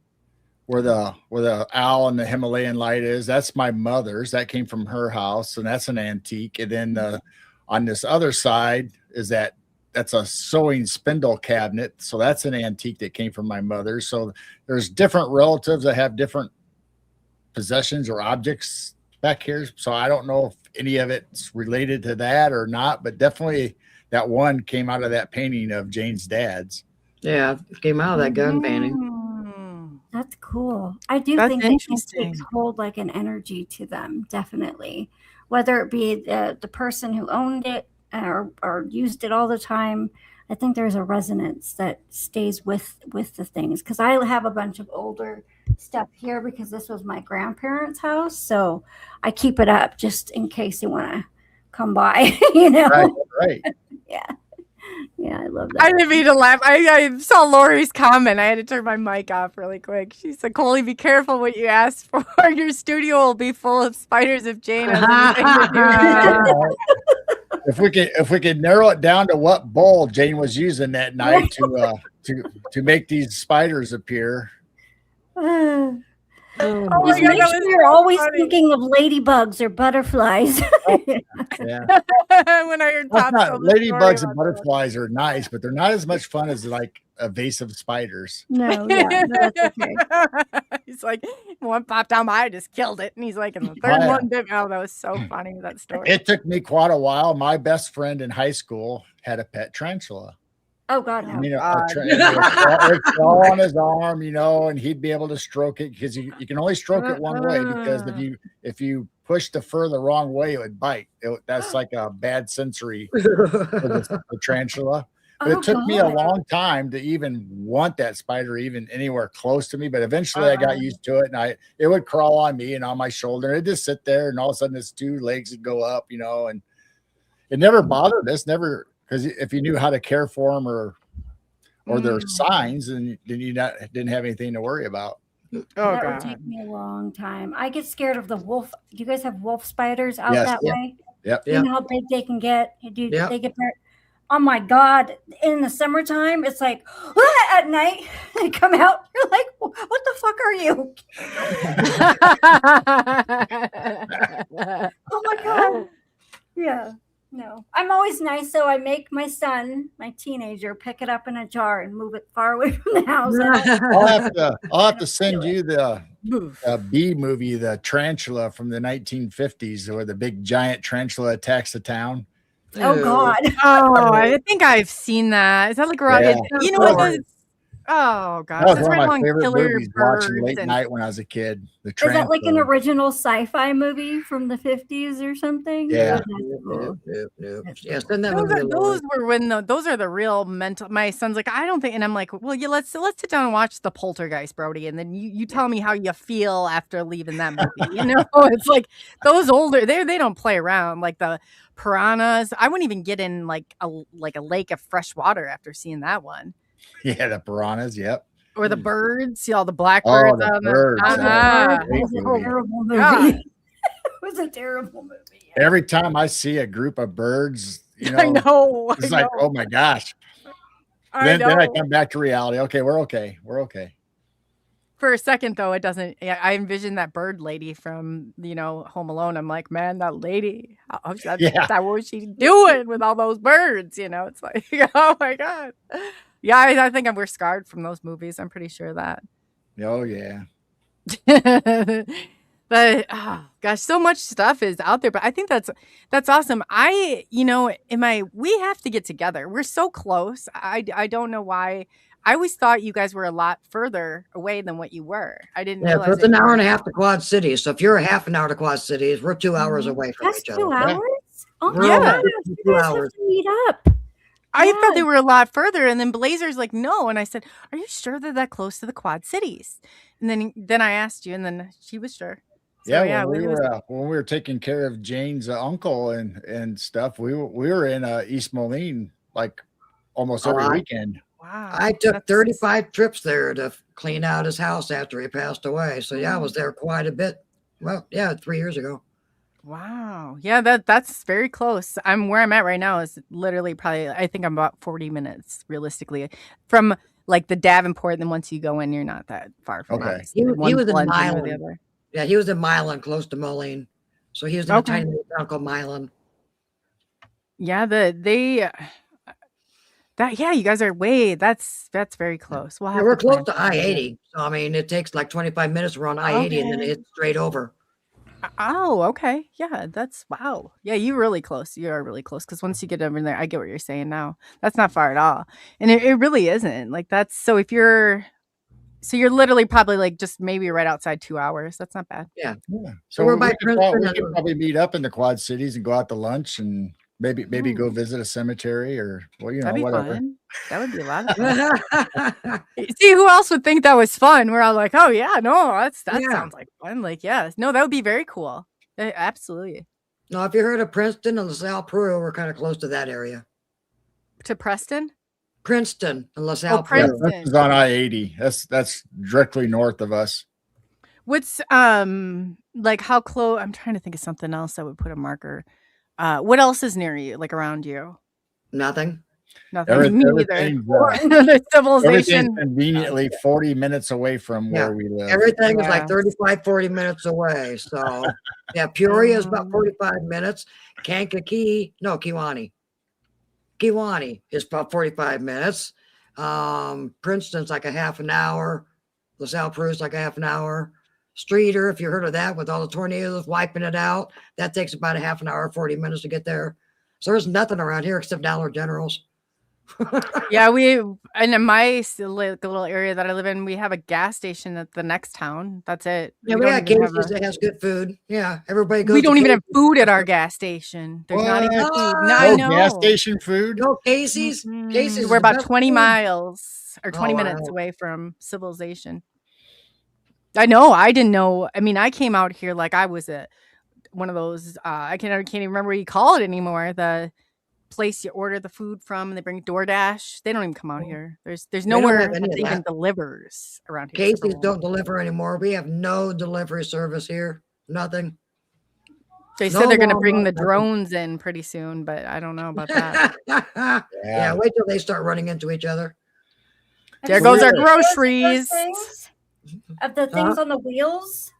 Speaker 5: where the owl and the Himalayan light is, that's my mother's. That came from her house, and that's an antique. And then on this other side is that's a sewing spindle cabinet. So that's an antique that came from my mother. So there's different relatives that have different possessions or objects back here. So I don't know if any of it's related to that or not, but definitely that one came out of that painting of Jane's dad's.
Speaker 4: Yeah, it came out of that gun painting.
Speaker 3: That's cool. I do
Speaker 2: That's
Speaker 3: think
Speaker 2: interesting.
Speaker 3: they hold like an energy to them, definitely. Whether it be the person who owned it or used it all the time, I think there's a resonance that stays with the things. Because I have a bunch of older stuff here because this was my grandparents' house, so I keep it up just in case you want to come by.
Speaker 5: Right.
Speaker 3: Yeah, I love that.
Speaker 2: I didn't mean to laugh. I saw Lori's comment. I had to turn my mic off really quick. She said, Coley, be careful what you ask for. Your studio will be full of spiders if Jane has anything to do with it.
Speaker 5: If we could narrow it down to what bowl Jane was using that night to make these spiders appear.
Speaker 2: Oh
Speaker 3: Just
Speaker 2: my God,
Speaker 3: make
Speaker 2: that
Speaker 3: sure
Speaker 2: was
Speaker 3: you're
Speaker 2: so
Speaker 3: always
Speaker 2: funny.
Speaker 3: thinking of ladybugs or butterflies.
Speaker 5: Yeah.
Speaker 2: When I heard
Speaker 5: That's
Speaker 2: Pop
Speaker 5: not,
Speaker 2: tell the story
Speaker 5: ladybugs
Speaker 2: about
Speaker 5: and butterflies are nice, but they're not as much fun as like evasive spiders.
Speaker 3: No, that's okay.
Speaker 2: He's like, one popped down my, I just killed it. And he's like, and the third
Speaker 5: Oh, yeah.
Speaker 2: one bit. Oh, that was so funny, that story.
Speaker 5: It took me quite a while. My best friend in high school had a pet tarantula.
Speaker 3: Oh God, no.
Speaker 5: You know,
Speaker 2: God.
Speaker 5: it'd crawl on his arm, and he'd be able to stroke it because you can only stroke it one way, because if you push the fur the wrong way, it would bite. That's like a bad sensory for the tarantula. But it took me a long time to even want that spider even anywhere close to me. But eventually I got used to it, and it would crawl on me and on my shoulder. It'd just sit there, and all of a sudden its two legs would go up, and it never bothered us, never. Because if you knew how to care for them or their signs, then you didn't have anything to worry about.
Speaker 2: Oh,
Speaker 3: That
Speaker 2: God.
Speaker 3: would take me a long time. I get scared of the wolf. Do you guys have wolf spiders out
Speaker 5: Yes.
Speaker 3: that
Speaker 5: Yeah.
Speaker 3: way?
Speaker 5: Yep.
Speaker 3: You know how big they can get?
Speaker 4: Yep.
Speaker 3: They get there. Oh my God. In the summertime, it's like at night they come out. You're like, what the fuck are you? Oh my God. Yeah. No. I'm always nice, so I make my son, my teenager, pick it up in a jar and move it far away from the house.
Speaker 5: I'll have to send you the B movie, the tarantula from the 1950s, where the big giant tarantula attacks the town.
Speaker 3: Oh God.
Speaker 2: Oh, I think I've seen that. Is that like rugged?
Speaker 5: Yeah.
Speaker 2: You know what? Oh God,
Speaker 5: That was
Speaker 2: that's
Speaker 5: one
Speaker 2: right
Speaker 5: of my
Speaker 2: along
Speaker 5: favorite
Speaker 2: Killer
Speaker 5: movies watching
Speaker 2: Birds
Speaker 5: late
Speaker 2: and-
Speaker 5: night when I was a kid. The
Speaker 3: Is that like an
Speaker 5: tarantula.
Speaker 3: original sci-fi movie from the 50s or something?
Speaker 5: Yeah.
Speaker 3: That's cool.
Speaker 4: Yes, send that
Speaker 2: Those
Speaker 4: movie.
Speaker 2: are, those were when those are the real mental. My son's like, I don't think, and I'm like, well, yeah, let's sit down and watch the Poltergeist, Brody, and then you tell me how you feel after leaving that movie. It's like those older they don't play around, like the piranhas. I wouldn't even get in like a lake of fresh water after seeing that one,
Speaker 5: Yeah, the piranhas. Yep.
Speaker 2: or the birds. See all the blackbirds.
Speaker 5: the
Speaker 2: on
Speaker 5: birds.
Speaker 2: Ah.
Speaker 3: It was a
Speaker 5: movie.
Speaker 3: terrible movie.
Speaker 2: God.
Speaker 3: It was a terrible movie. Yeah.
Speaker 5: Every time I see a group of birds,
Speaker 2: I know.
Speaker 5: it's like, oh my gosh. Then I come back to reality. Okay, we're okay. We're okay.
Speaker 2: For a second, though, it doesn't. I envision that bird lady from Home Alone. I'm like, man, that lady. That what she's doing with all those birds? It's like, oh my God. Yeah, I think we're scarred from those movies. I'm pretty sure of that.
Speaker 5: Oh yeah.
Speaker 2: But gosh, so much stuff is out there. But I think that's awesome. We have to get together. We're so close. I don't know why. I always thought you guys were a lot further away than what you were. I didn't realize.
Speaker 4: So it's an hour and a half to Quad Cities. So if you're a half an hour to Quad Cities, we're 2 hours away from
Speaker 3: That's
Speaker 4: each
Speaker 3: 2
Speaker 4: other.
Speaker 3: hours? Oh
Speaker 4: We're
Speaker 3: my
Speaker 2: Yeah.
Speaker 3: God. You
Speaker 4: 2
Speaker 3: guys have
Speaker 4: hours.
Speaker 3: to meet up.
Speaker 2: I
Speaker 3: Yeah.
Speaker 2: thought they were a lot further, and then Blazer's like, no. And I said, are you sure they're that close to the Quad Cities? And then I asked you, and then she was sure. So,
Speaker 5: Yeah, when we were taking care of Jane's uncle and stuff, we were in East Moline like almost every weekend.
Speaker 2: Wow.
Speaker 4: I took 35 trips there to clean out his house after he passed away. So yeah, I was there quite a bit. Well, yeah, 3 years ago.
Speaker 2: Wow. Yeah, that's very close. Where I'm at right now is literally probably, I think I'm about 40 minutes realistically from like the Davenport. And then once you go in, you're not that far from
Speaker 5: Okay.
Speaker 2: it.
Speaker 4: He was in
Speaker 2: blends into the
Speaker 4: Milan.
Speaker 2: other.
Speaker 4: Yeah, he was in Milan, close to Moline. So he was in a
Speaker 2: Okay.
Speaker 4: tiny little town called Milan.
Speaker 2: Yeah, you guys are that's very close. We'll
Speaker 4: Yeah,
Speaker 2: have
Speaker 4: we're
Speaker 2: to plan
Speaker 4: close to
Speaker 2: something.
Speaker 4: I-80. So I mean, it takes like 25 minutes. We're on I-80 and then
Speaker 2: Okay.
Speaker 4: it's straight over.
Speaker 2: Oh, okay. Yeah, that's wow. Yeah, you're really close. You are really close because once you get over there, I get what you're saying now. That's not far at all. And it really isn't. Like that's so if you're so you're literally probably like just maybe right outside 2 hours. That's not bad.
Speaker 4: Yeah.
Speaker 5: Yeah.
Speaker 4: So we're by
Speaker 5: we
Speaker 4: Princeton.
Speaker 5: could probably meet up in the Quad Cities and go out to lunch and maybe go
Speaker 2: Ooh,
Speaker 5: visit a cemetery or well,
Speaker 2: that'd be
Speaker 5: whatever.
Speaker 2: fun. That would be a lot of fun. See, who else would think that was fun? We're all like, oh yeah, no, that
Speaker 4: Yeah.
Speaker 2: sounds like fun. Like, yeah, no, that would be very cool. Absolutely.
Speaker 4: No, if you heard of Princeton and LaSalle, Peru, we're kind of close to that area.
Speaker 2: To Preston?
Speaker 4: Princeton and LaSalle,
Speaker 2: Oh,
Speaker 4: Peru.
Speaker 5: Yeah,
Speaker 2: Princeton.
Speaker 5: this is on I-80. That's directly north of us.
Speaker 2: What's like how close? I'm trying to think of something else that would put a marker. What else is near you, like around you?
Speaker 4: Nothing.
Speaker 2: Nothing. Me either.
Speaker 5: Everything's,
Speaker 2: The civilization.
Speaker 5: everything's conveniently 40 minutes away from
Speaker 4: Yeah.
Speaker 5: where we live.
Speaker 4: Everything is
Speaker 2: Yeah.
Speaker 4: like 35, 40 minutes away. So, yeah, Peoria is about 45 minutes. Kankakee, no, Kiwani. Kiwani is about 45 minutes. Princeton's like a half an hour. LaSalle, Peru's like a half an hour. Streeter, if you heard of that, with all the tornadoes wiping it out, that takes about a half an hour, 40 minutes to get there. So there's nothing around here except Dollar Generals.
Speaker 2: Yeah, and in my little area that I live in, we have a gas station at the next town. That's it.
Speaker 4: Yeah, we got Casey's that has good food. Yeah, everybody goes.
Speaker 2: We don't
Speaker 4: to
Speaker 2: even have
Speaker 4: Casey's.
Speaker 2: food at our gas station. There's not even
Speaker 5: What?
Speaker 2: food. No,
Speaker 4: No
Speaker 2: I know.
Speaker 5: gas station food?
Speaker 4: No, Casey's.
Speaker 2: Mhm.
Speaker 4: Casey's.
Speaker 2: We're
Speaker 4: is the
Speaker 2: about
Speaker 4: best
Speaker 2: 20
Speaker 4: food.
Speaker 2: miles or 20
Speaker 4: Oh,
Speaker 2: minutes
Speaker 4: wow.
Speaker 2: away from civilization. I know. I didn't know. I mean, I came out here like I was one of those. I can't even remember what you call it anymore. The place you order the food from and they bring DoorDash. They don't even come out here. There's
Speaker 4: don't
Speaker 2: nowhere
Speaker 4: have any
Speaker 2: that
Speaker 4: of
Speaker 2: even
Speaker 4: that.
Speaker 2: delivers around here.
Speaker 4: Casey's don't deliver anymore. We have no delivery service here. Nothing.
Speaker 2: They
Speaker 4: No
Speaker 2: said they're going to
Speaker 4: Walmart,
Speaker 2: bring the
Speaker 4: nothing.
Speaker 2: drones in pretty soon, but I don't know about that.
Speaker 4: Yeah, wait till they start running into each other.
Speaker 2: There
Speaker 3: Have
Speaker 2: goes
Speaker 3: you
Speaker 2: our
Speaker 3: seen those
Speaker 2: groceries.
Speaker 3: things? Of the things on the wheels,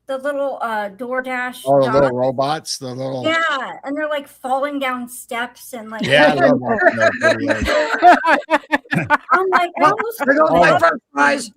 Speaker 3: the little DoorDash.
Speaker 5: Oh, the
Speaker 3: dogs?
Speaker 5: little robots, the little
Speaker 3: Yeah, and they're like falling down steps and like.
Speaker 5: Yeah, I love that.
Speaker 3: I'm like,
Speaker 4: There goes my first prize.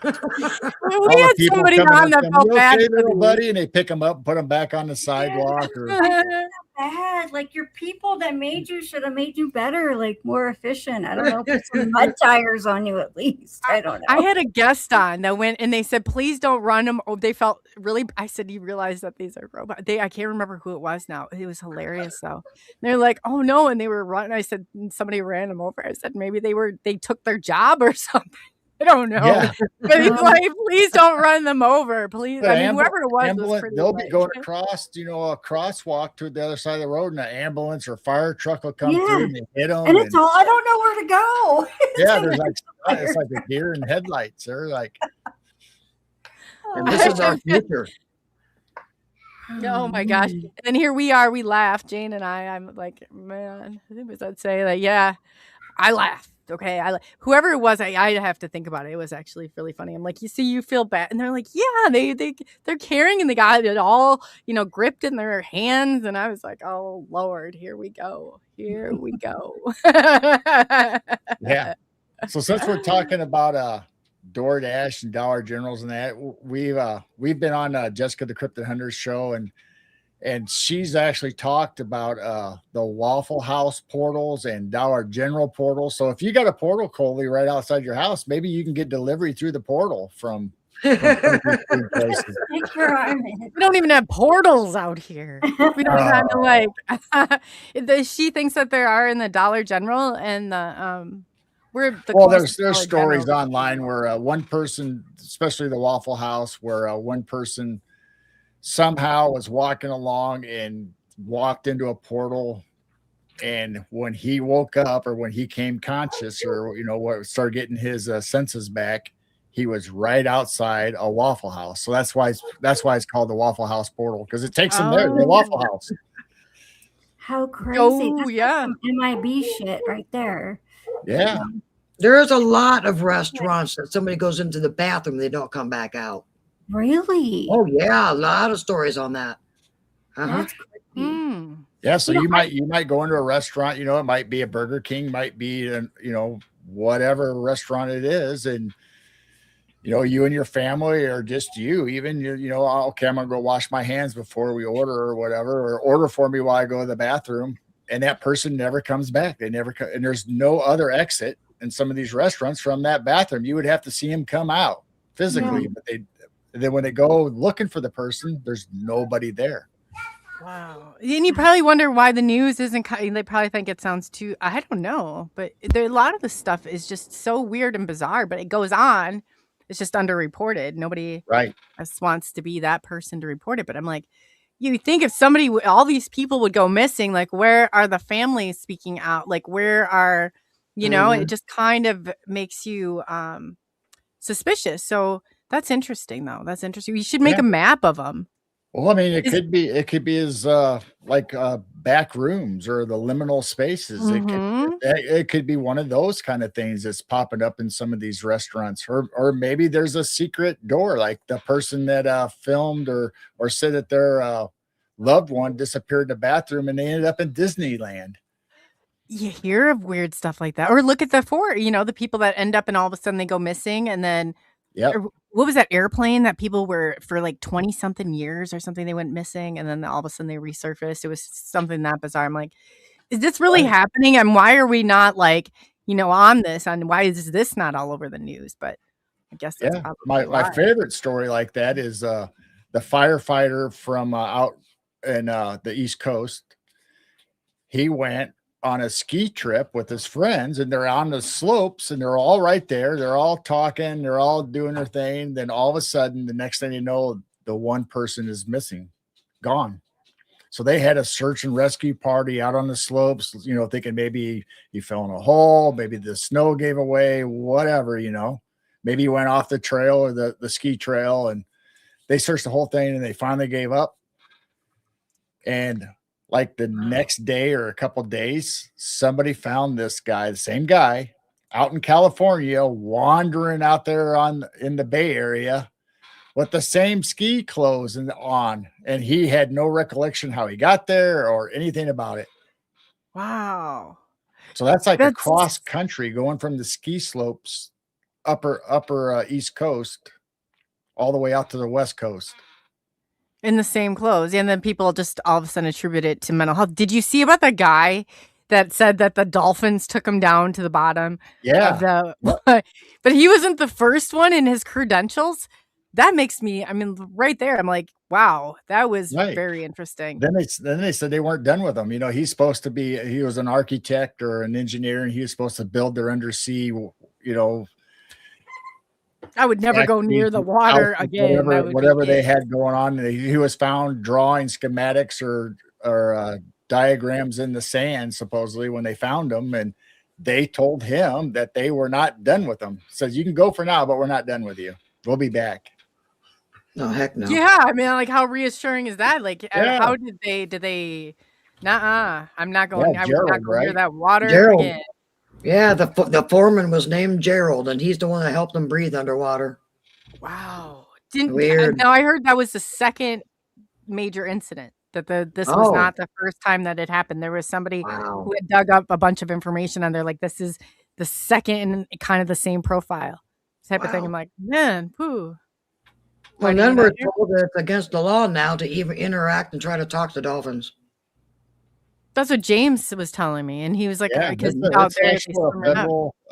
Speaker 2: We had somebody on that felt bad
Speaker 5: okay,
Speaker 2: for
Speaker 5: little
Speaker 2: me.
Speaker 5: buddy, and they pick them up and put them back on the sidewalk. Or,
Speaker 3: bad. Like your people that made you should have made you better, like more efficient. I don't know, put some mud tires on you at least. I don't know.
Speaker 2: I had a guest on that went and they said, please don't run them. Oh, they felt really, I said, you realize that these are robots. I can't remember who it was now. It was hilarious though. They're like, oh no. And they were running. I said, somebody ran them over. I said, maybe they took their job or something. I don't know.
Speaker 5: Yeah.
Speaker 2: But he's like, please don't run them over. Please.
Speaker 5: The
Speaker 2: I mean, whoever it was
Speaker 5: ambulance,
Speaker 2: pretty
Speaker 5: they'll be
Speaker 2: like-
Speaker 5: going across, a crosswalk to the other side of the road, and an ambulance or fire truck will come
Speaker 3: Yeah.
Speaker 5: through and they hit them.
Speaker 3: and it's all I don't know where to go.
Speaker 5: yeah, there's like it's like a deer in headlights. They're like,
Speaker 4: And this is our future.
Speaker 2: Oh my gosh. And then here we are, we laugh, Jane and I'm like, man, I was I'd say that, yeah, I laughed. Okay. Whoever it was, I have to think about it. It was actually really funny. I'm like, you see, you feel bad. And they're like, yeah, they're carrying and they got it all, gripped in their hands. And I was like, oh Lord, here we go. Here we go.
Speaker 5: yeah. So since we're talking about DoorDash and Dollar Generals and that, we've been on Jessica the Cryptid Hunter's show, and she's actually talked about the Waffle House portals and Dollar General portals. So if you got a portal, Coley, right outside your house, maybe you can get delivery through the portal from places.
Speaker 3: Take your arm in.
Speaker 2: We don't even have portals out here. We don't have she thinks that there are in the Dollar General and the
Speaker 5: there's stories online where one person, especially the Waffle House, where one person somehow was walking along and walked into a portal, and when he woke up or when he came conscious or started getting his senses back, he was right outside a Waffle House. So that's why it's called the Waffle House portal, because it takes him there to the Waffle House.
Speaker 3: How crazy.
Speaker 2: Oh,
Speaker 3: That's
Speaker 2: yeah.
Speaker 3: some MIB shit right there.
Speaker 5: Yeah.
Speaker 4: There's a lot of restaurants that somebody goes into the bathroom, they don't come back out.
Speaker 3: Really?
Speaker 4: Oh yeah, a lot of stories on that. Uh-huh.
Speaker 3: That's creepy.
Speaker 2: Mm.
Speaker 5: Yeah, so you might go into a restaurant, it might be a Burger King, might be whatever restaurant it is, and you know, you and your family, or just you, even, you know, okay, I'm going to go wash my hands before we order or whatever, or order for me while I go to the bathroom. And that person never comes back. They never come, and there's no other exit in some of these restaurants from that bathroom. You would have to see him come out physically, but then when they go looking for the person, there's nobody there.
Speaker 2: Wow. And you probably wonder why the news isn't, they probably think it sounds too, I don't know, but a lot of the stuff is just so weird and bizarre, but it goes on. It's just underreported. Nobody just wants to be that person to report it. But I'm like, you think if somebody, all these people would go missing, like, where are the families speaking out? Like, where are, you know, it just kind of makes you suspicious. So that's interesting, though. That's interesting. You should make a map of them.
Speaker 5: Well, I mean, it could be as like back rooms or the liminal spaces. It could be one of those kind of things that's popping up in some of these restaurants, or maybe there's a secret door, like the person that filmed or said that their loved one disappeared in the bathroom and they ended up in Disneyland.
Speaker 2: You hear of weird stuff like that, or look at the people that end up and all of a sudden they go missing, and then what was that airplane that people were for like 20 something years or something, they went missing and then all of a sudden they resurfaced? It was something that bizarre. I'm like, is this really happening? And why are we not like, you know, on why is this not all over the news? But I guess that's
Speaker 5: my favorite story like that is the firefighter from out in the East Coast. He went on a ski trip with his friends, and they're on the slopes and they're all right there. They're all talking. They're all doing their thing. Then all of a sudden, the next thing you know, the one person is missing, gone. So they had a search and rescue party out on the slopes, you know, thinking maybe he fell in a hole, maybe the snow gave away, whatever, you know, maybe he went off the trail or the ski trail, and they searched the whole thing and they finally gave up. And like the next day or a couple of days, somebody found this guy, the same guy, out in California, wandering out there in the Bay Area with the same ski clothes on, and he had no recollection how he got there or anything about it.
Speaker 2: Wow.
Speaker 5: So that's a cross country going from the ski slopes, upper East Coast, all the way out to the West Coast.
Speaker 2: In the same clothes. And then people just all of a sudden attribute it to mental health. Did you see about the guy that said that the dolphins took him down to the bottom?
Speaker 5: Yeah.
Speaker 2: But he wasn't the first one in his credentials. That makes me, I mean, right there, I'm like, wow, that was very interesting.
Speaker 5: Then they said they weren't done with him. You know, he was an architect or an engineer, and he was supposed to build their undersea, you know,
Speaker 2: I would never go near the water again.
Speaker 5: Whatever they had going on. He was found drawing schematics or diagrams in the sand, supposedly, when they found him. And they told him that they were not done with him. Says, you can go for now, but we're not done with you. We'll be back.
Speaker 4: No, heck no.
Speaker 2: Yeah, I mean, like, how reassuring is that? Like, how did they? Nuh-uh. I'm not going. I would not go near that water again.
Speaker 4: Yeah, the foreman was named Geryl, and he's the one that helped them breathe underwater.
Speaker 2: Wow.
Speaker 4: Weird.
Speaker 2: Now I heard that was the second major incident. That this was not the first time that it happened. There was somebody who had dug up a bunch of information on there. Like, this is the second in kind of the same profile type of thing. I'm like, man, poo.
Speaker 4: Well, then we're told that it's against the law now to even interact and try to talk to dolphins.
Speaker 2: That's what James was telling me, and he was like,
Speaker 5: because out there,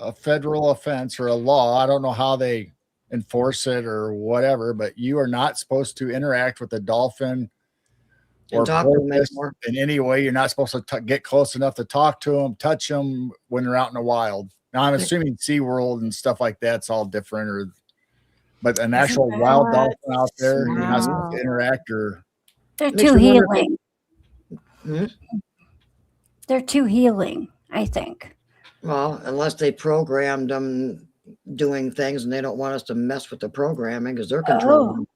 Speaker 5: a federal offense or a law. I don't know how they enforce it or whatever, but you are not supposed to interact with a dolphin or
Speaker 4: talk to them anymore
Speaker 5: in any way. You're not supposed to get close enough to talk to them, touch them when they're out in the wild. Now, I'm assuming SeaWorld and stuff like that's all different, but an actual wild dolphin out there, you're not supposed to interact or.
Speaker 3: They're too healing. They're too healing, I think.
Speaker 4: Well, unless they programmed them doing things and they don't want us to mess with the programming because they're controlling.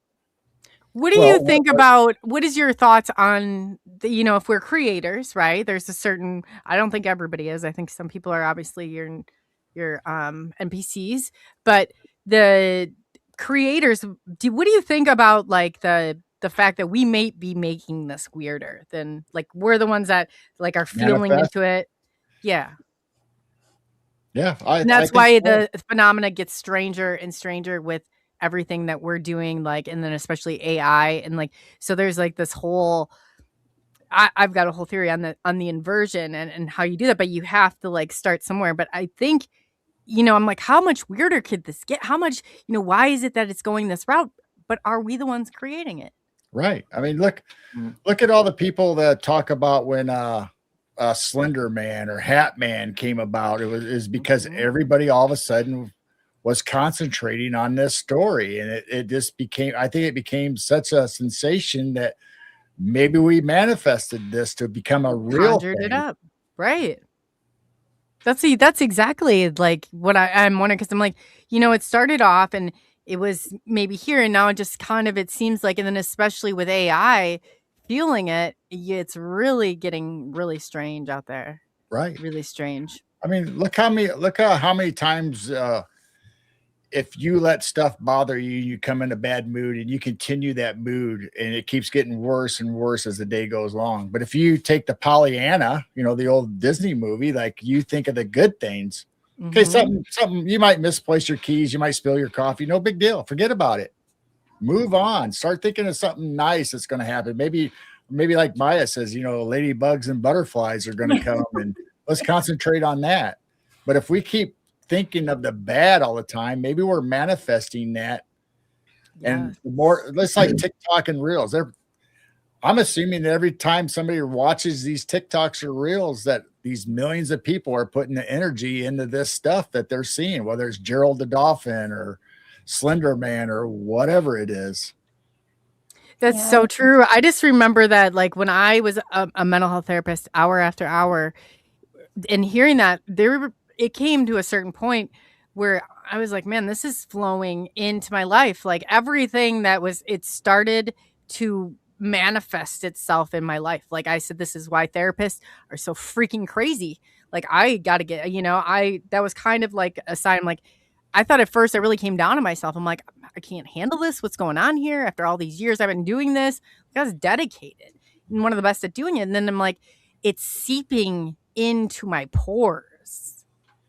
Speaker 2: What do you think about, what is your thoughts on, if we're creators, right? There's a certain, I don't think everybody is. I think some people are obviously your NPCs, but the creators, what do you think about like the fact that we may be making this weirder than, like, we're the ones that like are feeling into it? Yeah.
Speaker 5: Yeah.
Speaker 2: And that's why the phenomena gets stranger and stranger with everything that we're doing, like, and then especially AI, and like, so there's like this whole, I've got a whole theory on the inversion and how you do that, but you have to like start somewhere. But I think, I'm like, how much weirder could this get? How much, why is it that it's going this route? But are we the ones creating it?
Speaker 5: Right. I mean, look at all the people that talk about when Slender Man or Hat Man came about. It was because everybody all of a sudden was concentrating on this story, and it just became, I think it became such a sensation that maybe we manifested this to become a real
Speaker 2: Conjured
Speaker 5: thing.
Speaker 2: it up. Right. That's exactly like what I'm wondering, because I'm like, it started off and it was maybe here, and now it just kind of, it seems like, and then especially with AI feeling it, it's really getting really strange out there.
Speaker 5: Right.
Speaker 2: Really strange.
Speaker 5: I mean, look how many times if you let stuff bother you, you come in a bad mood and you continue that mood, and it keeps getting worse and worse as the day goes along. But if you take the Pollyanna, the old Disney movie, like, you think of the good things. Okay, something you might misplace your keys, you might spill your coffee, no big deal. Forget about it. Move on. Start thinking of something nice that's going to happen. Maybe like MIYA says, ladybugs and butterflies are going to come, and let's concentrate on that. But if we keep thinking of the bad all the time, maybe we're manifesting that. And the more, let's like TikTok and Reels. I'm assuming that every time somebody watches these TikToks or Reels, that these millions of people are putting the energy into this stuff that they're seeing, whether it's Geryl the Dolphin or Slender Man or whatever it is.
Speaker 2: That's so true. I just remember that, like, when I was a mental health therapist, hour after hour, and hearing that, it came to a certain point where I was like, man, this is flowing into my life. Like, everything it started to manifest itself in my life. Like I said, this is why therapists are so freaking crazy. Like, I got to get, that was kind of like a sign. Like, I thought at first I really came down on myself. I'm like, I can't handle this. What's going on here? After all these years I've been doing this, I was dedicated and one of the best at doing it. And then I'm like, it's seeping into my pores.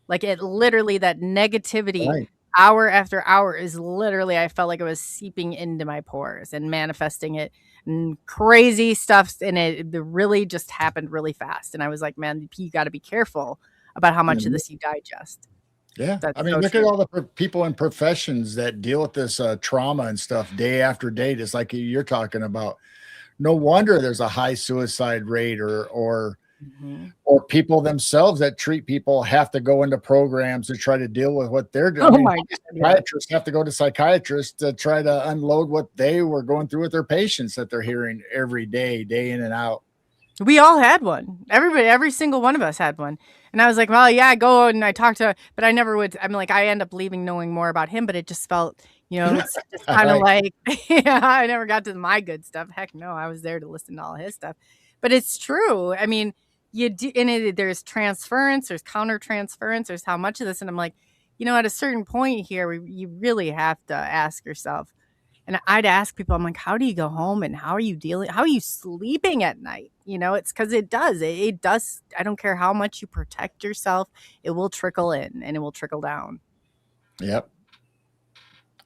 Speaker 2: Like, it literally, that negativity hour after hour is literally, I felt like it was seeping into my pores and manifesting it, and crazy stuff. And it really just happened really fast. And I was like, man, you got to be careful about how much of this you digest.
Speaker 5: Yeah.
Speaker 2: That's
Speaker 5: I mean, look at all the people in professions that deal with this trauma and stuff day after day, just like you're talking about. No wonder there's a high suicide rate, or people themselves that treat people have to go into programs to try to deal with what they're doing.
Speaker 2: Oh my God.
Speaker 5: Psychiatrists have to go to psychiatrists to try to unload what they were going through with their patients that they're hearing every day, day in and out.
Speaker 2: We all had one. Every single one of us had one. And I was like, well, yeah, I go and I talk to, but I never would. I'm like, I end up leaving knowing more about him, but it just felt, it's just kind of like, I never got to my good stuff. Heck no, I was there to listen to all his stuff. But it's true. I mean, you do, and there's transference, there's counter transference, there's how much of this. And I'm like, at a certain point here, you really have to ask yourself. And I'd ask people, I'm like, how do you go home, and how are you sleeping at night? It's because it does. I don't care how much you protect yourself, it will trickle in and it will trickle down.
Speaker 5: Yep.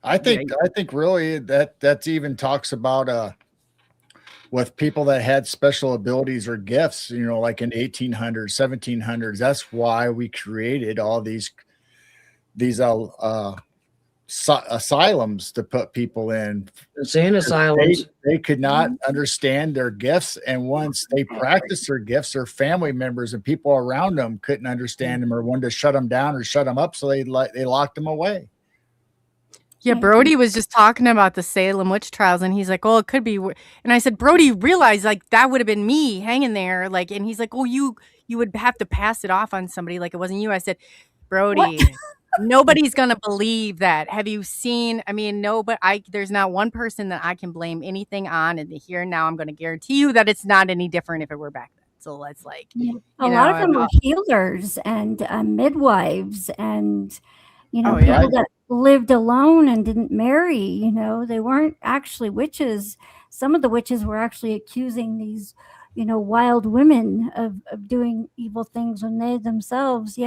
Speaker 5: I think really that's even talks about with people that had special abilities or gifts, like in 1800s, 1700s. That's why we created all these asylums to put people in.
Speaker 4: Insane asylums.
Speaker 5: They could not understand their gifts, and once they practiced their gifts, their family members and people around them couldn't understand them or wanted to shut them down or shut them up, so they locked them away.
Speaker 2: Yeah, Brody was just talking about the Salem witch trials, and he's like, "Oh, it could be." And I said, "Brody, realize like that would have been me hanging there." Like, and he's like, "Oh, you would have to pass it off on somebody like it wasn't you." I said, "Brody." Nobody's going to believe that. Have you seen? I mean, no, but there's not one person that I can blame anything on in the here and now. I'm going to guarantee you that it's not any different if it were back then. So let's
Speaker 3: a lot of them are healers and midwives and, people that lived alone and didn't marry, they weren't actually witches. Some of the witches were actually accusing these, wild women of doing evil things when they themselves,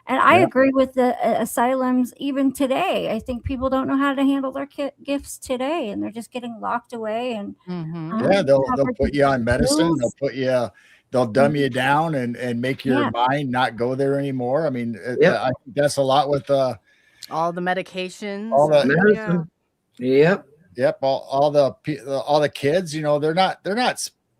Speaker 3: And I
Speaker 5: Yeah.
Speaker 3: agree with the asylums even today. I think people don't know how to handle their gifts today, and they're just getting locked away. And
Speaker 5: Yeah, they'll
Speaker 3: covered
Speaker 5: put you on medicine.
Speaker 3: pills.
Speaker 5: They'll dumb you down and make your
Speaker 3: Yeah.
Speaker 5: mind not go there anymore. I mean,
Speaker 4: Yep.
Speaker 5: I think that's a lot with
Speaker 2: all the medications.
Speaker 5: all the
Speaker 4: Medicine. Yep.
Speaker 5: yep, all the kids, you know, they're not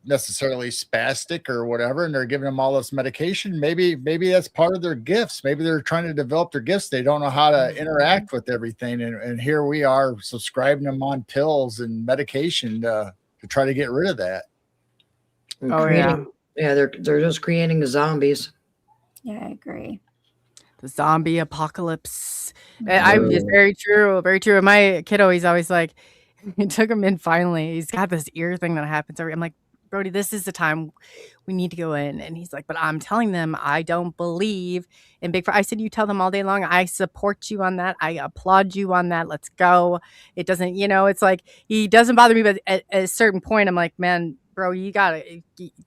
Speaker 5: necessarily spastic or whatever, and they're giving them all this medication. Maybe that's part of their gifts. Maybe they're trying to develop their gifts. They don't know how to interact with everything, and here we are subscribing them on pills and medication to try to get rid of that.
Speaker 2: Oh, yeah.
Speaker 4: Yeah, they're just creating the zombies.
Speaker 3: Yeah, I agree.
Speaker 2: The zombie apocalypse. It's very true. Very true. My kiddo, he's always like, he took him in finally. He's got this ear thing that happens I'm like, Brody, this is the time we need to go in. And he's like, but I'm telling them I don't believe in Big Pharma. I said, you tell them all day long. I support you on that. I applaud you on that. Let's go. It doesn't, it's like, he doesn't bother me. But at a certain point, I'm like, man, bro,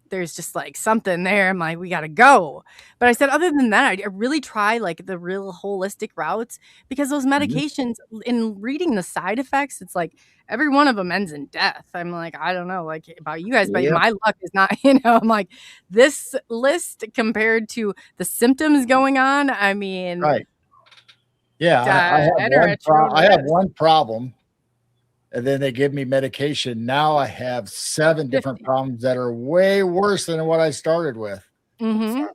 Speaker 2: there's just like something there. I'm like, we gotta go. But I said, other than that, I really try like the real holistic routes, because those medications, in reading the side effects, it's like every one of them ends in death. I'm like, I don't know, like about you guys, but
Speaker 4: Yep.
Speaker 2: my luck is not, I'm like, this list compared to the symptoms going on. I mean,
Speaker 5: Right. Yeah, I have one problem, and then they give me medication. Now I have 7 different problems that are way worse than what I started with.
Speaker 2: Mm-hmm.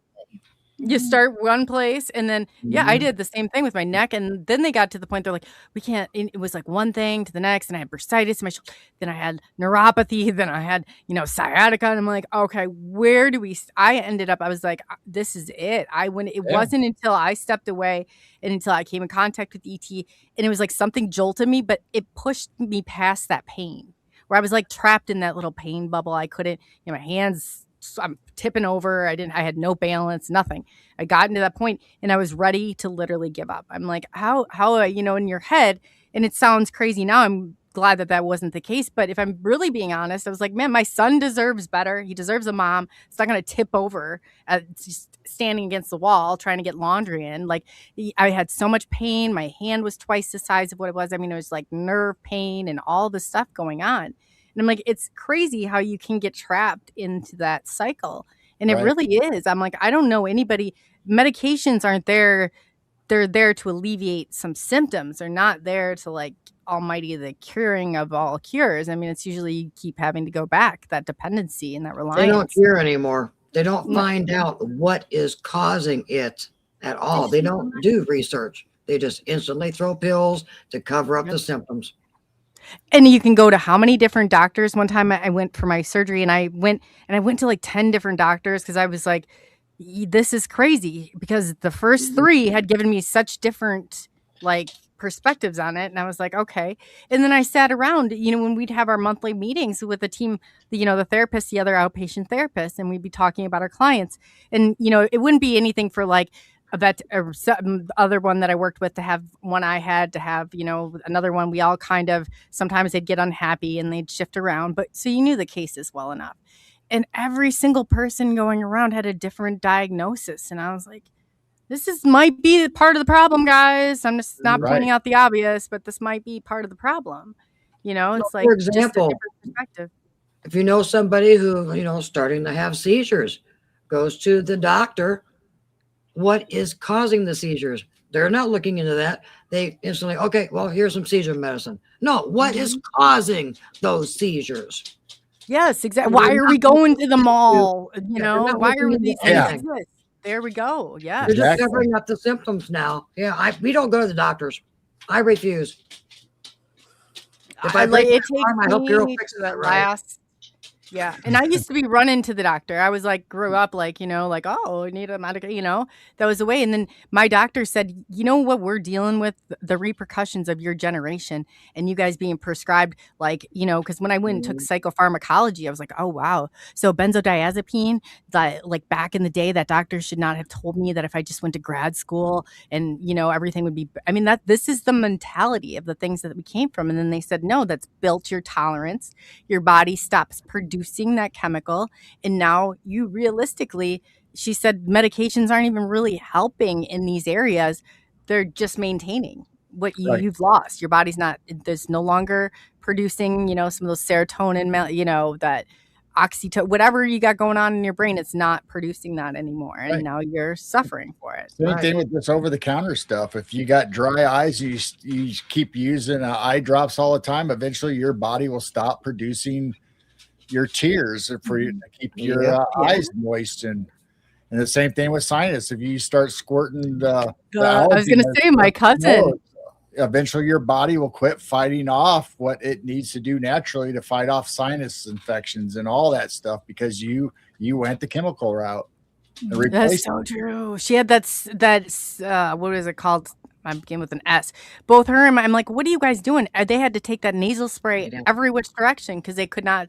Speaker 2: You start one place, and then I did the same thing with my neck, and then they got to the point they're like, we can't. It was like one thing to the next, and I had bursitis in my shoulder. Then I had neuropathy. Then I had sciatica, and I'm like, okay, where do we? I ended up. I was like, this is it. It wasn't until I stepped away and until I came in contact with ET, and it was like something jolted me, but it pushed me past that pain, where I was like trapped in that little pain bubble. I couldn't. My hands. I'm tipping over. I had no balance, nothing. I got into that point and I was ready to literally give up. I'm like, how, in your head, and it sounds crazy now. I'm glad that wasn't the case. But if I'm really being honest, I was like, man, my son deserves better. He deserves a mom. It's not going to tip over just standing against the wall, trying to get laundry in. Like I had so much pain. My hand was twice the size of what it was. I mean, it was like nerve pain and all the stuff going on. And I'm like, it's crazy how you can get trapped into that cycle. And it really is. I'm like, I don't know anybody. Medications aren't there. They're there to alleviate some symptoms. They're not there to like almighty the curing of all cures. I mean, it's usually you keep having to go back, that dependency and that reliance.
Speaker 4: They don't cure anymore. They don't find out what is causing it at all. They don't do research. They just instantly throw pills to cover up the symptoms.
Speaker 2: And you can go to how many different doctors? One time I went for my surgery and I went to like 10 different doctors because I was like, this is crazy, because the first 3 had given me such different like perspectives on it. And I was like, okay. And then I sat around, when we'd have our monthly meetings with the team, the therapists, the other outpatient therapists, and we'd be talking about our clients. And, it wouldn't be anything for like a vet or some other one that I worked with to have one I had to have, another one. We all kind of, sometimes they'd get unhappy and they'd shift around. But so you knew the cases well enough. And every single person going around had a different diagnosis. And I was like, might be part of the problem, guys. I'm just not pointing out the obvious, but this might be part of the problem. It's like,
Speaker 4: for example,
Speaker 2: just a different perspective.
Speaker 4: If you know somebody who, starting to have seizures, goes to the doctor, what is causing the seizures? They're not looking into that. They instantly, okay, well, here's some seizure medicine. No, what is causing those seizures?
Speaker 2: Yes, exactly. Why are we going to the mall? Why are these things exist? There we go. Yeah.
Speaker 4: You're just covering up the symptoms now. Yeah, we don't go to the doctors. I refuse. If I break my arm, I hope Geryl fixes that last.
Speaker 2: Yeah. And I used to be running to the doctor. I was like, grew up like, oh, I need a medication, that was the way. And then my doctor said, what we're dealing with, the repercussions of your generation and you guys being prescribed, like, because when I went and took psychopharmacology, I was like, oh, wow. So benzodiazepine, that like back in the day, that doctor should not have told me that if I just went to grad school and, everything would be, this is the mentality of the things that we came from. And then they said, no, that's built your tolerance. Your body stops producing that chemical, and now you realistically she said medications aren't even really helping in these areas. They're just maintaining what you've lost. Your body's not, there's no longer producing, some of those serotonin, that oxytocin, whatever you got going on in your brain, it's not producing that anymore. And now you're suffering for it.
Speaker 5: Same thing with this over-the-counter stuff. If you got dry eyes, you keep using eye drops all the time, eventually your body will stop producing your tears for you to keep your eyes moist. And the same thing with sinus. If you start squirting the
Speaker 2: I was going to say, my cousin.
Speaker 5: Eventually your body will quit fighting off what it needs to do naturally to fight off sinus infections and all that stuff because you went the chemical route.
Speaker 2: That's so true. She had that's what is it called? I begin with an S. Both her and I'm like, what are you guys doing? They had to take that nasal spray every which direction because they could not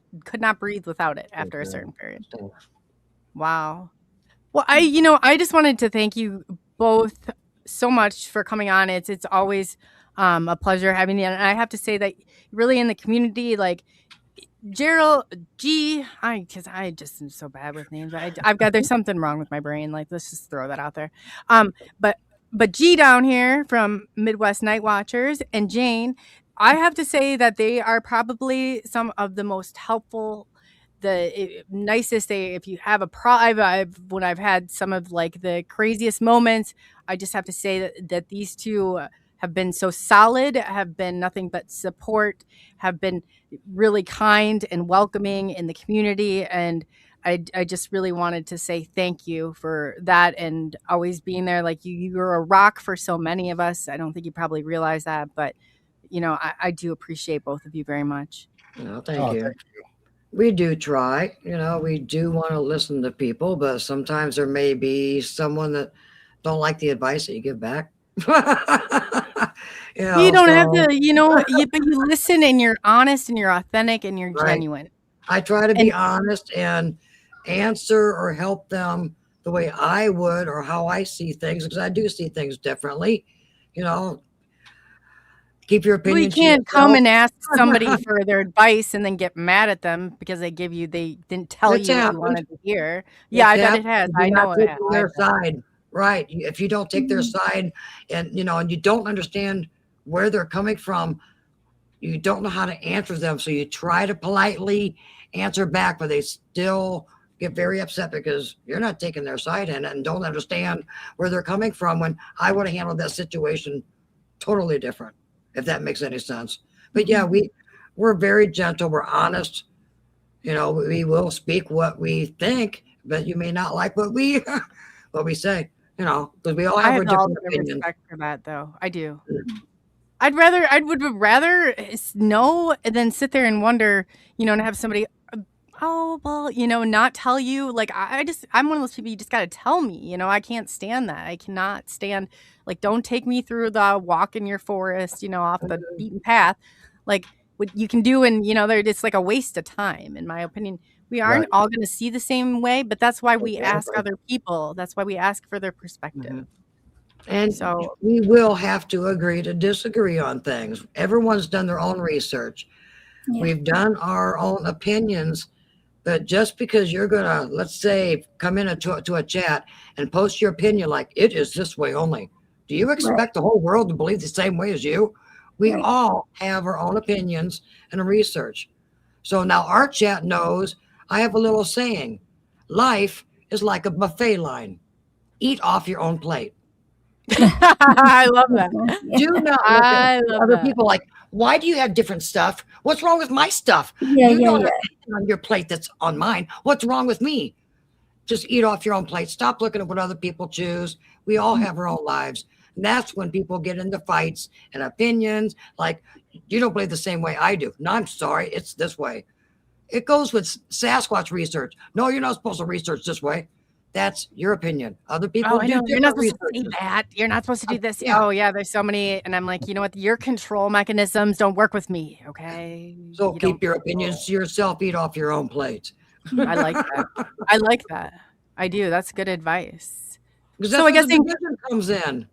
Speaker 2: breathe without it after a certain period. Wow. Well, I just wanted to thank you both so much for coming on. It's always a pleasure having you. And I have to say that really in the community, like Geryl, because I just am so bad with names. There's something wrong with my brain. Like, let's just throw that out there. But G down here from Midwest Night Watchers and Jane, I have to say that they are probably some of the most helpful, the nicest. If you have when I've had some of like the craziest moments, I just have to say that these two have been so solid, have been nothing but support, have been really kind and welcoming in the community. And I just really wanted to say thank you for that and always being there. Like you're a rock for so many of us. I don't think you probably realize that, but I do appreciate both of you very much.
Speaker 4: Thank you. We do try, we do want to listen to people, but sometimes there may be someone that don't like the advice that you give back.
Speaker 2: You don't have to, but you listen and you're honest and you're authentic and you're genuine.
Speaker 4: I try to be honest and answer or help them the way I would or how I see things, because I do see things differently. Keep your opinion.
Speaker 2: Well, you can't come and ask somebody for their advice and then get mad at them because they didn't tell you what you wanted to hear. Yeah, I bet it has. I know it has.
Speaker 4: Their side, right? If you don't take their side, and and you don't understand where they're coming from, you don't know how to answer them. So you try to politely answer back, but they still get very upset because you're not taking their side in it and don't understand where they're coming from. When I would have handled that situation totally different, if that makes any sense. But yeah, we're very gentle. We're honest. We will speak what we think, but you may not like what we say, because we all have our different opinions.
Speaker 2: Respect for that, though. I do. I would rather know than sit there and wonder, and have somebody, not tell you. Like, I'm one of those people, you just got to tell me, I can't stand that. I cannot stand, like, don't take me through the walk in your forest, off the beaten path. Like, what you can do, and, it's like a waste of time, in my opinion. We aren't all going to see the same way, but that's why we ask other people. That's why we ask for their perspective.
Speaker 4: Mm-hmm. And so we will have to agree to disagree on things. Everyone's done their own research. Yeah. We've done our own opinions, but just because you're going to, let's say, come into a chat and post your opinion like it is this way only, do you expect the whole world to believe the same way as you? We all have our own opinions and research. So now our chat knows I have a little saying. Life is like a buffet line. Eat off your own plate.
Speaker 2: I love that.
Speaker 4: Do not look at other people like, why do you have different stuff? What's wrong with my stuff? You don't have anything on your plate that's on mine. What's wrong with me? Just eat off your own plate. Stop looking at what other people choose. We all have our own lives. And that's when people get into fights and opinions. Like, you don't believe the same way I do. No, I'm sorry. It's this way. It goes with Sasquatch research. No, you're not supposed to research this way. That's your opinion. Other people do.
Speaker 2: You're not supposed to say that. You're not supposed to do this. Yeah. Oh, yeah. There's so many. And I'm like, you know what? Your control mechanisms don't work with me. Okay.
Speaker 4: So keep your opinions to yourself. Eat off your own plate.
Speaker 2: I like that. I like that. I do. That's good advice.
Speaker 4: So I guess the division comes in.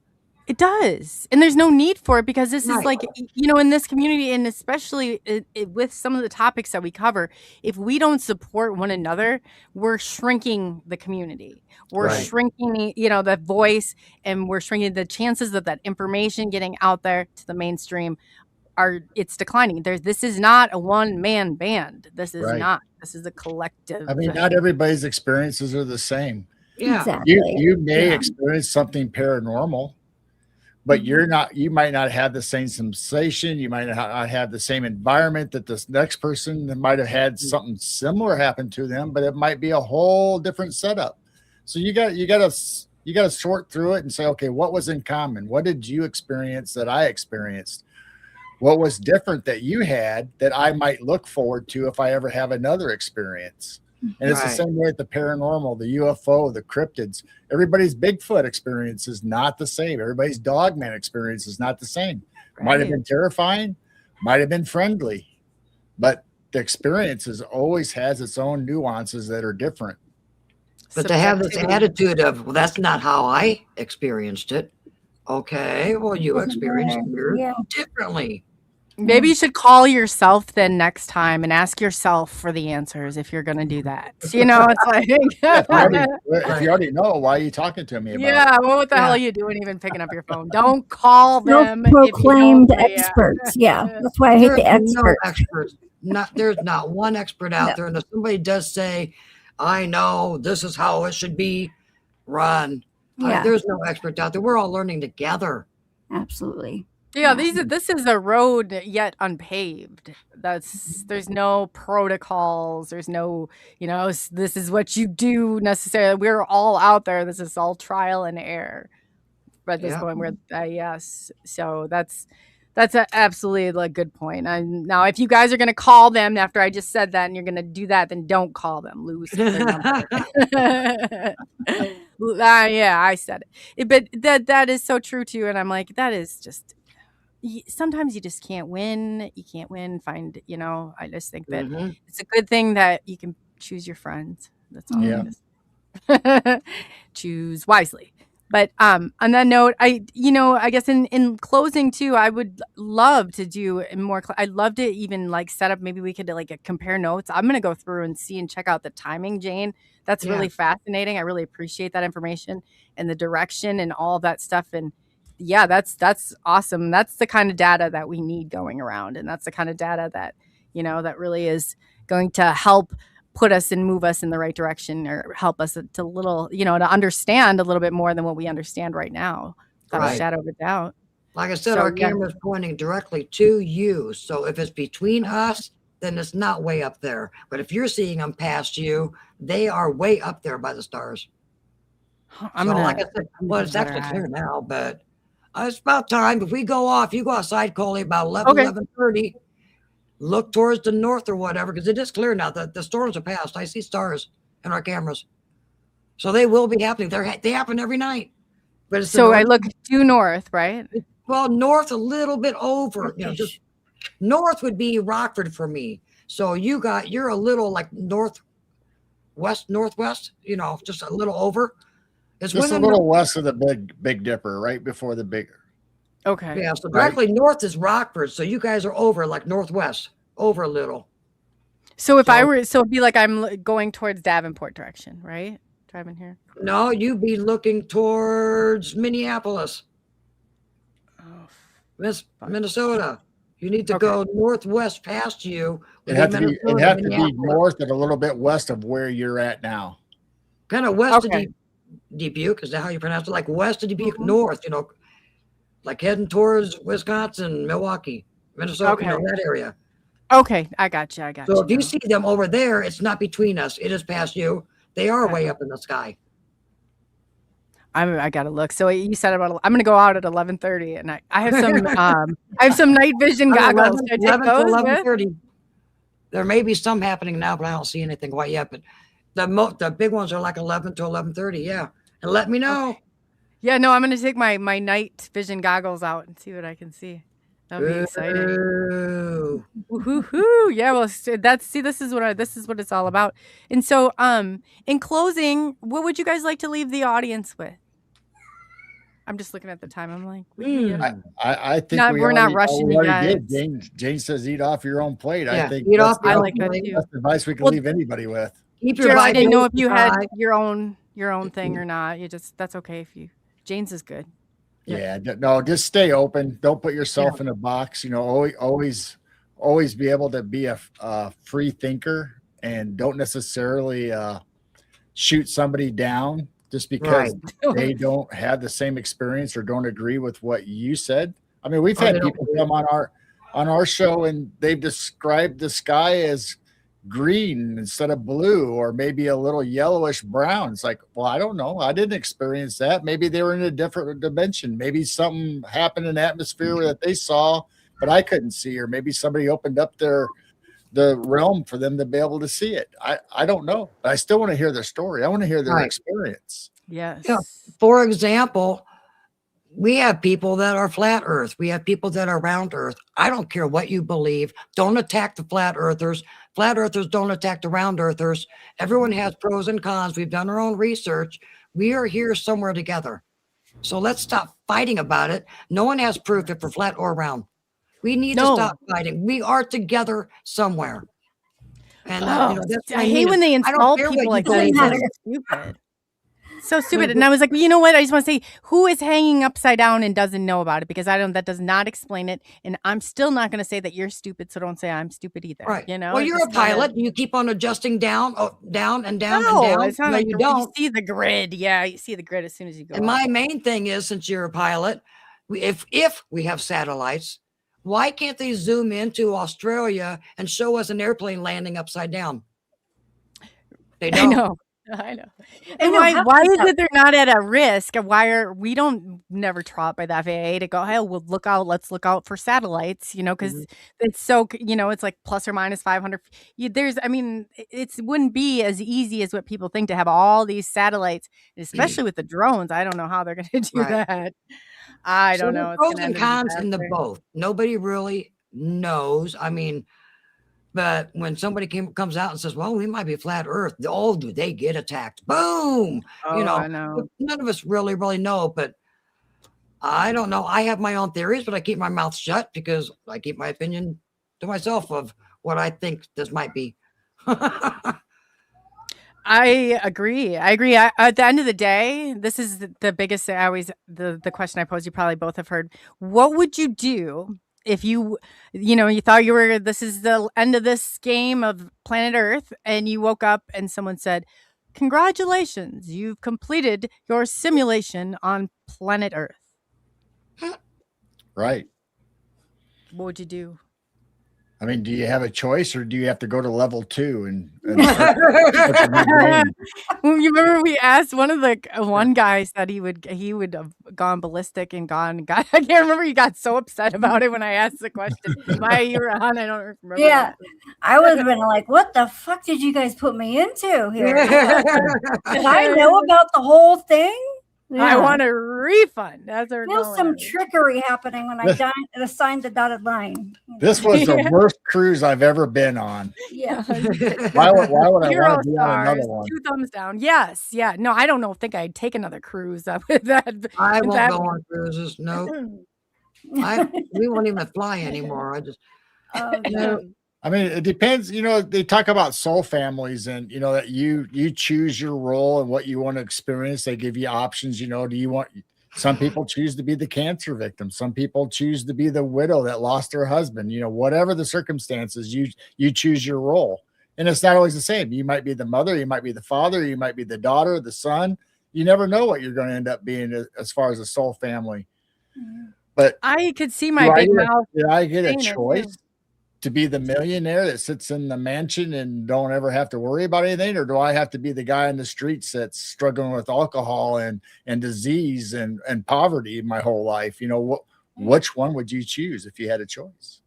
Speaker 2: It does. And there's no need for it because this is
Speaker 4: Right.
Speaker 2: like, in this community, and especially with some of the topics that we cover, if we don't support one another, we're shrinking the community. We're
Speaker 5: Right.
Speaker 2: shrinking, the voice, and we're shrinking the chances of that information getting out there to the mainstream. It's declining. This is not a one-man band. This is
Speaker 5: Right.
Speaker 2: not. This is a collective.
Speaker 5: I mean, not everybody's experiences are the same.
Speaker 4: Yeah.
Speaker 3: Exactly.
Speaker 5: You may
Speaker 3: Yeah.
Speaker 5: experience something paranormal, but you might not have the same sensation. You might not have the same environment that this next person that might have had something similar happen to them, but it might be a whole different setup. So you got to sort through it and say, okay, what was in common? What did you experience that I experienced? What was different that you had that I might look forward to if I ever have another experience? And it's the
Speaker 4: Right.
Speaker 5: same way with the paranormal, the UFO, the cryptids. Everybody's Bigfoot experience is not the same. Everybody's Dogman experience is not the same. Might have been terrifying, might have been friendly, but the experience always has its own nuances that are different.
Speaker 4: But to have this
Speaker 2: Subjectivity.
Speaker 4: attitude of, well, that's not how I experienced it. Okay, well, you experienced yours
Speaker 3: Yeah.
Speaker 4: differently.
Speaker 2: Maybe you should call yourself then next time and ask yourself for the answers if you're going to do that. It's like,
Speaker 5: If you already know, why are you talking to me about it?
Speaker 2: yeah, well, what the hell
Speaker 4: Yeah.
Speaker 2: are you doing even picking up your phone? Don't call them. if you don't-
Speaker 3: Self-proclaimed
Speaker 2: yeah.
Speaker 3: experts. Yeah, that's why I hate
Speaker 4: There's
Speaker 3: the experts.
Speaker 4: no experts. There's not one expert out there. And if somebody does say, I know this is how it should be run,
Speaker 3: Yeah,
Speaker 4: there's no expert out there. We're all learning together.
Speaker 3: absolutely.
Speaker 2: Yeah, this is a road yet unpaved. There's no protocols. There's no, this is what you do necessarily. We're all out there. This is all trial and error. At this
Speaker 4: Yeah.
Speaker 2: point, yes. So that's absolutely like good point. Now, if you guys are going to call them after I just said that, and you're going to do that, then don't call them. Lose their number. Yeah, I said it. But that is so true too. And I'm like, that is just. Sometimes you just can't win. You can't win. I just think that
Speaker 4: Mhm.
Speaker 2: it's a good thing that you can choose your friends. That's all.
Speaker 5: Yeah.
Speaker 2: It is. Choose wisely. But on that note, I guess in closing too, I would love to do more. I'd love to even set up. Maybe we could compare notes. I'm gonna go through and see and check out the timing, Jane. That's
Speaker 4: Yeah.
Speaker 2: really fascinating. I really appreciate that information and the direction and all of that stuff. And yeah, that's awesome. That's the kind of data that we need going around, and that's the kind of data that that really is going to help put us and move us in the right direction, or help us to to understand a little bit more than what we understand right now, without a
Speaker 4: Right.
Speaker 2: shadow of a doubt.
Speaker 4: Like I said,
Speaker 2: So,
Speaker 4: our
Speaker 2: yeah.
Speaker 4: camera's pointing directly to you. So if it's between us, then it's not way up there. But if you're seeing them past you, they are way up there by the stars. Like I said, well, it's actually clear now, but it's about time. If we go off, you go outside, Coley, about 11:30. Look towards the north or whatever, because it is clear now that the storms are past. I see stars in our cameras. So they will be happening. They happen every night. But it's the
Speaker 2: So I
Speaker 4: north-
Speaker 2: look due north, right?
Speaker 4: well, north a little bit over, just north would be Rockford for me. So you're a little like northwest, just a little over. It's
Speaker 5: Just a
Speaker 4: when
Speaker 5: little west of the Big Dipper, right before the big.
Speaker 2: Okay.
Speaker 4: yeah, so directly north is Rockford. So you guys are over like northwest, over a little.
Speaker 2: So if I
Speaker 4: So-
Speaker 2: were, it'd be like I'm going towards Davenport direction, right? Driving here.
Speaker 4: No, you'd be looking towards Minneapolis,
Speaker 2: Oh,
Speaker 4: Minnesota. You need to
Speaker 2: Okay.
Speaker 4: go northwest past you.
Speaker 5: It had to be
Speaker 4: Minnesota,
Speaker 5: north and a little bit west of where you're at now.
Speaker 4: kind of west
Speaker 2: Okay.
Speaker 4: of Dubuque. Is that how you pronounce it? Like west of Dubuque,
Speaker 2: Mhm.
Speaker 4: north, like heading towards Wisconsin, Milwaukee, Minnesota,
Speaker 2: Okay.
Speaker 4: that area.
Speaker 2: Okay, I got you.
Speaker 4: So if you
Speaker 2: now.
Speaker 4: see them over there, it's not between us. It is past you. They are
Speaker 2: Okay.
Speaker 4: way up in the sky.
Speaker 2: I gotta look. So you said about I'm gonna go out at 11:30, and I have some I have some night vision goggles. Should I take
Speaker 4: 11 to
Speaker 2: those with?
Speaker 4: 11:30. There may be some happening now, but I don't see anything quite yet. But the big ones are like 11 to 11:30. Yeah, and let me know.
Speaker 2: Yeah, no, I'm gonna take my night vision goggles out and see what I can see. That'll be exciting.
Speaker 4: Ooh.
Speaker 2: Woohoo! Yeah, well, this is what it's all about. And so, in closing, what would you guys like to leave the audience with? I'm just looking at the time. I'm like,
Speaker 5: I think
Speaker 2: we're not rushing you guys.
Speaker 5: did. Jane says, "Eat off your own plate." I think
Speaker 4: eat off.
Speaker 2: I like that too.
Speaker 5: That's advice we can leave anybody with.
Speaker 4: Keep your
Speaker 2: Geryl, I didn't know if
Speaker 4: Bible
Speaker 2: you had
Speaker 4: dry.
Speaker 2: your own thing or not. That's okay if you. Jane's is good.
Speaker 5: Yeah, no, just stay open. Don't put yourself in a box. You know, always be able to be a free thinker, and don't necessarily shoot somebody down just because they don't have the same experience or don't agree with what you said. I mean, we've had people come on our show and they've described the sky as green instead of blue, or maybe a little yellowish brown. It's like, well, I don't know. I didn't experience that. Maybe they were in a different dimension. Maybe something happened in the atmosphere that they saw, but I couldn't see, or maybe somebody opened up the realm for them to be able to see it. I don't know. But I still want to hear their story. I want to hear their experience.
Speaker 2: Yes.
Speaker 4: You know, for example, we have people that are flat earth. We have people that are round earth. I don't care what you believe. Don't attack the flat earthers. Flat earthers don't attack the round earthers. Everyone has pros and cons. We've done our own research. We are here somewhere together. So let's stop fighting about it. No one has proof if we're flat or round. We need to stop fighting. We are together somewhere. And that's
Speaker 2: I hate when they insult people like that. It's stupid. So stupid. And I was like, well, you know what? I just want to say, who is hanging upside down and doesn't know about it? Because that does not explain it. And I'm still not going to say that you're stupid. So don't say I'm stupid either.
Speaker 4: Right.
Speaker 2: You know,
Speaker 4: well, you're a pilot and you keep on adjusting down and down and down.
Speaker 2: It's not like you don't. You see the grid. Yeah. You see the grid as soon as you go.
Speaker 4: And my main thing is, since you're a pilot, if we have satellites, why can't they zoom into Australia and show us an airplane landing upside down? They don't.
Speaker 2: I know. And why is it they're not at a risk? Why are we never taught by the FAA to go, hey, we'll let's look out for satellites, you know, because it's so, you know, it's like plus or minus 500. It wouldn't be as easy as what people think to have all these satellites, especially with the drones. I don't know how they're going to do that. I don't know.
Speaker 4: Pros and cons in the both. Nobody really knows. I mean, but when somebody comes out and says, well, we might be flat earth, do they get attacked? Boom.
Speaker 2: I know.
Speaker 4: None of us really know, but I don't know. I have my own theories, but I keep my mouth shut because I keep my opinion to myself of what I think this might be.
Speaker 2: I agree. At the end of the day, this is the biggest, the question I pose, you probably both have heard. What would you do if you thought this is the end of this game of planet Earth, and you woke up and someone said, congratulations, you've completed your simulation on planet Earth.
Speaker 5: Right.
Speaker 2: What would you do?
Speaker 5: I mean, do you have a choice, or do you have to go to level 2 and
Speaker 2: you remember we asked one guy said he would have gone ballistic and I can't remember, he got so upset about it when I asked the question. Why you were on? I don't remember.
Speaker 3: Yeah. I would have been like, what the fuck did you guys put me into here? Did I know about the whole thing?
Speaker 2: Yeah. I want a refund. That's our
Speaker 3: There's some trickery happening when I signed the dotted line.
Speaker 5: This was the worst cruise I've ever been on.
Speaker 3: Yeah.
Speaker 5: Why would I want to be on another one?
Speaker 2: 2 thumbs down. Yes. Yeah. No, I don't think I'd take another cruise with that.
Speaker 4: I won't go on cruises. No. We won't even fly anymore.
Speaker 5: I mean, it depends. You know, they talk about soul families, and you know that you choose your role and what you want to experience. They give you options. You know, some people choose to be the cancer victim. Some people choose to be the widow that lost her husband. You know, whatever the circumstances, you choose your role, and it's not always the same. You might be the mother, you might be the father, you might be the daughter, the son. You never know what you're going to end up being as far as a soul family. But
Speaker 2: I could see my big mouth.
Speaker 5: Did I get a choice to be the millionaire that sits in the mansion and don't ever have to worry about anything? Or do I have to be the guy in the streets that's struggling with alcohol and disease and poverty my whole life? You know, which one would you choose if you had a choice?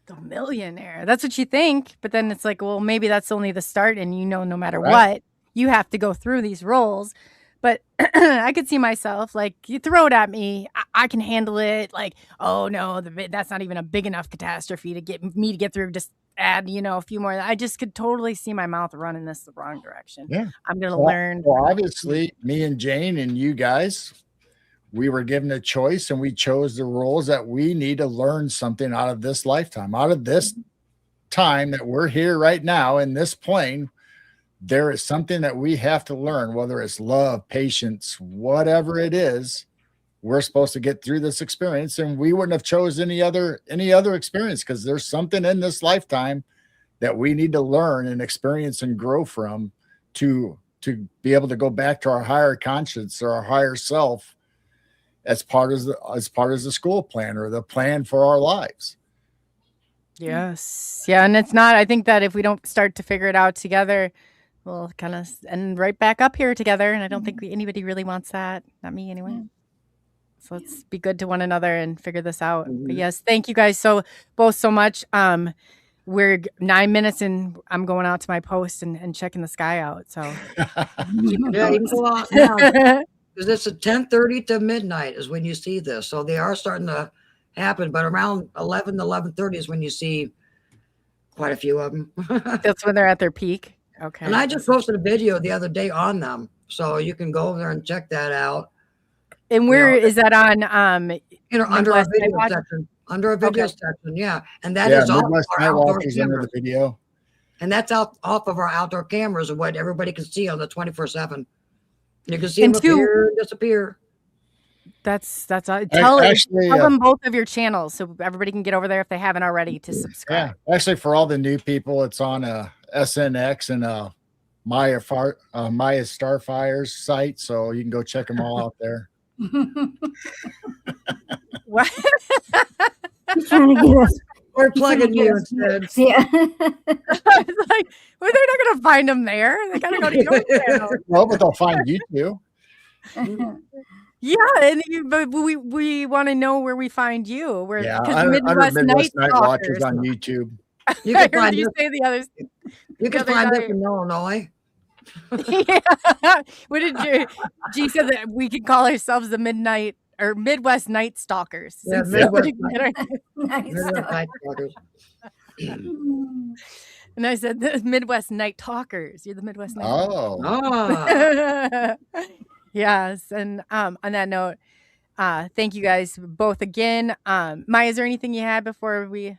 Speaker 2: The millionaire. That's what you think. But then it's like, well, maybe that's only the start. And no matter what, you have to go through these roles. But I could see myself, like, you throw it at me, I can handle it. Like, oh no, that's not even a big enough catastrophe to get me to get through. Just add, a few more. I just could totally see my mouth running this the wrong direction.
Speaker 5: Yeah,
Speaker 2: I'm gonna learn.
Speaker 5: Well, obviously, me and Jane and you guys, we were given a choice and we chose the roles that we need to learn something out of this lifetime, out of this time that we're here right now in this plane. There is something that we have to learn, whether it's love, patience, whatever it is. We're supposed to get through this experience, and we wouldn't have chosen any other experience, because there's something in this lifetime that we need to learn and experience and grow from to be able to go back to our higher conscience or our higher self as part of the school plan or the plan for our lives.
Speaker 2: Yes. Yeah. And it's not, I think that if we don't start to figure it out together, we'll kind of end right back up here together. And I don't think anybody really wants that. Not me anyway. So let's be good to one another and figure this out. But yes, thank you guys both so much. We're 9 minutes and I'm going out to my post and checking the sky out. So
Speaker 4: yeah, you can go out now. Because it's at 10:30 to midnight is when you see this. So they are starting to happen, but around 11 to 11:30 is when you see quite a few of them.
Speaker 2: That's when they're at their peak. Okay.
Speaker 4: And I just posted a video the other day on them. So you can go over there and check that out.
Speaker 2: And where is that on?
Speaker 4: Under our video section. Under our video section, yeah. And that is off our outdoor cameras.
Speaker 5: The video.
Speaker 4: And that's off of our outdoor cameras and what everybody can see on the 24/7. You can see them appear and disappear.
Speaker 2: That's tell them both of your channels so everybody can get over there if they haven't already to subscribe.
Speaker 5: Yeah, actually, for all the new people, it's on SNX and MIYA STARFIRE's site, so you can go check them all out there.
Speaker 2: What?
Speaker 3: He's trying to get us.
Speaker 4: We're plugging you instead.
Speaker 3: Yeah.
Speaker 2: It's like, well, they're not going to find them there. They got to go to your channel.
Speaker 5: Well, but they'll find you too.
Speaker 2: Yeah, but we want to know where we find you.
Speaker 5: Because Midwest Night Watchers on YouTube.
Speaker 4: You can find
Speaker 2: you say the others.
Speaker 4: You can find us in Illinois.
Speaker 2: Yeah. What did you? G said that we could call ourselves the Midwest Night Stalkers.
Speaker 4: Yeah, Midwest Night Stalkers.
Speaker 2: And I said the Midwest Night Talkers. You're the Midwest Night.
Speaker 4: Oh.
Speaker 2: Yes. And on that note, thank you guys both again. MIYA, is there anything you had before we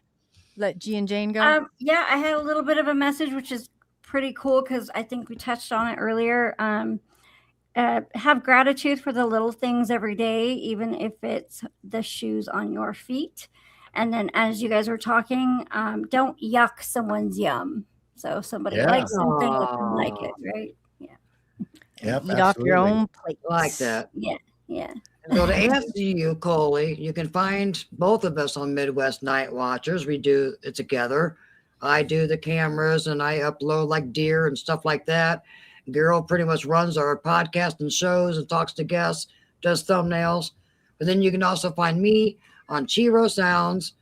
Speaker 2: let G and Jane go?
Speaker 3: Yeah, I had a little bit of a message, which is pretty cool because I think we touched on it earlier. Have gratitude for the little things every day, even if it's the shoes on your feet. And then as you guys were talking, don't yuck someone's yum. So if somebody likes something, let them like it, right? Yeah.
Speaker 5: Yep,
Speaker 2: eat off your own plate.
Speaker 4: Like that.
Speaker 3: Yeah.
Speaker 4: So to answer you, Coley, you can find both of us on Midwest Night Watchers. We do it together. I do the cameras and I upload like deer and stuff like that. Geryl pretty much runs our podcast and shows and talks to guests, does thumbnails. But then you can also find me on ROSOUNDS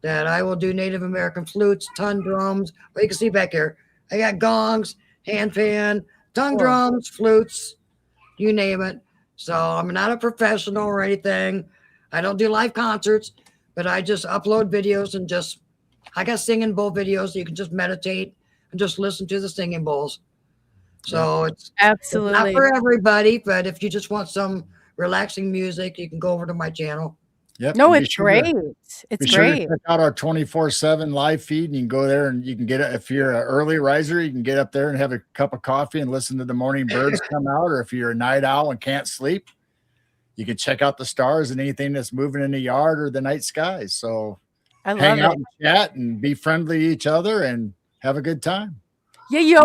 Speaker 4: that I will do Native American flutes, tongue drums. Well, you can see back here, I got gongs, hand pan, tongue drums, flutes, you name it. So I'm not a professional or anything. I don't do live concerts, but I just upload videos and I got singing bowl videos. So you can just meditate and just listen to the singing bowls. So it's
Speaker 2: absolutely
Speaker 4: not for everybody, but if you just want some relaxing music, you can go over to my channel.
Speaker 5: Yep.
Speaker 2: No, it's great. It's great.
Speaker 5: Check out our 24/7 live feed, and you can go there and you can get it. If you're an early riser, you can get up there and have a cup of coffee and listen to the morning birds come out. Or if you're a night owl and can't sleep, you can check out the stars and anything that's moving in the yard or the night skies. So hang out and chat and be friendly to each other and have a good time.
Speaker 2: Yeah,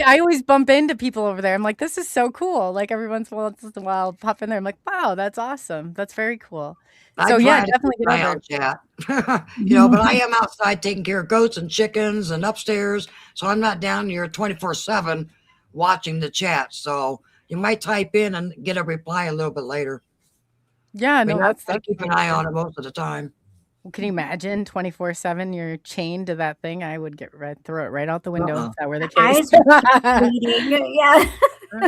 Speaker 2: I always bump into people over there. I'm like, this is so cool. Like every once in a while, I'll pop in there. I'm like, wow, that's awesome. That's very cool. So yeah, definitely get over
Speaker 4: chat. But I am outside taking care of goats and chickens and upstairs. So I'm not down here 24/7 watching the chat. So you might type in and get a reply a little bit later.
Speaker 2: Yeah, no,
Speaker 4: I keep an eye on it most of the time.
Speaker 2: Can you imagine 24/7? You're chained to that thing. I would throw it right out the window. Is that where the case?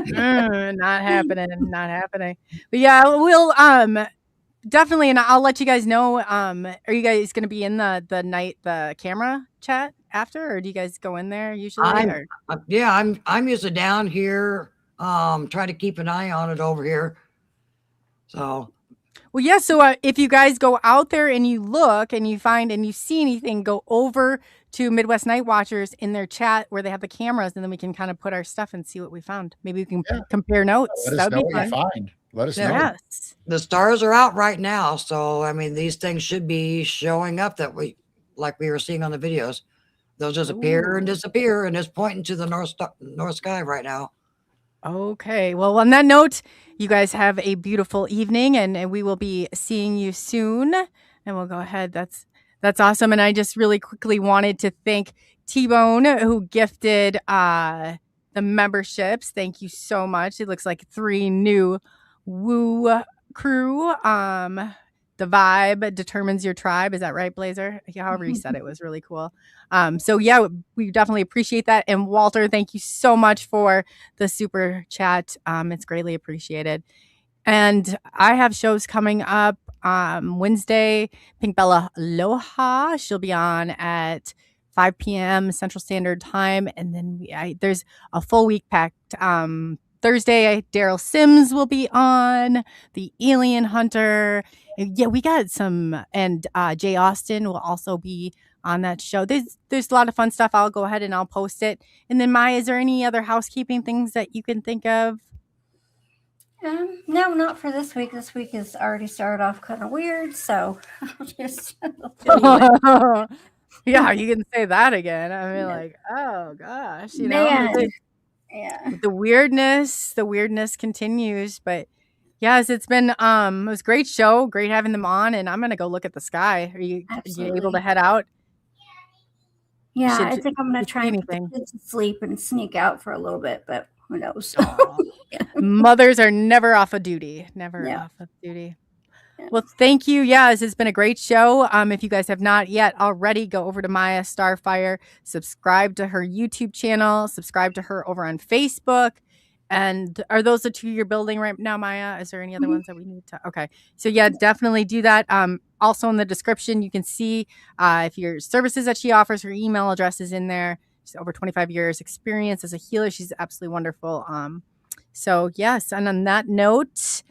Speaker 3: Yeah.
Speaker 2: Not happening. But yeah, we'll definitely, and I'll let you guys know. Are you guys going to be in the camera chat after, or do you guys go in there usually?
Speaker 4: I'm usually down here. Try to keep an eye on it over here. So
Speaker 2: Well, yeah. So if you guys go out there and you look and you find and you see anything, go over to Midwest Night Watchers in their chat where they have the cameras, and then we can kind of put our stuff and see what we found. Maybe we can compare notes.
Speaker 5: Let us
Speaker 2: That
Speaker 5: know
Speaker 2: would be
Speaker 5: what you
Speaker 2: fun.
Speaker 5: find. Let us know.
Speaker 2: Yes.
Speaker 4: The stars are out right now, so I mean, these things should be showing up that we were seeing on the videos. They'll just appear and disappear, and it's pointing to the north sky right now.
Speaker 2: Okay. Well, on that note, you guys have a beautiful evening, and we will be seeing you soon. And we'll go ahead. That's awesome. And I just really quickly wanted to thank T-Bone, who gifted the memberships. Thank you so much. It looks like 3 new Woo crew. The vibe determines your tribe. Is that right, Blazer? However you said it was really cool. So yeah, we definitely appreciate that. And Walter, thank you so much for the super chat. It's greatly appreciated. And I have shows coming up Wednesday. Pink Bella Aloha. She'll be on at 5 p.m. Central Standard Time. And then there's a full week packed. Thursday, Daryl Sims will be on, the Alien Hunter. Yeah, we got some, and Jay Austen will also be on that show. There's a lot of fun stuff. I'll go ahead and I'll post it. And then Maya, is there any other housekeeping things that you can think of?
Speaker 3: No, not for this week. This week has already started off kind of weird, so I'll just
Speaker 2: yeah, you can say that again. I mean, like, oh gosh, you know.
Speaker 3: Yeah.
Speaker 2: The weirdness continues, but yes, it's been it was a great show, great having them on, and I'm gonna go look at the sky. Are you able to head out?
Speaker 3: Yeah, I think I'm gonna try and put the kids to sleep and sneak out for a little bit, but who knows?
Speaker 2: Mothers are never off of duty. Off of duty. Well, thank you. Yeah, this has been a great show. If you guys have not yet already, go over to MIYA STARFIRE, subscribe to her YouTube channel, subscribe to her over on Facebook. And are those the 2 you're building right now, Maya? Is there any other ones that we need to? Okay. So yeah, definitely do that. Also in the description, you can see if your services that she offers, her email address is in there. She's over 25 years experience as a healer. She's absolutely wonderful. So yes. And on that note,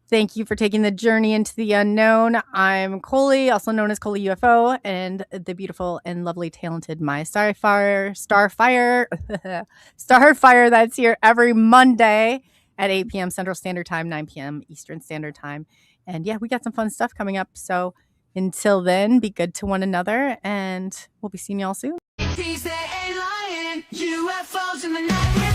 Speaker 2: thank you for taking the journey into the unknown. I'm Coley, also known as ColeyUFO, and the beautiful and lovely, talented MIYA Starfire that's here every Monday at 8 p.m. Central Standard Time, 9 p.m. Eastern Standard Time. And yeah, we got some fun stuff coming up. So until then, be good to one another, and we'll be seeing y'all soon.
Speaker 1: He said, ain't lying, UFOs in the night.